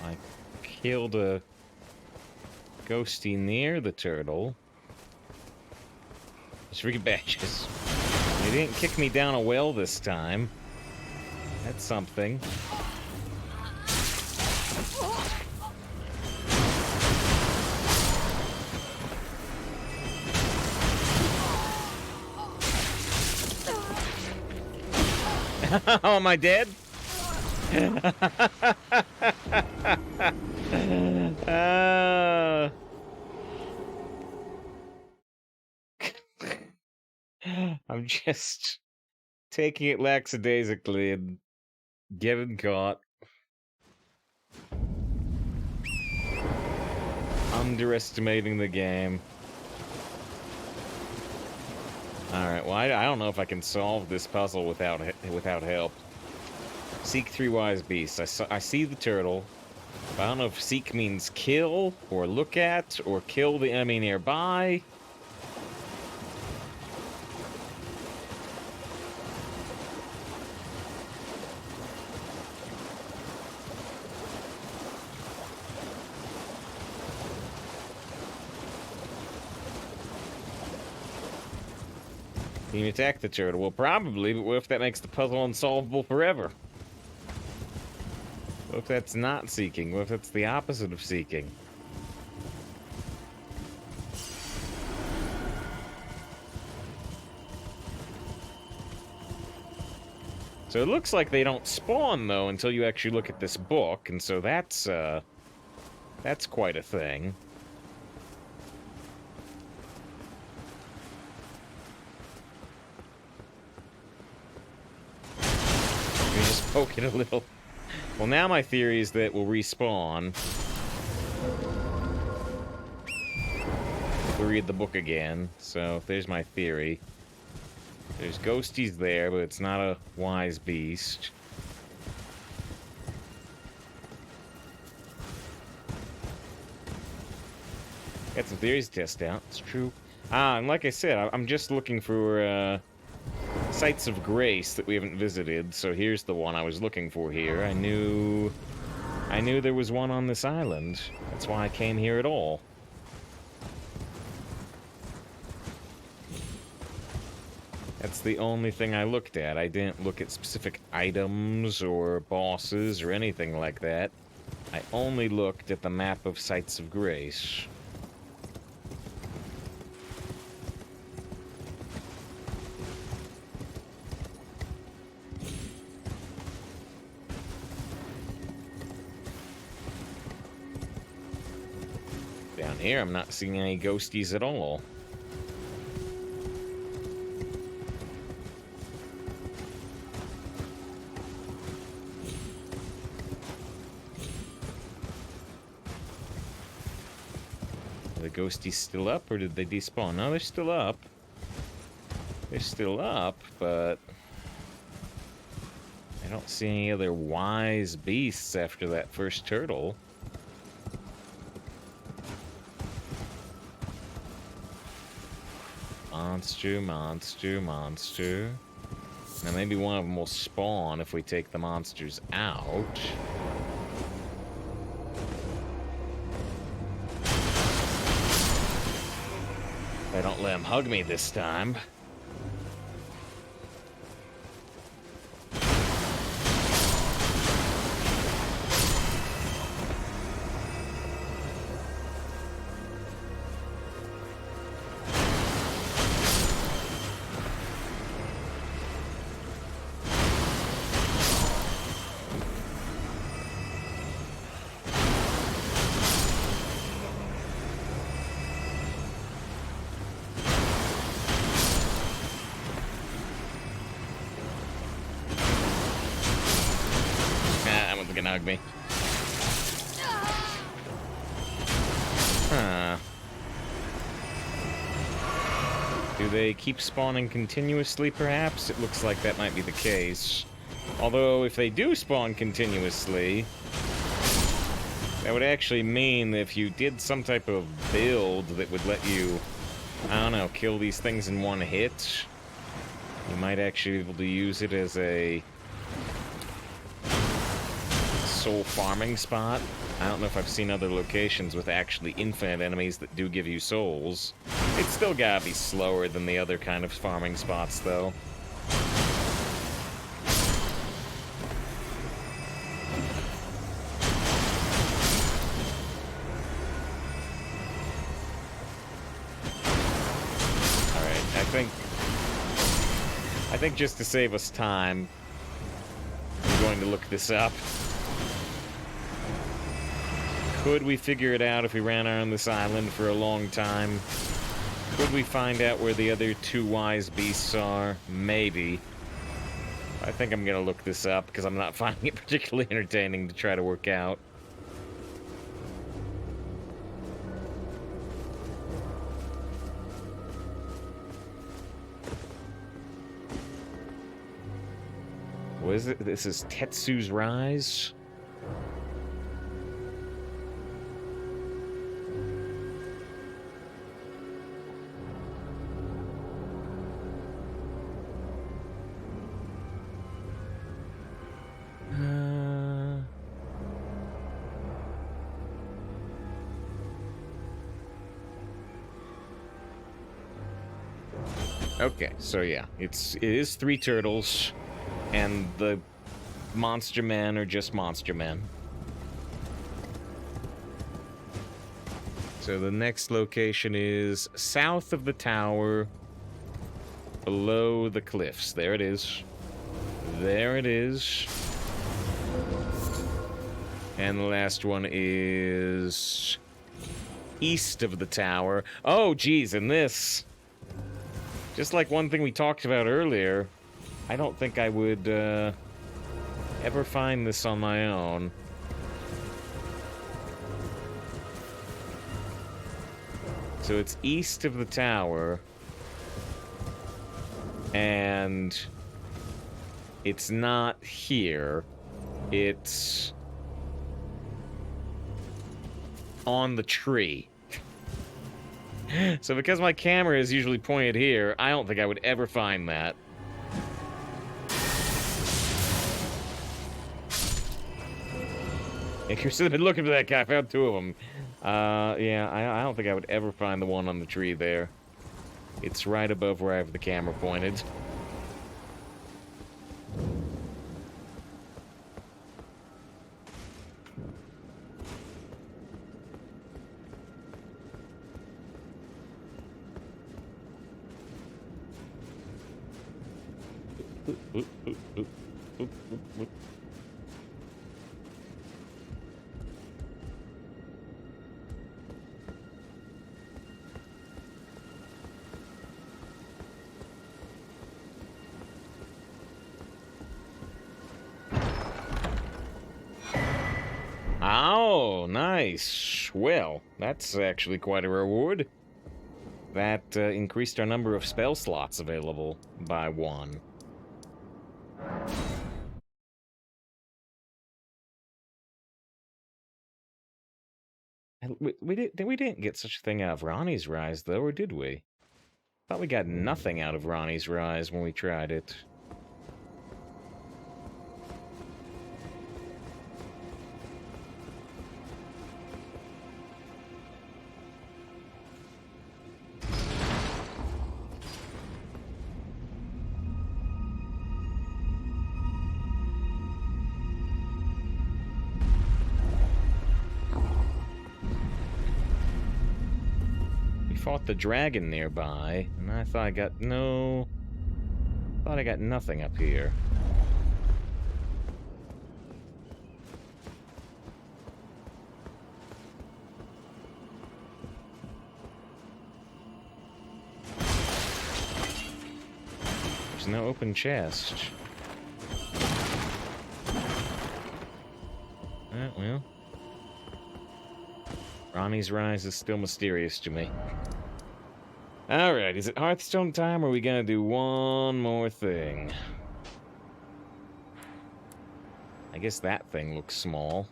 I killed a ghosty near the turtle. It's freaking Batches. They didn't kick me down a well this time. That's something. Oh, am I dead? I'm just taking it lackadaisically and getting caught. Underestimating the game. Alright, well, I don't know if I can solve this puzzle without help. Seek 3 wise beasts. I see the turtle. But I don't know if seek means kill, or look at, or kill the enemy nearby. Can you attack the turtle? Well, probably, but what if that makes the puzzle unsolvable forever? What if that's not seeking? What if that's the opposite of seeking? So it looks like they don't spawn, though, until you actually look at this book, and so that's quite a thing. poke it a little. Well, now my theory is that we'll respawn. If we read the book again. So, there's my theory. There's ghosties there, but it's not a wise beast. Got some theories to test out. It's true. And like I said, I'm just looking for sites of grace that we haven't visited. So here's the one I was looking for here. I knew there was one on this island. That's why I came here at all. That's the only thing I looked at. I didn't look at specific items or bosses or anything like that. I only looked at the map of sites of grace. Down here, I'm not seeing any ghosties at all. Are the ghosties still up, or did they despawn? No, they're still up. They're still up, but I don't see any other wise beasts after that first turtle. Monster, monster, monster. Now maybe one of them will spawn if we take the monsters out. If I don't let him hug me this time. Gonna hug me. Huh. Do they keep spawning continuously, perhaps? It looks like that might be the case. Although, if they do spawn continuously, that would actually mean that if you did some type of build that would let you, I don't know, kill these things in one hit, you might actually be able to use it as a soul farming spot. I don't know if I've seen other locations with actually infinite enemies that do give you souls. It's still gotta be slower than the other kind of farming spots, though. Alright, I think just to save us time, I'm going to look this up. Could we figure it out if we ran around this island for a long time? Could we find out where the other two wise beasts are? Maybe. I think I'm gonna look this up because I'm not finding it particularly entertaining to try to work out. What is it? This is Tetsu's Rise? Okay, so yeah, it is 3 turtles, and the monster men are just monster men. So the next location is south of the tower, below the cliffs. There it is. There it is. And the last one is east of the tower. Oh, geez, and this... Just like one thing we talked about earlier, I don't think I would ever find this on my own. So it's east of the tower. And it's not here. It's on the tree. So because my camera is usually pointed here, I don't think I would ever find that. If you've been looking for that guy, I found two of them. Yeah, I don't think I would ever find the one on the tree there. It's right above where I have the camera pointed. Oh, nice. Well, that's actually quite a reward. That increased our number of spell slots available by 1. We didn't get such a thing out of Ronnie's Rise, though, or did we? Thought we got nothing out of Ronnie's Rise when we tried it. Fought the dragon nearby, and I thought I got thought I got nothing up here. There's no open chest. Well. Ronnie's Rise is still mysterious to me. Alright, is it Hearthstone time, or are we gonna do one more thing? I guess that thing looks small.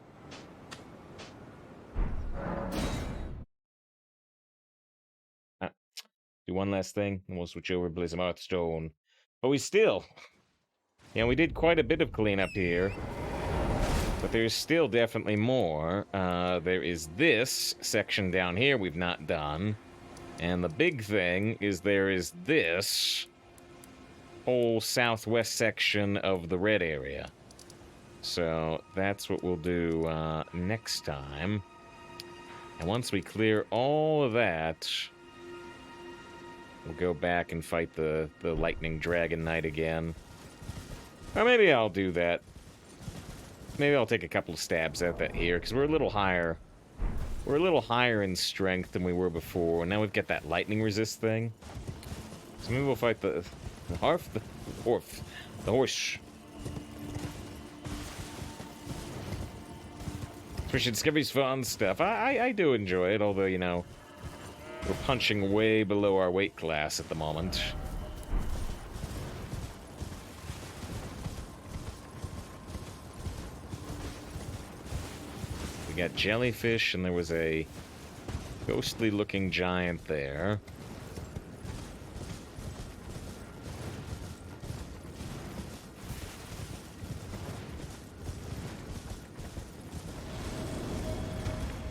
Do one last thing, and we'll switch over and play some Hearthstone. But we still... Yeah, we did quite a bit of cleanup here. But there's still definitely more. There is this section down here we've not done. And the big thing is there is this whole southwest section of the red area. So that's what we'll do next time. And once we clear all of that, we'll go back and fight the Lightning Dragon Knight again. Or maybe I'll do that. Maybe I'll take a couple of stabs at that here, because we're a little higher. We're a little higher in strength than we were before, and now we've got that lightning resist thing. So maybe we'll fight the horse. Especially Discovery's fun stuff. I do enjoy it, although, you know, we're punching way below our weight class at the moment. We got jellyfish, and there was a ghostly-looking giant there.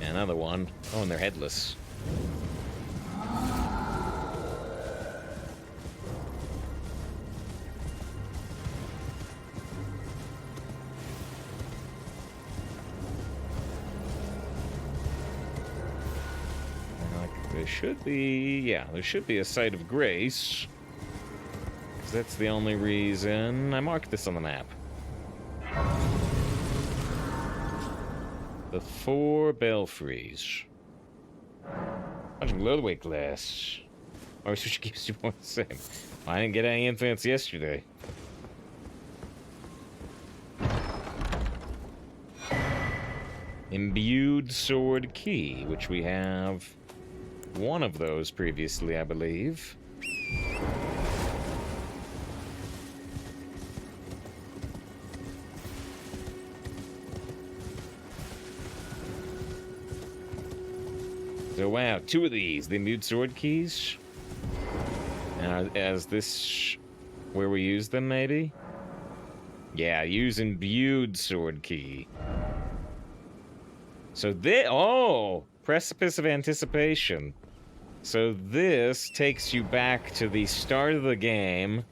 Another one. Oh, and they're headless. There should be, yeah, there should be a site of grace. 'Cause that's the only reason I marked this on the map. The 4 belfries. Punching below the weight class. Or switch keeps you more the same. I didn't get any influence yesterday. Imbued sword key, which we have one of those previously, I believe. So wow, 2 of these, the imbued sword keys. As this where we use them, maybe? Yeah, use imbued sword key. So this, oh, precipice of anticipation. So this takes you back to the start of the game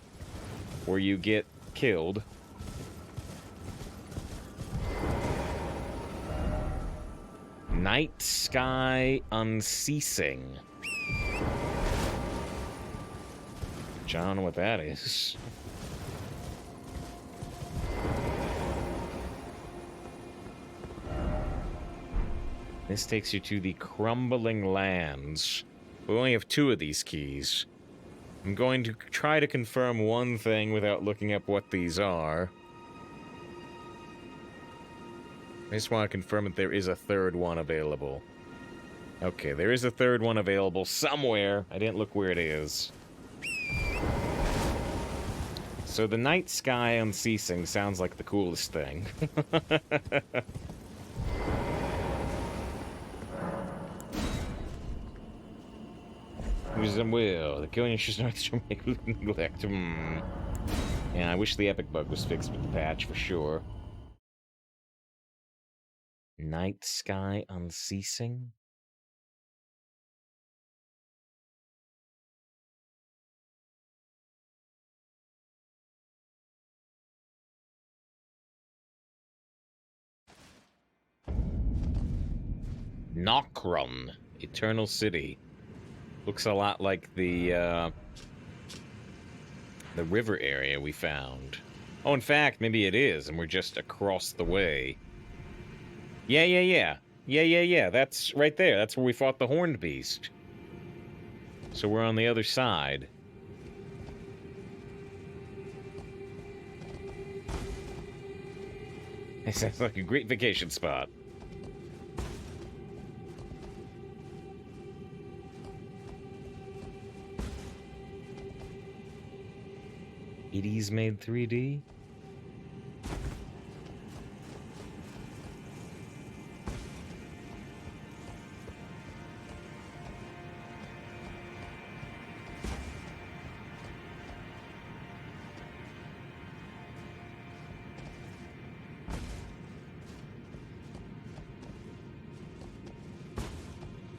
where you get killed. Night Sky Unceasing. I don't know what that is. This takes you to the Crumbling Lands. We only have 2 of these keys. I'm going to try to confirm one thing without looking up what these are. I just want to confirm that there is a 3rd one available. Okay, there is a 3rd one available somewhere. I didn't look where it is. So the Night Sky Unceasing sounds like the coolest thing. Wisdom will. The killing should not to make neglect. Yeah, I wish the epic bug was fixed with the patch for sure. Night Sky Unceasing? Nokron, Eternal City. Looks a lot like the river area we found. Oh, in fact, maybe it is, and we're just across the way. Yeah. That's right there. That's where we fought the Horned Beast. So we're on the other side. It sounds like a great vacation spot. ED's made 3D?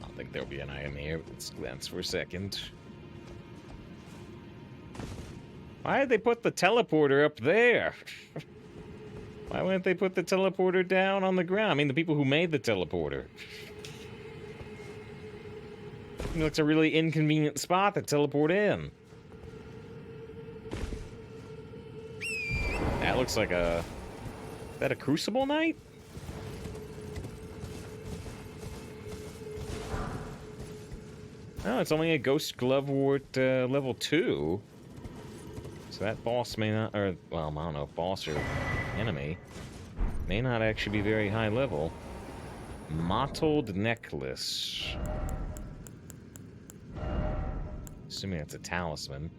I don't think there'll be an item here. Let's glance for a second. Why did they put the teleporter up there? Why wouldn't they put the teleporter down on the ground? I mean, the people who made the teleporter. It looks a really inconvenient spot to teleport in. That looks like a... Is that a Crucible Knight? Oh, it's only a Ghost Glovewort level 2. So that boss may not... Or, well, I don't know, boss or enemy. May not actually be very high level. Mottled Necklace. Assuming that's a talisman.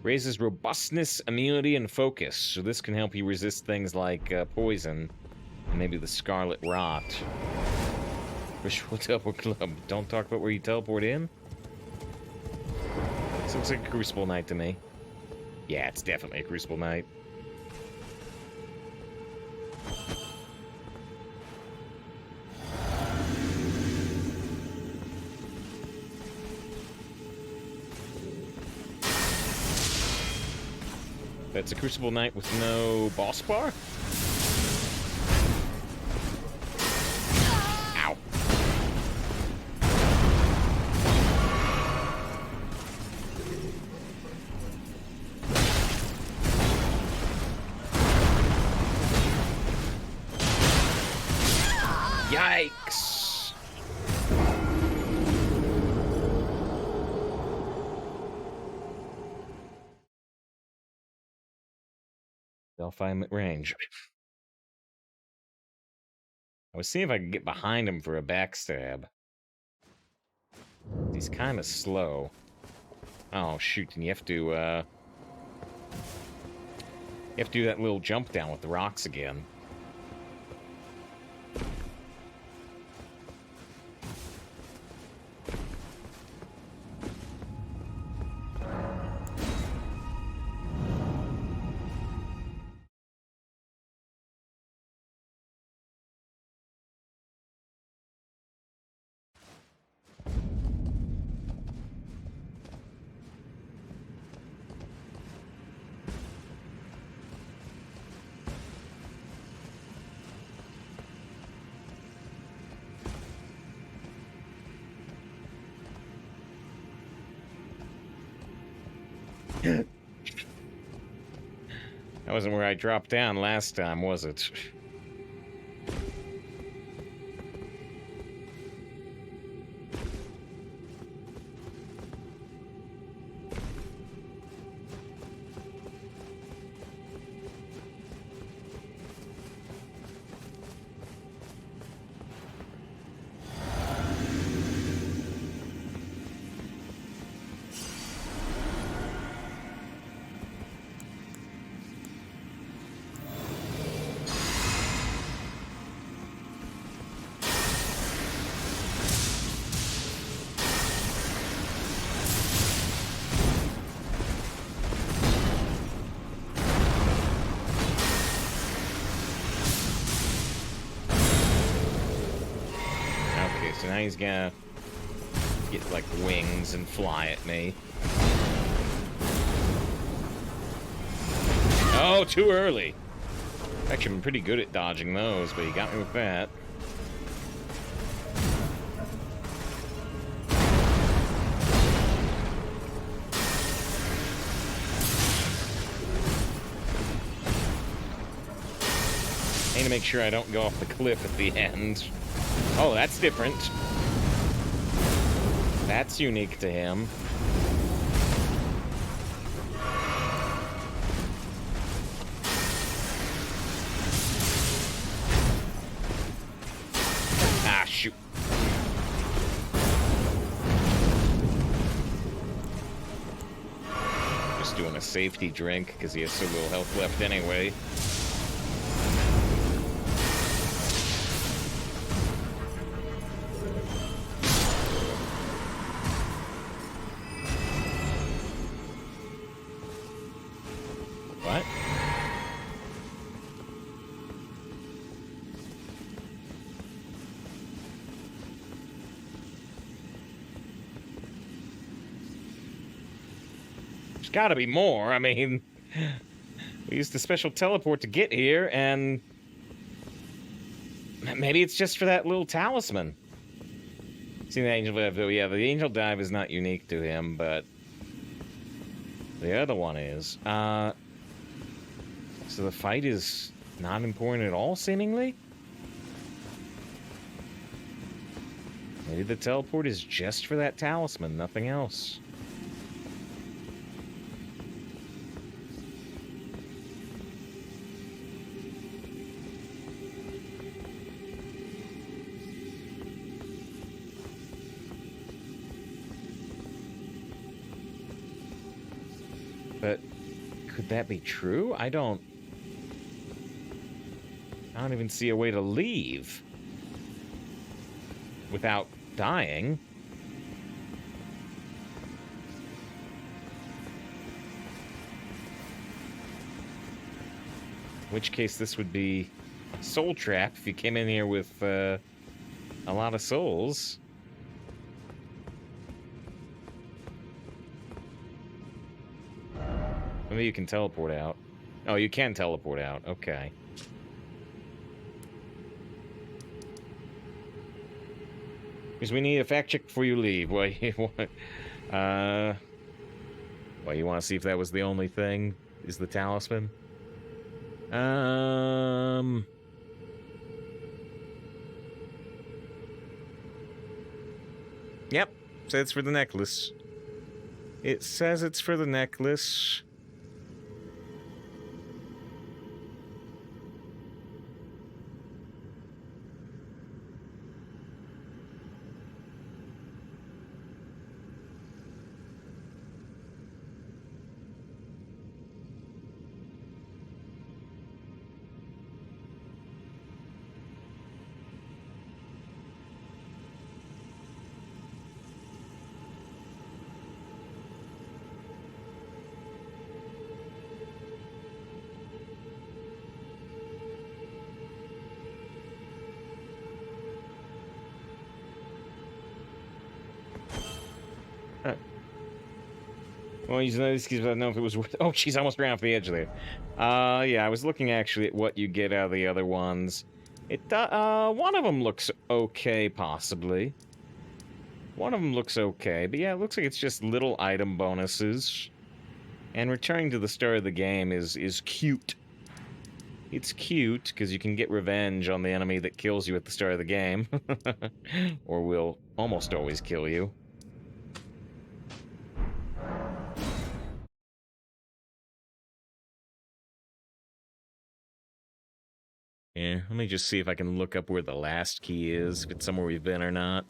Raises robustness, immunity, and focus. So this can help you resist things like poison and maybe the Scarlet Rot. Ritual Teleport Club. Don't talk about where you teleport in? This looks like a Crucible Knight to me. Yeah, it's definitely a Crucible Knight. That's a Crucible Knight with no boss bar? Ow. Yikes! They'll find him at range. I was seeing if I could get behind him for a backstab. He's kind of slow. Oh, shoot, and you have to do that little jump down with the rocks again. That wasn't where I dropped down last time, was it? So now he's gonna get, like, wings and fly at me. Oh, too early. Actually, I'm pretty good at dodging those, but he got me with that. I need to make sure I don't go off the cliff at the end. Oh, that's different. That's unique to him. Ah, shoot. Just doing a safety drink, because he has so little health left anyway. What? There's gotta be more. I mean, we used the special teleport to get here, and maybe it's just for that little talisman. See the angel dive, though. Yeah, the angel dive is not unique to him, but the other one is. So the fight is not important at all, seemingly? Maybe the teleport is just for that talisman, nothing else. But could that be true? I don't even see a way to leave without dying. In which case this would be a soul trap if you came in here with a lot of souls. Maybe you can teleport out. Oh, you can teleport out. Okay. Because we need a fact check before you leave. Well, you want, well, you want to see if that was the only thing? Is the talisman? Yep. Says it's for the necklace. It says it's for the necklace. Well, you know, this because I don't know if it was worth. Oh, she's almost ran off the edge there. Yeah, I was looking actually at what you get out of the other ones. One of them looks okay, possibly. One of them looks okay, but yeah, it looks like it's just little item bonuses. And returning to the start of the game is cute. It's cute because you can get revenge on the enemy that kills you at the start of the game, or will almost always kill you. Yeah, let me just see if I can look up where the last key is, if it's somewhere we've been or not.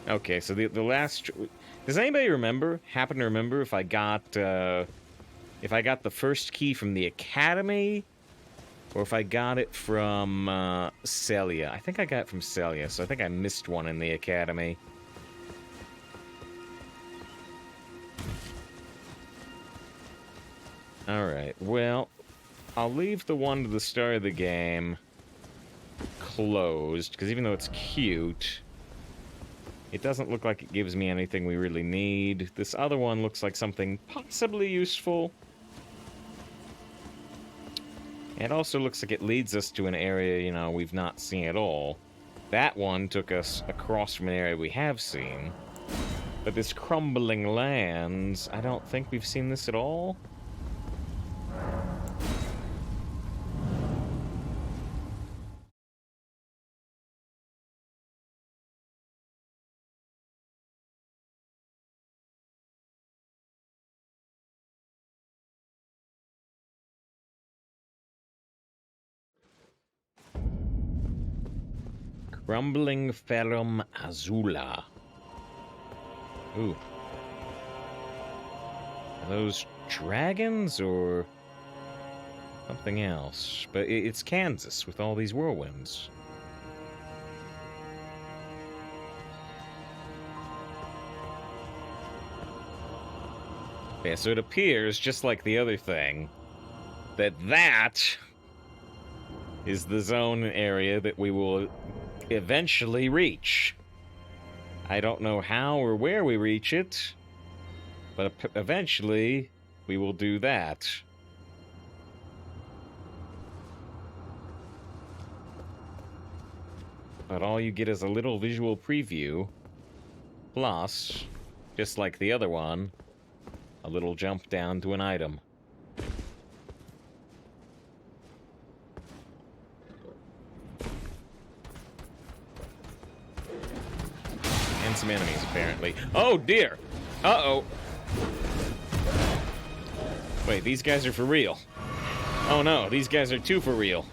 Okay, so the last... Does anybody happen to remember if I got the first key from the Academy, or if I got it from Celia? I think I got it from Celia, so I think I missed one in the Academy. Alright, well, I'll leave the one to the start of the game closed, because even though it's cute, it doesn't look like it gives me anything we really need. This other one looks like something possibly useful. It also looks like it leads us to an area, you know, we've not seen at all. That one took us across from an area we have seen. But this Crumbling Lands, I don't think we've seen this at all. Crumbling Ferrum Azula. Ooh. Are those dragons or something else? But it's Kansas with all these whirlwinds. Yeah, so it appears, just like the other thing, that is the zone area that we will eventually reach. I don't know how or where we reach it, but eventually we will do that. But all you get is a little visual preview, plus, just like the other one, a little jump down to an item. And some enemies, apparently. Oh, dear! Uh-oh! Wait, these guys are for real. Oh no, these guys are too for real.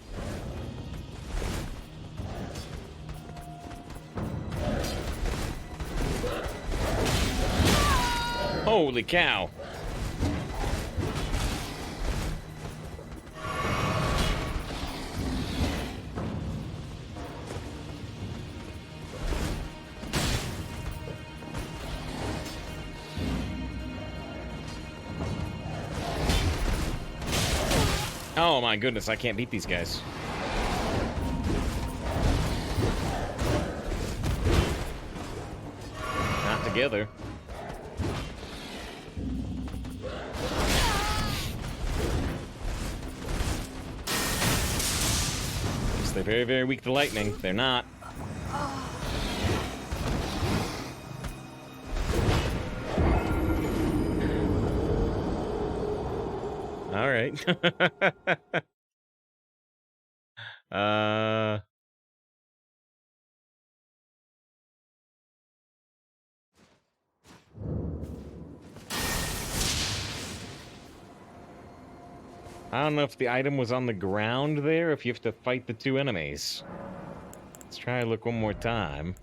Holy cow! Oh my goodness, I can't beat these guys. Not together. Yes, they're very, very weak to lightning. They're not. All right. I don't know if the item was on the ground there, if you have to fight the two enemies. Let's try to look one more time.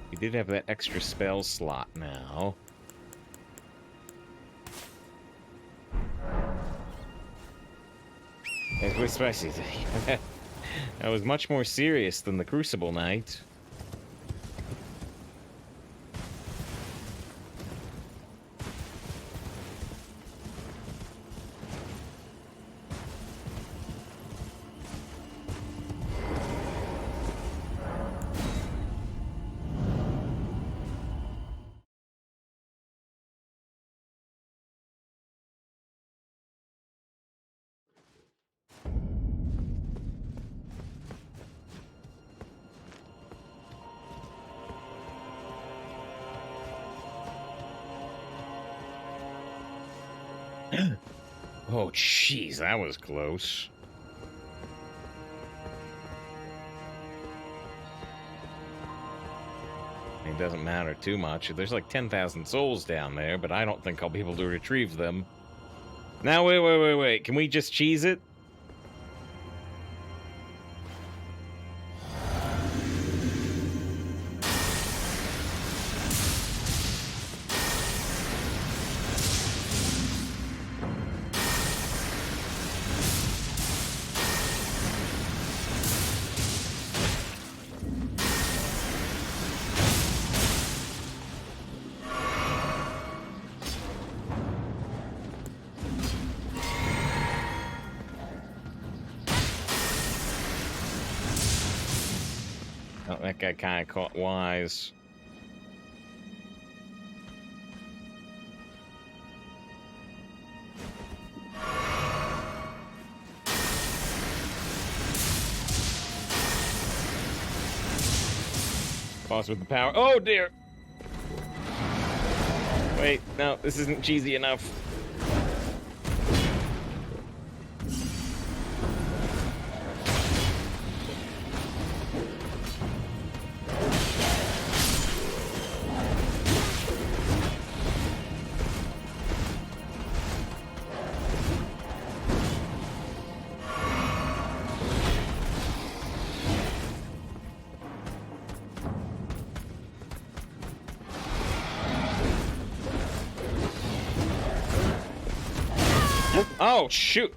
We did have that extra spell slot now. That's really spicy. That was much more serious than the Crucible Knight. Oh, jeez, that was close. It doesn't matter too much. There's like 10,000 souls down there, but I don't think I'll be able to retrieve them. Now, wait. Can we just cheese it? Oh, that guy kind of caught wise. Boss with the power. Oh, dear! Wait, no, this isn't cheesy enough. Oh, shoot!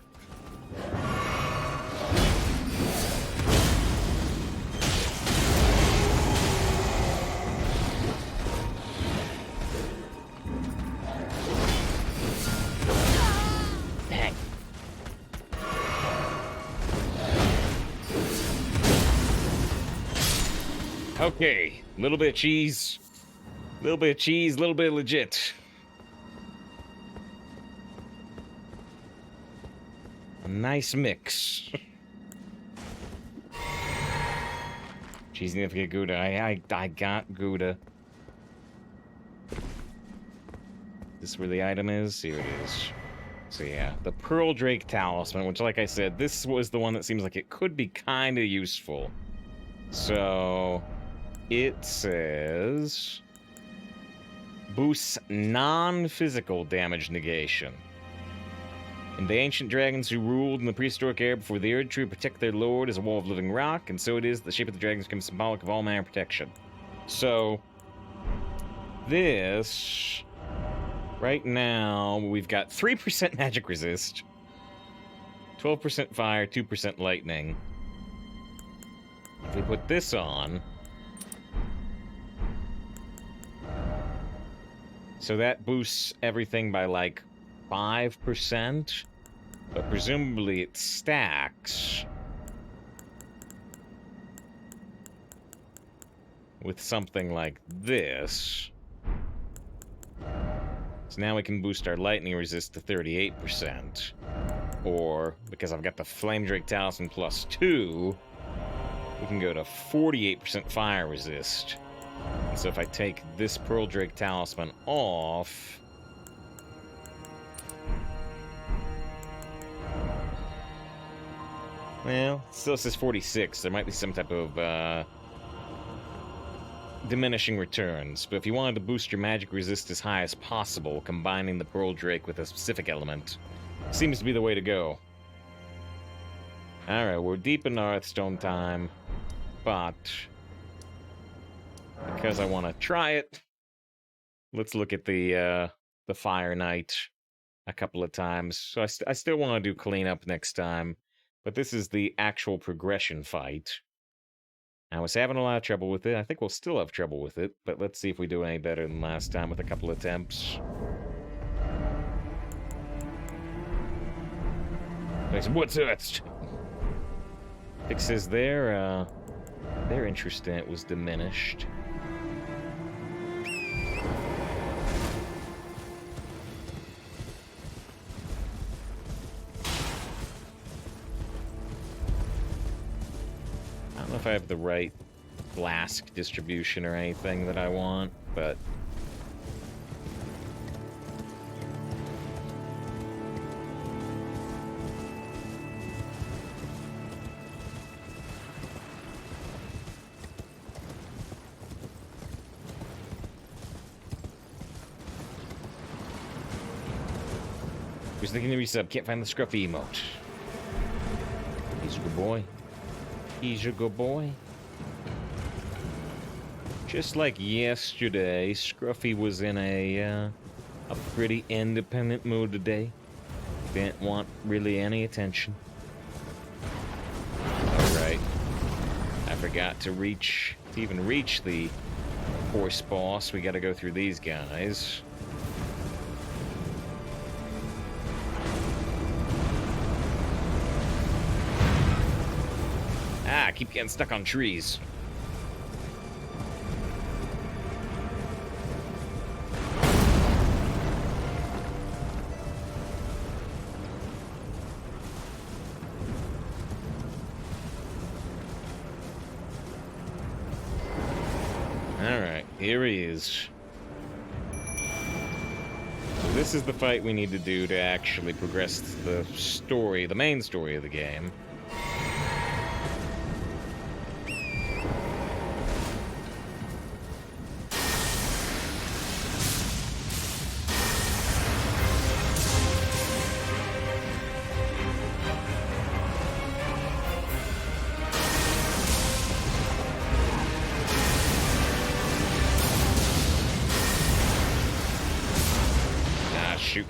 Dang. Okay, little bit of cheese, little bit of cheese, little bit of legit. A nice mix. Cheese enough to get Gouda. I got Gouda. This where the item is? Here it is. So yeah, the Pearl Drake Talisman, which like I said, this was the one that seems like it could be kind of useful. So it says boosts non-physical damage negation. And the ancient dragons who ruled in the prehistoric era before the Erd Tree protect their lord as a wall of living rock, and so it is the shape of the dragons becomes symbolic of all manner of protection. So this right now we've got 3% magic resist, 12% fire, 2% lightning. If we put this on, so that boosts everything by like 5%, but presumably it stacks with something like this. So now we can boost our lightning resist to 38%. Or, because I've got the Flame Drake Talisman plus 2, we can go to 48% fire resist. And so if I take this Pearl Drake Talisman off, well, it still says 46. There might be some type of diminishing returns. But if you wanted to boost your magic resist as high as possible, combining the Pearl Drake with a specific element seems to be the way to go. Alright, we're deep in Hearthstone time. But because I want to try it, let's look at the Fire Knight a couple of times. So I still want to do cleanup next time. But this is the actual progression fight. I was having a lot of trouble with it. I think we'll still have trouble with it, but let's see if we do any better than last time with a couple attempts. What's that? Fixes their interest in it was diminished. I don't know if I have the right flask distribution or anything that I want, but Who's thinking to resub? Can't find the Scruffy emote. He's a good boy. He's a good boy. Just like yesterday, Scruffy was in a pretty independent mood today. Didn't want really any attention. Alright. I forgot to even reach the horse boss. We gotta go through these guys. Ah, I keep getting stuck on trees. Alright, here he is. So this is the fight we need to do to actually progress the story, the main story of the game. Shoot.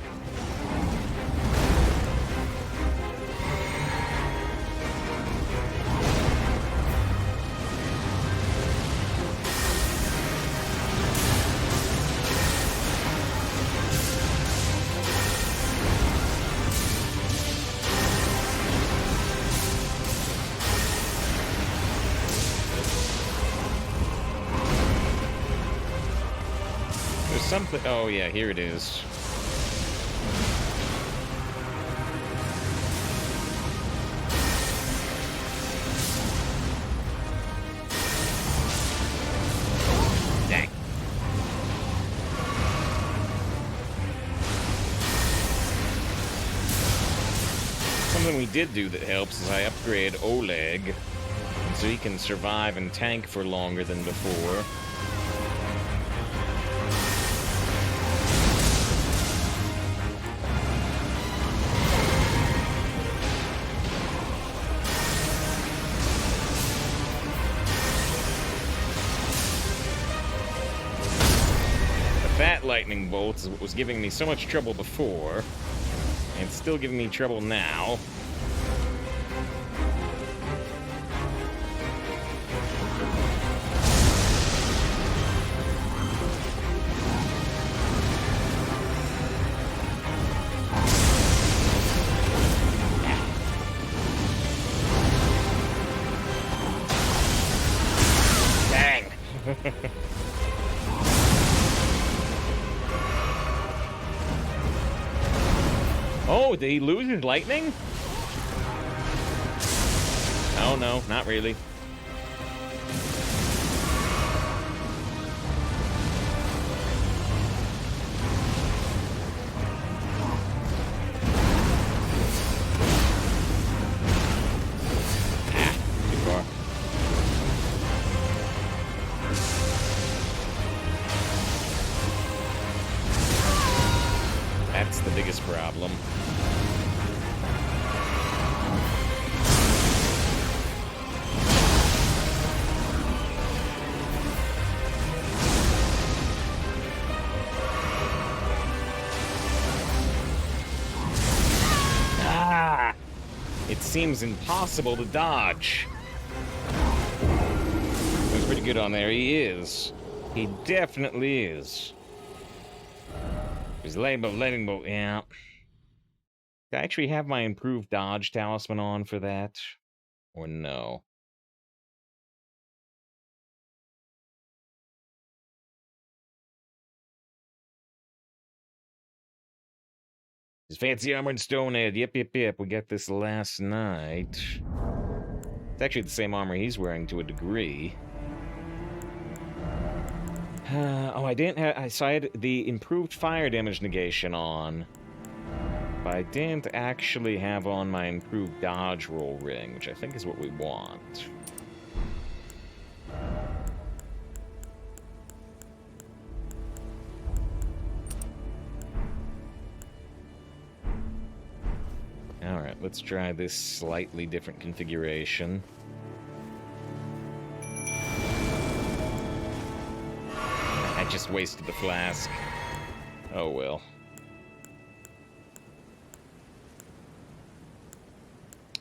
There's something. Oh, yeah, here it is. Something we did do that helps is I upgrade Oleg, so he can survive and tank for longer than before. The fat lightning bolts is what was giving me so much trouble before. And it's still giving me trouble now. Dang! Oh, did he lose his lightning? Oh no, not really. Ah, too far. That's the biggest problem. It seems impossible to dodge. He was pretty good on there. He is. He definitely is. His lightning bolt, yeah. Do I actually have my improved dodge talisman on for that? Or no? His fancy armor and stonehead. Yep. We got this last night. It's actually the same armor he's wearing to a degree. Oh, I didn't have... I had the improved fire damage negation on. But I didn't actually have on my improved dodge roll ring, which I think is what we want. let's try this slightly different configuration. I just wasted the flask. Oh well.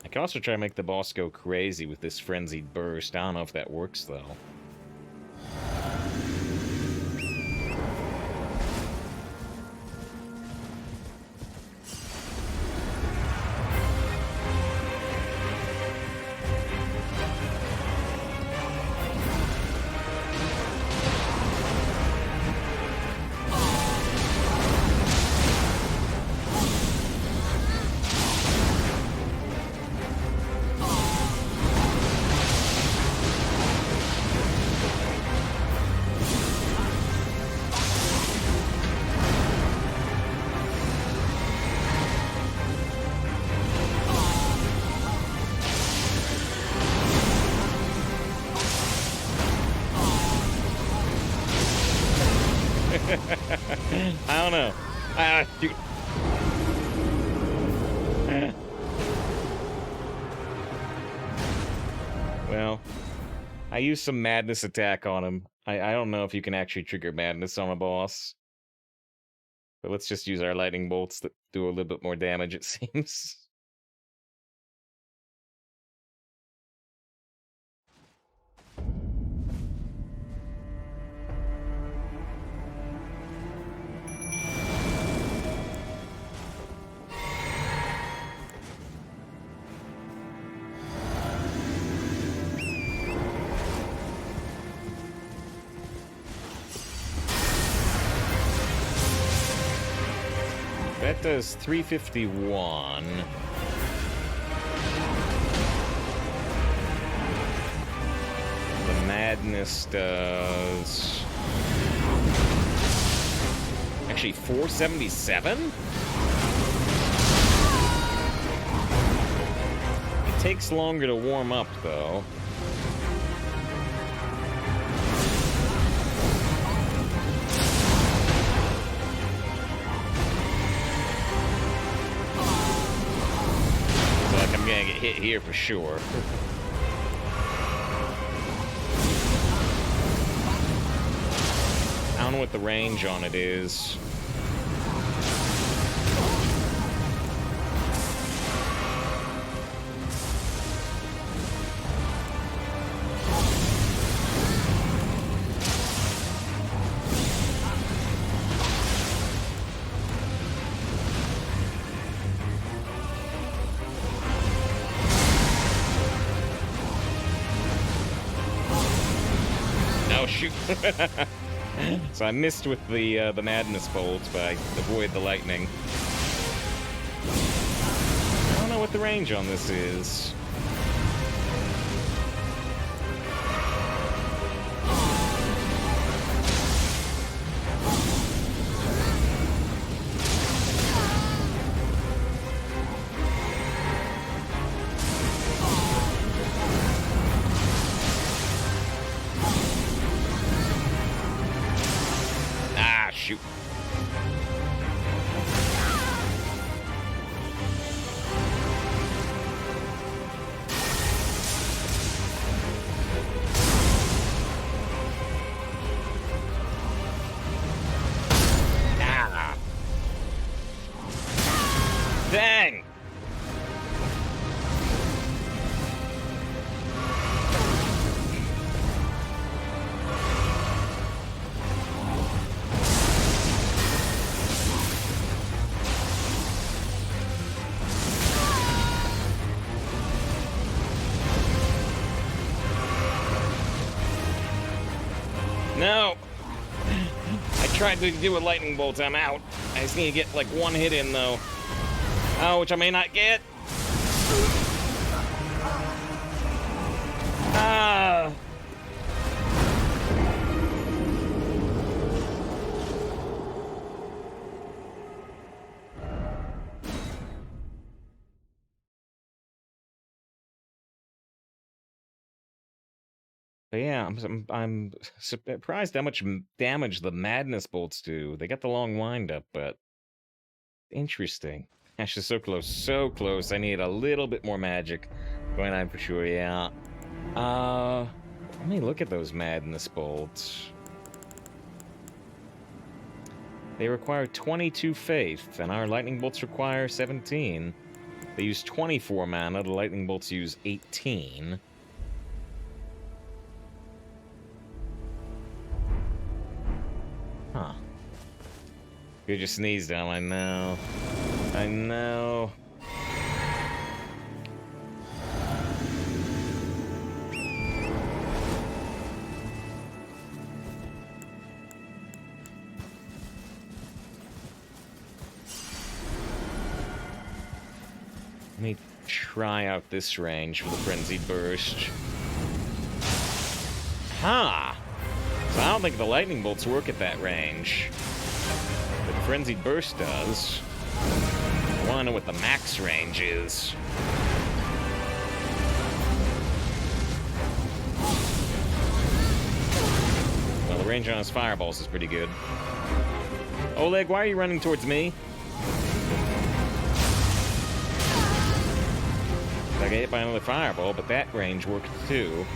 I can also try to make the boss go crazy with this frenzied burst. I don't know if that works though. I don't know. Dude. Well, I used some madness attack on him. I don't know if you can actually trigger madness on a boss. But let's just use our lightning bolts that do a little bit more damage, it seems. That does 351. The madness does... Actually, 477? It takes longer to warm up, though. I'm gonna get hit here for sure. I don't know what the range on it is. So I missed with the madness bolts, but I avoid the lightning. I don't know what the range on this is. Shoot. Ah. Dang. No! I tried to do a lightning bolt, I'm out. I just need to get like one hit in though. Oh, which I may not get. Ah! But yeah, I'm surprised how much damage the madness bolts do. They got the long wind up, but interesting. Ash is so close, so close. I need a little bit more magic going on for sure, yeah. Let me look at those madness bolts. They require 22 faith, and our lightning bolts require 17. They use 24 mana, the lightning bolts use 18. Huh. You just sneezed down, I know. I know. Let me try out this range for the Frenzied Burst. Ha! So I don't think the lightning bolts work at that range. But the Frenzied Burst does. I want to know what the max range is. Well, the range on his fireballs is pretty good. Oleg, why are you running towards me? I got hit by another fireball, but that range worked too.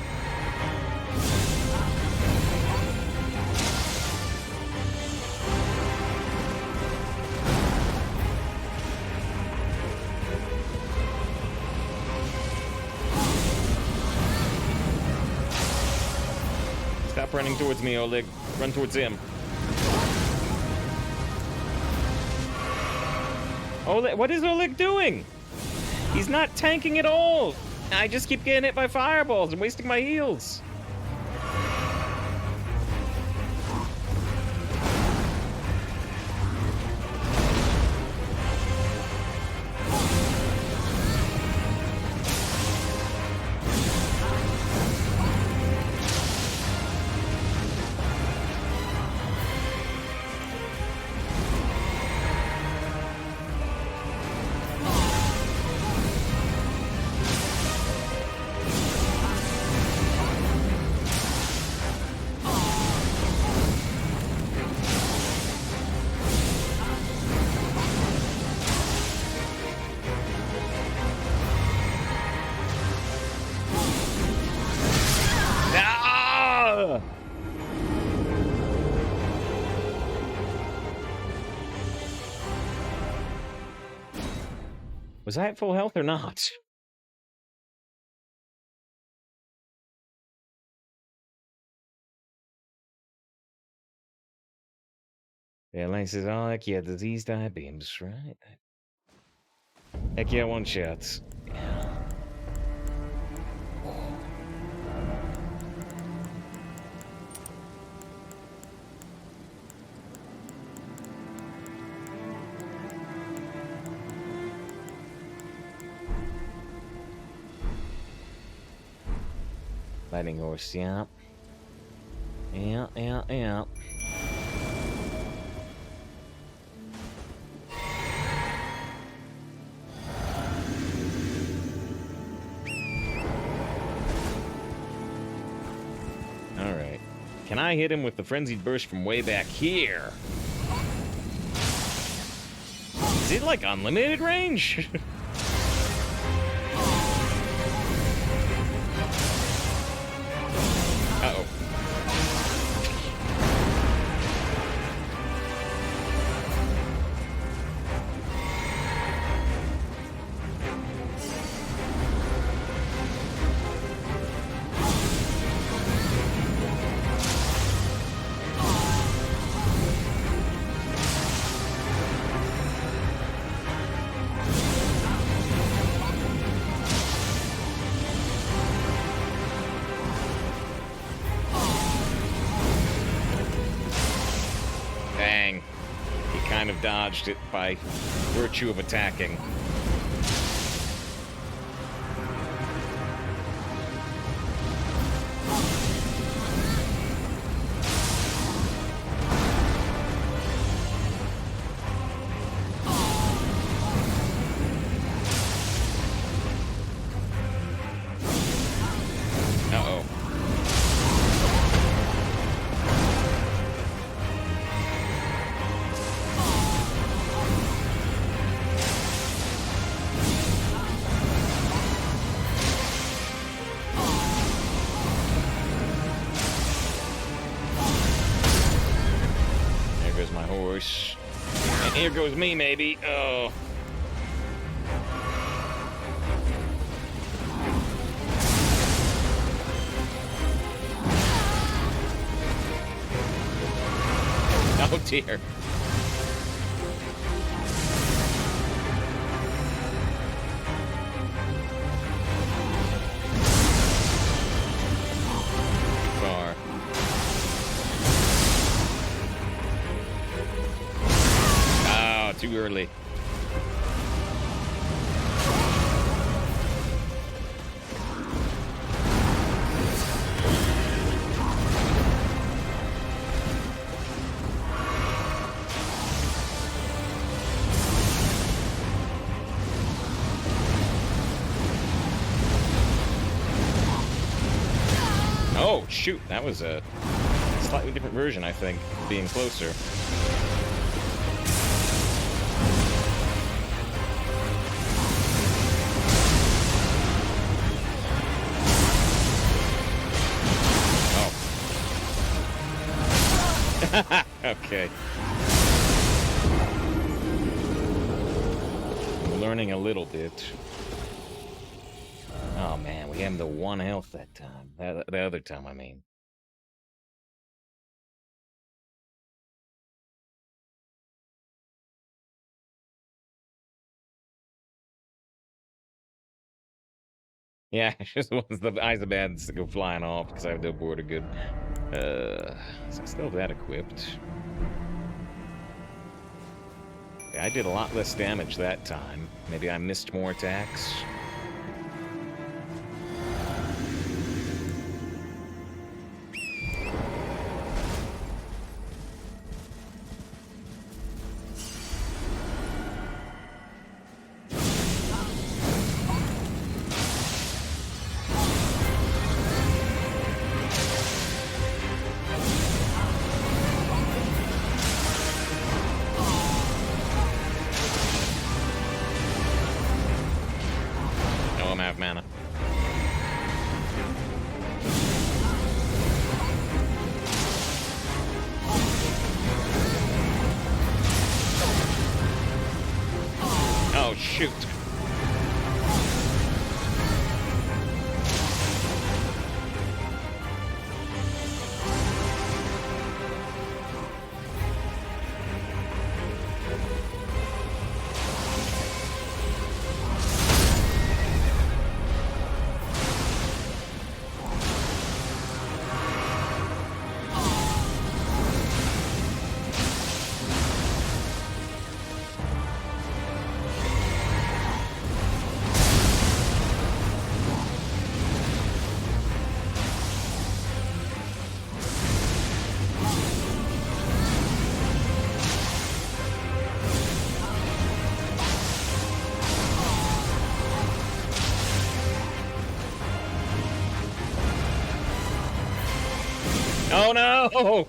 Stop running towards me, Oleg. Run towards him. Oleg, what is Oleg doing? He's not tanking at all! I just keep getting hit by fireballs and wasting my heals. Was I at full health or not? Yeah, Lane says, oh, heck yeah, diseased eye beams, right? Heck yeah, one shots. Yeah. Lightning horse, yeah. Yeah. Alright. Can I hit him with the Frenzied Burst from way back here? Is it like unlimited range? Uh-oh. Dang. He kind of dodged it by virtue of attacking. Uh-oh. horse. And here goes me, maybe. Oh. Oh dear. Far. Oh, too early. Oh, shoot, that was a slightly different version, I think, being closer. Oh. Okay. I'm learning a little bit. Oh man, we have the 1 health that time. The other time, I mean. Yeah, just once the eyes of bads go flying off because I have no border good. So I still have that equipped. Yeah, I did a lot less damage that time. Maybe I missed more attacks. Oh, I'm out of mana. Oh, shoot. Oh no!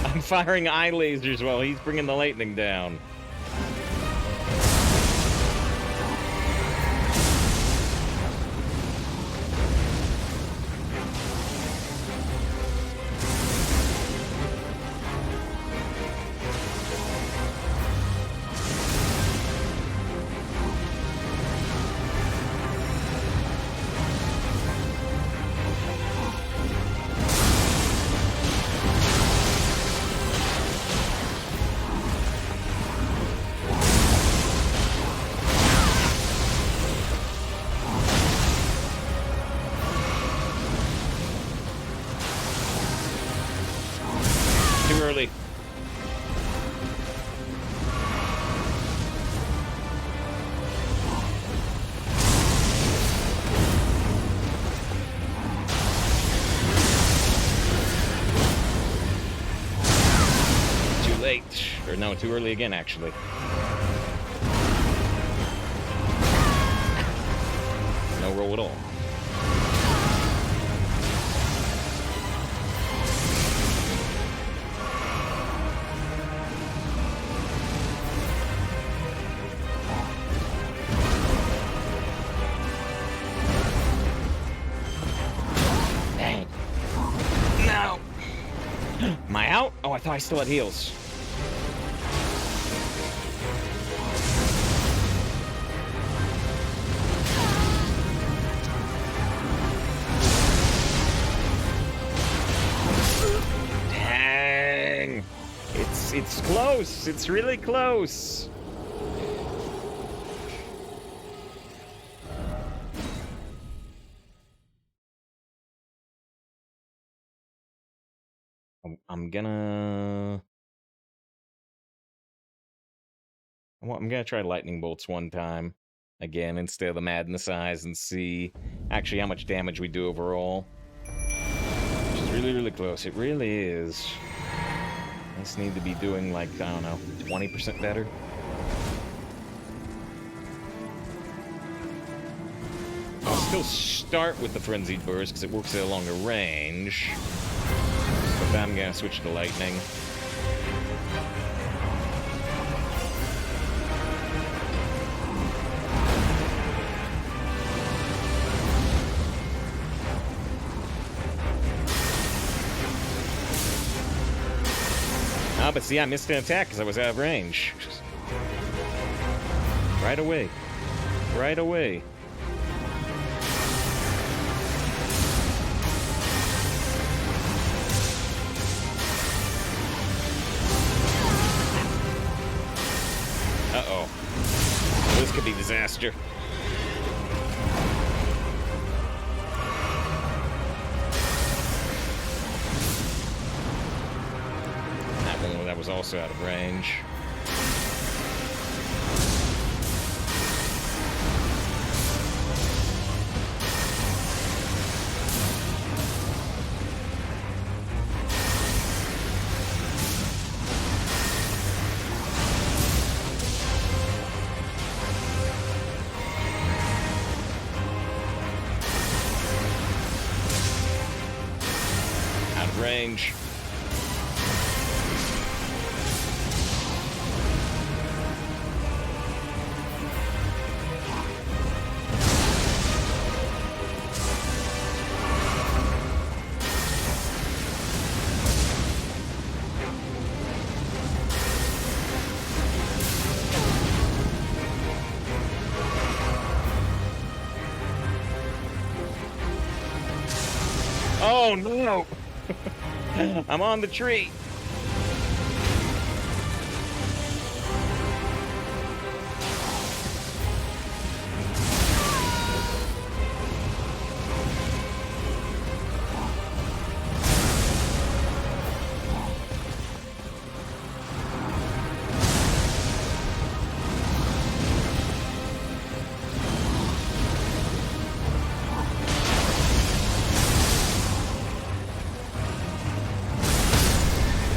I'm firing eye lasers while he's bringing the lightning down. Too early. Too late. Or no, too early again, actually. No roll at all. Am I out? Oh, I thought I still had heals. Dang! It's close. It's really close. I'm gonna try lightning bolts one time again instead of the madness eyes and see actually how much damage we do overall. Which is really, really close. It really is. I just need to be doing like, I don't know, 20% better. I'll still start with the frenzied burst because it works at a longer range. But then I'm gonna switch to lightning. Ah, but see, I missed an attack because I was out of range. Right away. Right away. Uh-oh. This could be disaster. That was also out of range. Out of range. Oh no! I'm on the tree.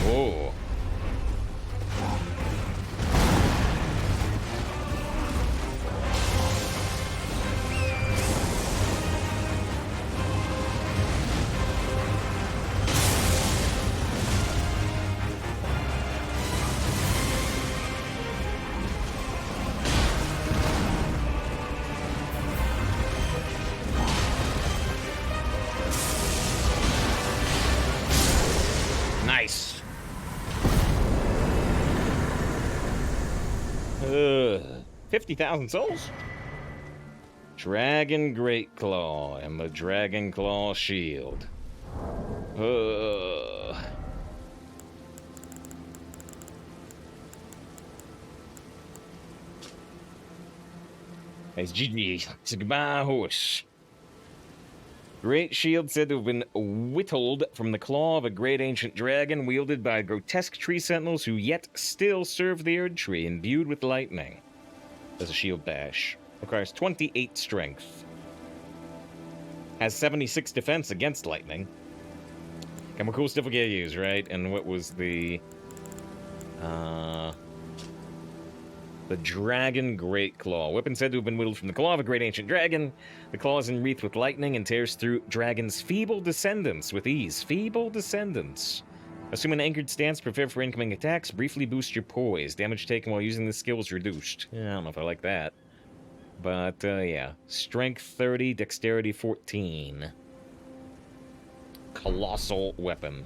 Whoa. Nice. 50,000 souls? Dragon Great Claw and the Dragon Claw Shield. It's GG. It's goodbye, horse. Great shield said to have been whittled from the claw of a great ancient dragon wielded by grotesque tree sentinels who yet still serve the Erd Tree, imbued with lightning. As a shield bash. Requires 28 strength. Has 76 defense against lightning. Got more cool stuff we gotta use, right? And what was the Dragon Great Claw. Weapon said to have been whittled from the claw of a great ancient dragon. The claw is enwreathed with lightning and tears through dragon's feeble descendants with ease. Feeble descendants. Assume an anchored stance, prepare for incoming attacks, briefly boost your poise. Damage taken while using this skill is reduced. Yeah, I don't know if I like that. But, yeah. Strength 30, Dexterity 14. Colossal weapon.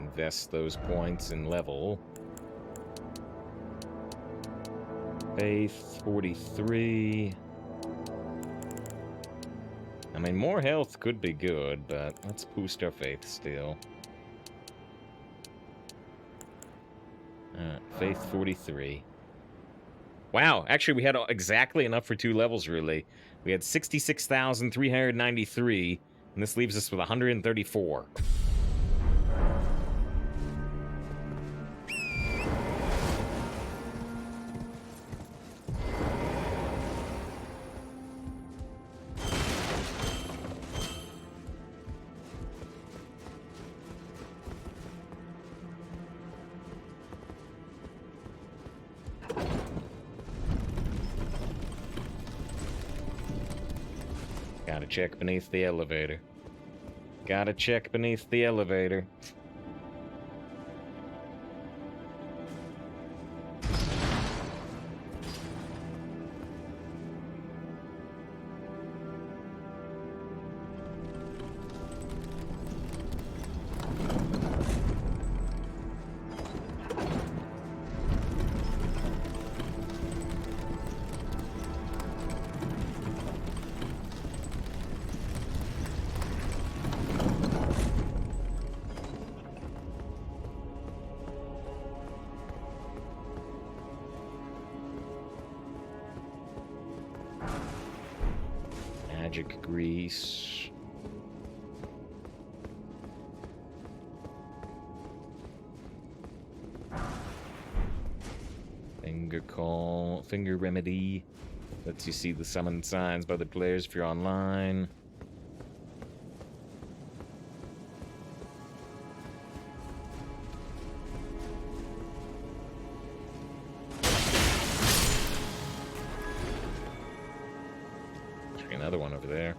invest those points in level. Faith, 43. I mean, more health could be good, but let's boost our faith still. Faith 43. Wow, actually we had exactly enough for 2 levels, really. We had 66,393, and this leaves us with 134. Gotta check beneath the elevator. Gotta check beneath the elevator. Magic grease. Finger call, finger remedy. Lets you see the summoned signs by the players if you're online. Another one over there.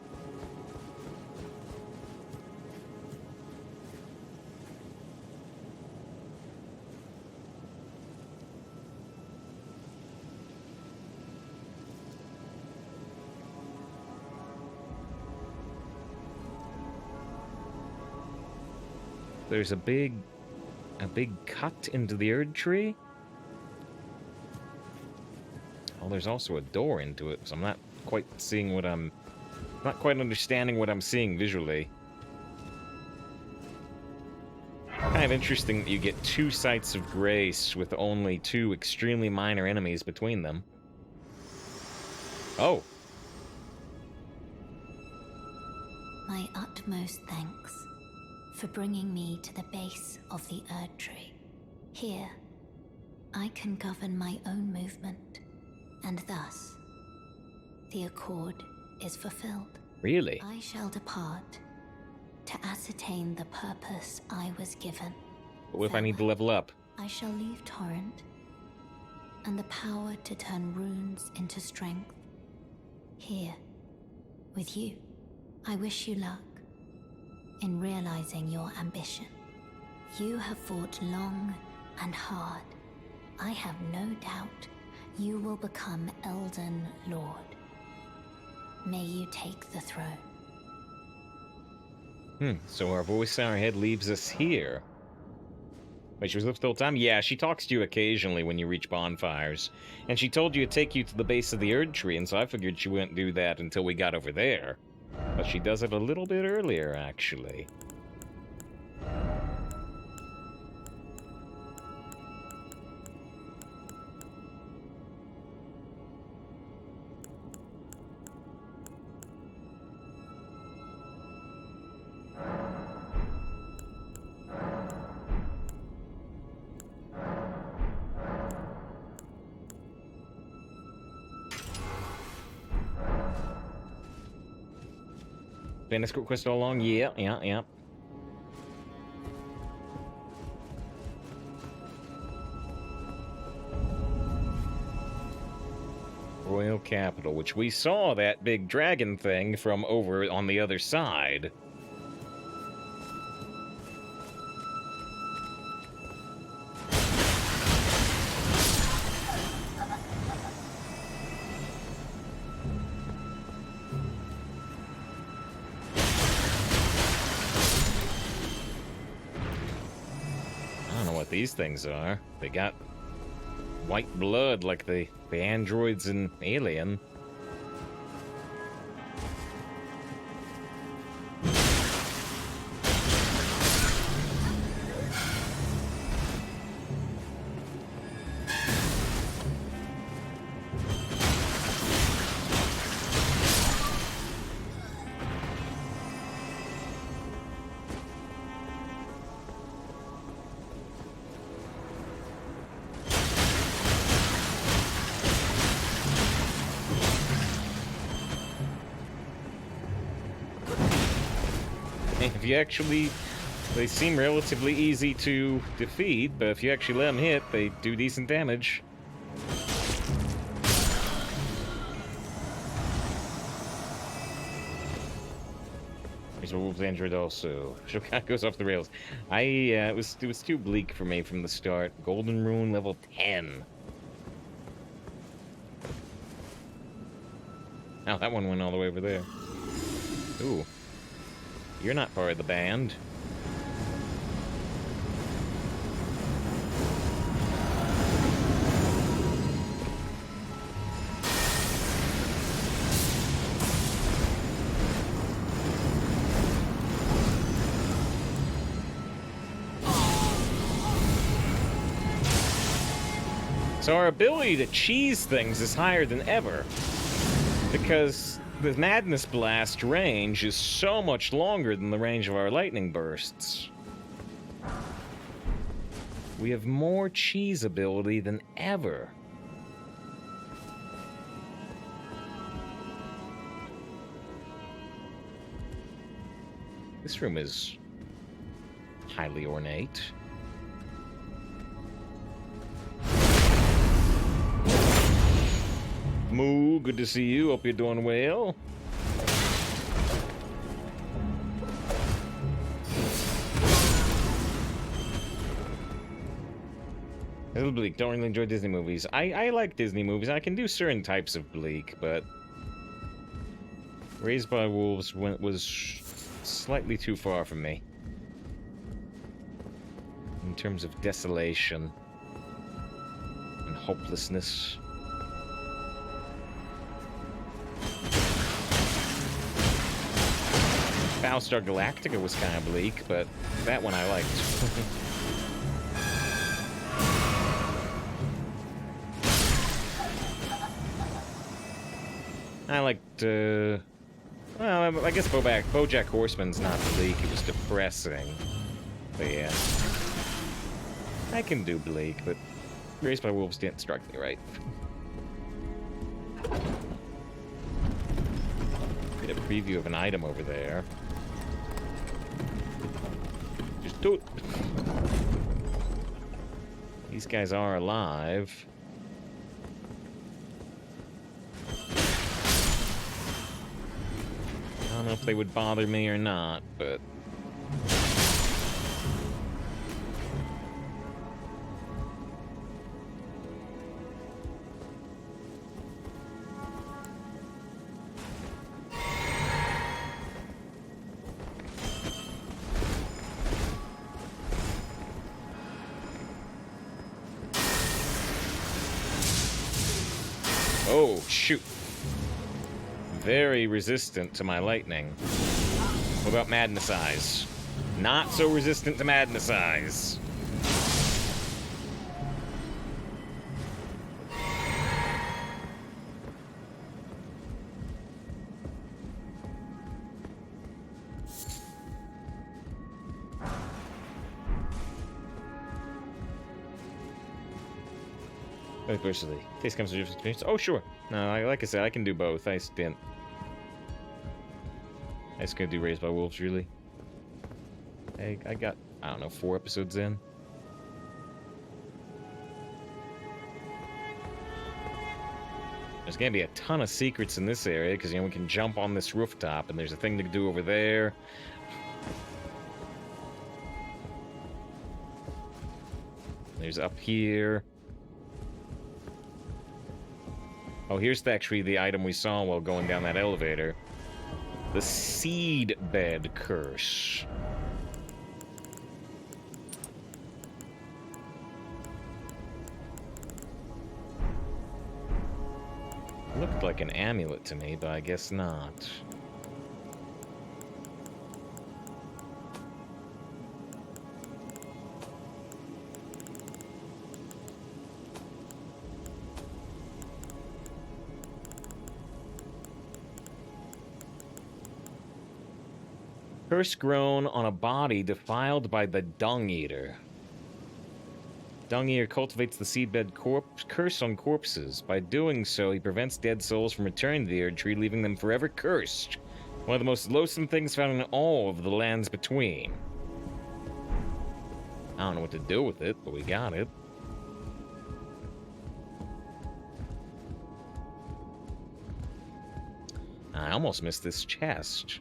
There's a big cut into the Erd tree. Oh, there's also a door into it, so I'm not quite seeing what I'm... not quite understanding what I'm seeing visually. Kind of interesting that you get 2 sites of grace with only 2 extremely minor enemies between them. Oh. My utmost thanks for bringing me to the base of the Erd tree. Here, I can govern my own movement, and thus, the accord is fulfilled. Really? I shall depart to ascertain the purpose I was given. But what if I need to level up? I shall leave Torrent and the power to turn runes into strength. Here, with you, I wish you luck in realizing your ambition. You have fought long and hard. I have no doubt you will become Elden Lord. May you take the throne. So our voice in our head leaves us here. Wait, she was with the whole time? Yeah, she talks to you occasionally when you reach bonfires. And she told you to take you to the base of the Erd tree, and so I figured she wouldn't do that until we got over there. But she does it a little bit earlier, actually. Been escort quest all along? Yeah. Royal Capital, which we saw that big dragon thing from over on the other side. what these things are. They got white blood like the androids in Alien. If you actually... They seem relatively easy to defeat, but if you actually let them hit, they do decent damage. There's a wolf's android also. Shokat goes off the rails. It was too bleak for me from the start. Golden Rune level 10. Oh, that one went all the way over there. Ooh. You're not part of the band. So our ability to cheese things is higher than ever, because the Madness Blast range is so much longer than the range of our lightning bursts. We have more cheese ability than ever. This room is highly ornate. Moo, good to see you. Hope you're doing well. A little bleak. Don't really enjoy Disney movies. I like Disney movies. I can do certain types of bleak, but Raised by Wolves was slightly too far from me in terms of desolation and hopelessness. Battlestar Galactica was kind of bleak, but that one I liked. I liked, well, I guess BoJack Horseman's not bleak, it was depressing. But yeah. I can do bleak, but Raised by Wolves didn't strike me right. Get a preview of an item over there. Just do it. These guys are alive. I don't know if they would bother me or not, but... Oh, shoot. Very resistant to my lightning. What about Madness Eyes? Not so resistant to Madness Eyes. Personally, taste comes to different experience. Oh, sure. No, like I said, I can do both. I just gonna do Raised by Wolves, really. I got, I don't know, 4 episodes in. There's gonna be a ton of secrets in this area, because, you know, we can jump on this rooftop, and there's a thing to do over there. There's up here. Oh, here's actually the item we saw while going down that elevator. The Seed Bed Curse. looked like an amulet to me, but I guess not. Curse grown on a body defiled by the Dung Eater. Dung Eater cultivates the seedbed curse on corpses. By doing so, he prevents dead souls from returning to the Erd Tree, leaving them forever cursed. One of the most loathsome things found in all of the lands between. I don't know what to do with it, but we got it. I almost missed this chest.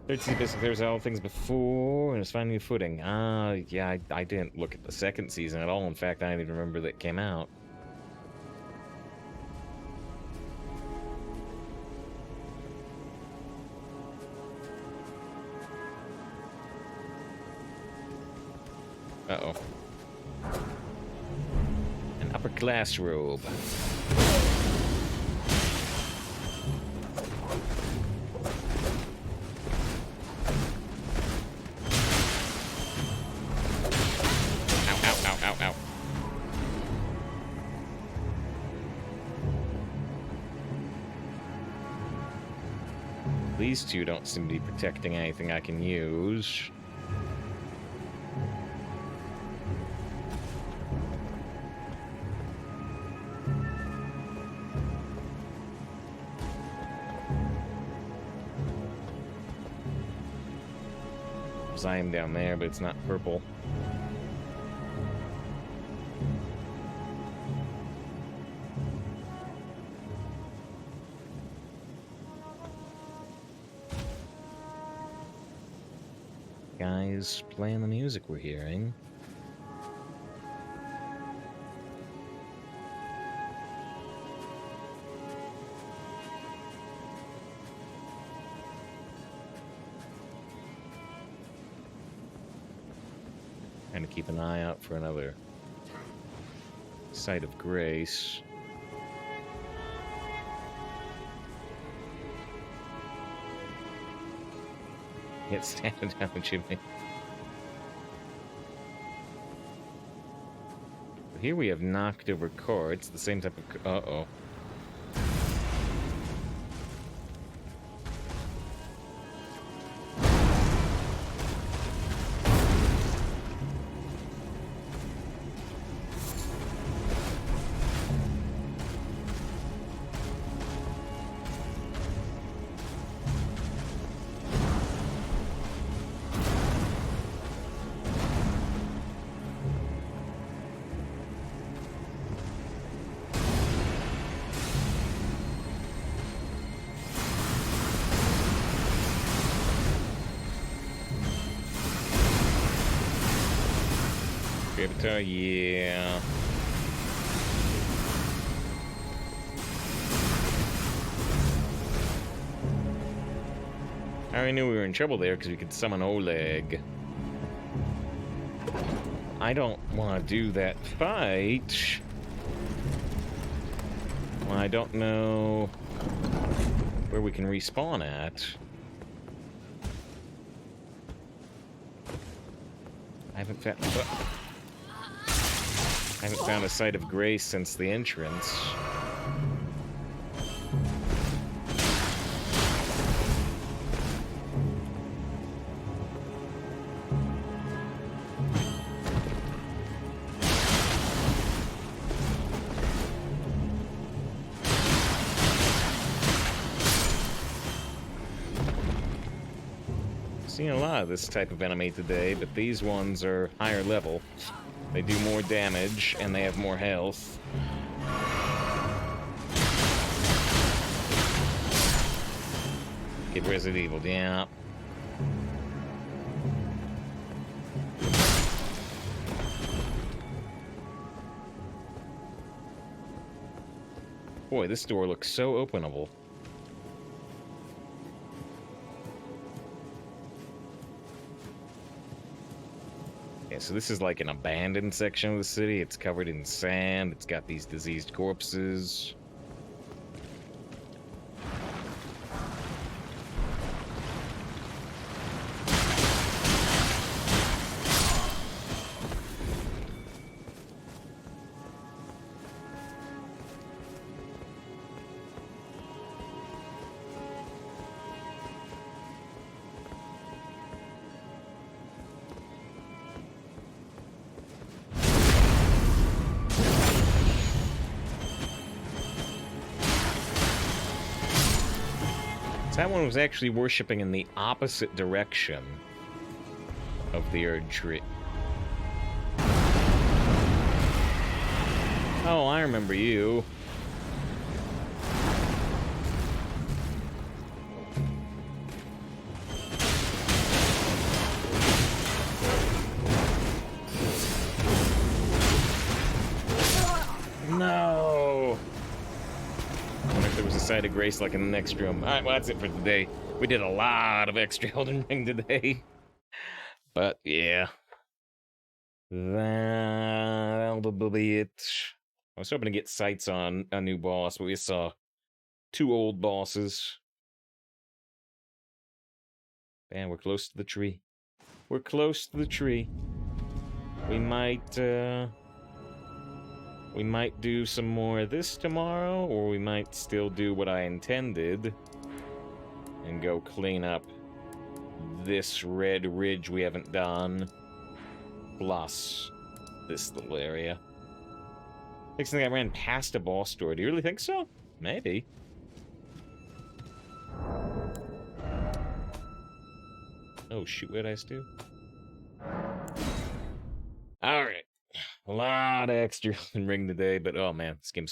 13 basic there's all things before, and it's finding new footing. Yeah, I didn't look at the second season at all. In fact, I didn't even remember that it came out. Uh-oh. An upper class robe. These two don't seem to be protecting anything I can use. I am down there, but it's not purple. Guys playing the music we're hearing. Trying to keep an eye out for another site of grace. Get standing down, Jimmy. Here we have knocked over carts, the same type of... Uh-oh. Yeah. I already knew we were in trouble there because we could summon Oleg. I don't want to do that fight. Well, I don't know where we can respawn at. I haven't found a site of grace since the entrance. Seen a lot of this type of enemy today, but these ones are higher level. They do more damage, and they have more health. Get Resident Evil, yeah. Boy, this door looks so openable. So this is like an abandoned section of the city. It's covered in sand. It's got these diseased corpses. That one was actually worshipping in the opposite direction of the Erd tree. Oh, I remember you. No! I wonder if there was a side of grace like in the next room. Alright, well, that's it for today. We did a lot of extra Elden Ring today. But, yeah. That'll be it. I was hoping to get sights on a new boss, but we saw 2 old bosses. Man, we're close to the tree. We're close to the tree. We might do some more of this tomorrow, or we might still do what I intended and go clean up this red ridge we haven't done, plus this little area. Next thing I ran past a boss door. Do you really think so? Maybe. Oh shoot, what did I do? Alright. A lot of extra ring today, but oh man, this game's so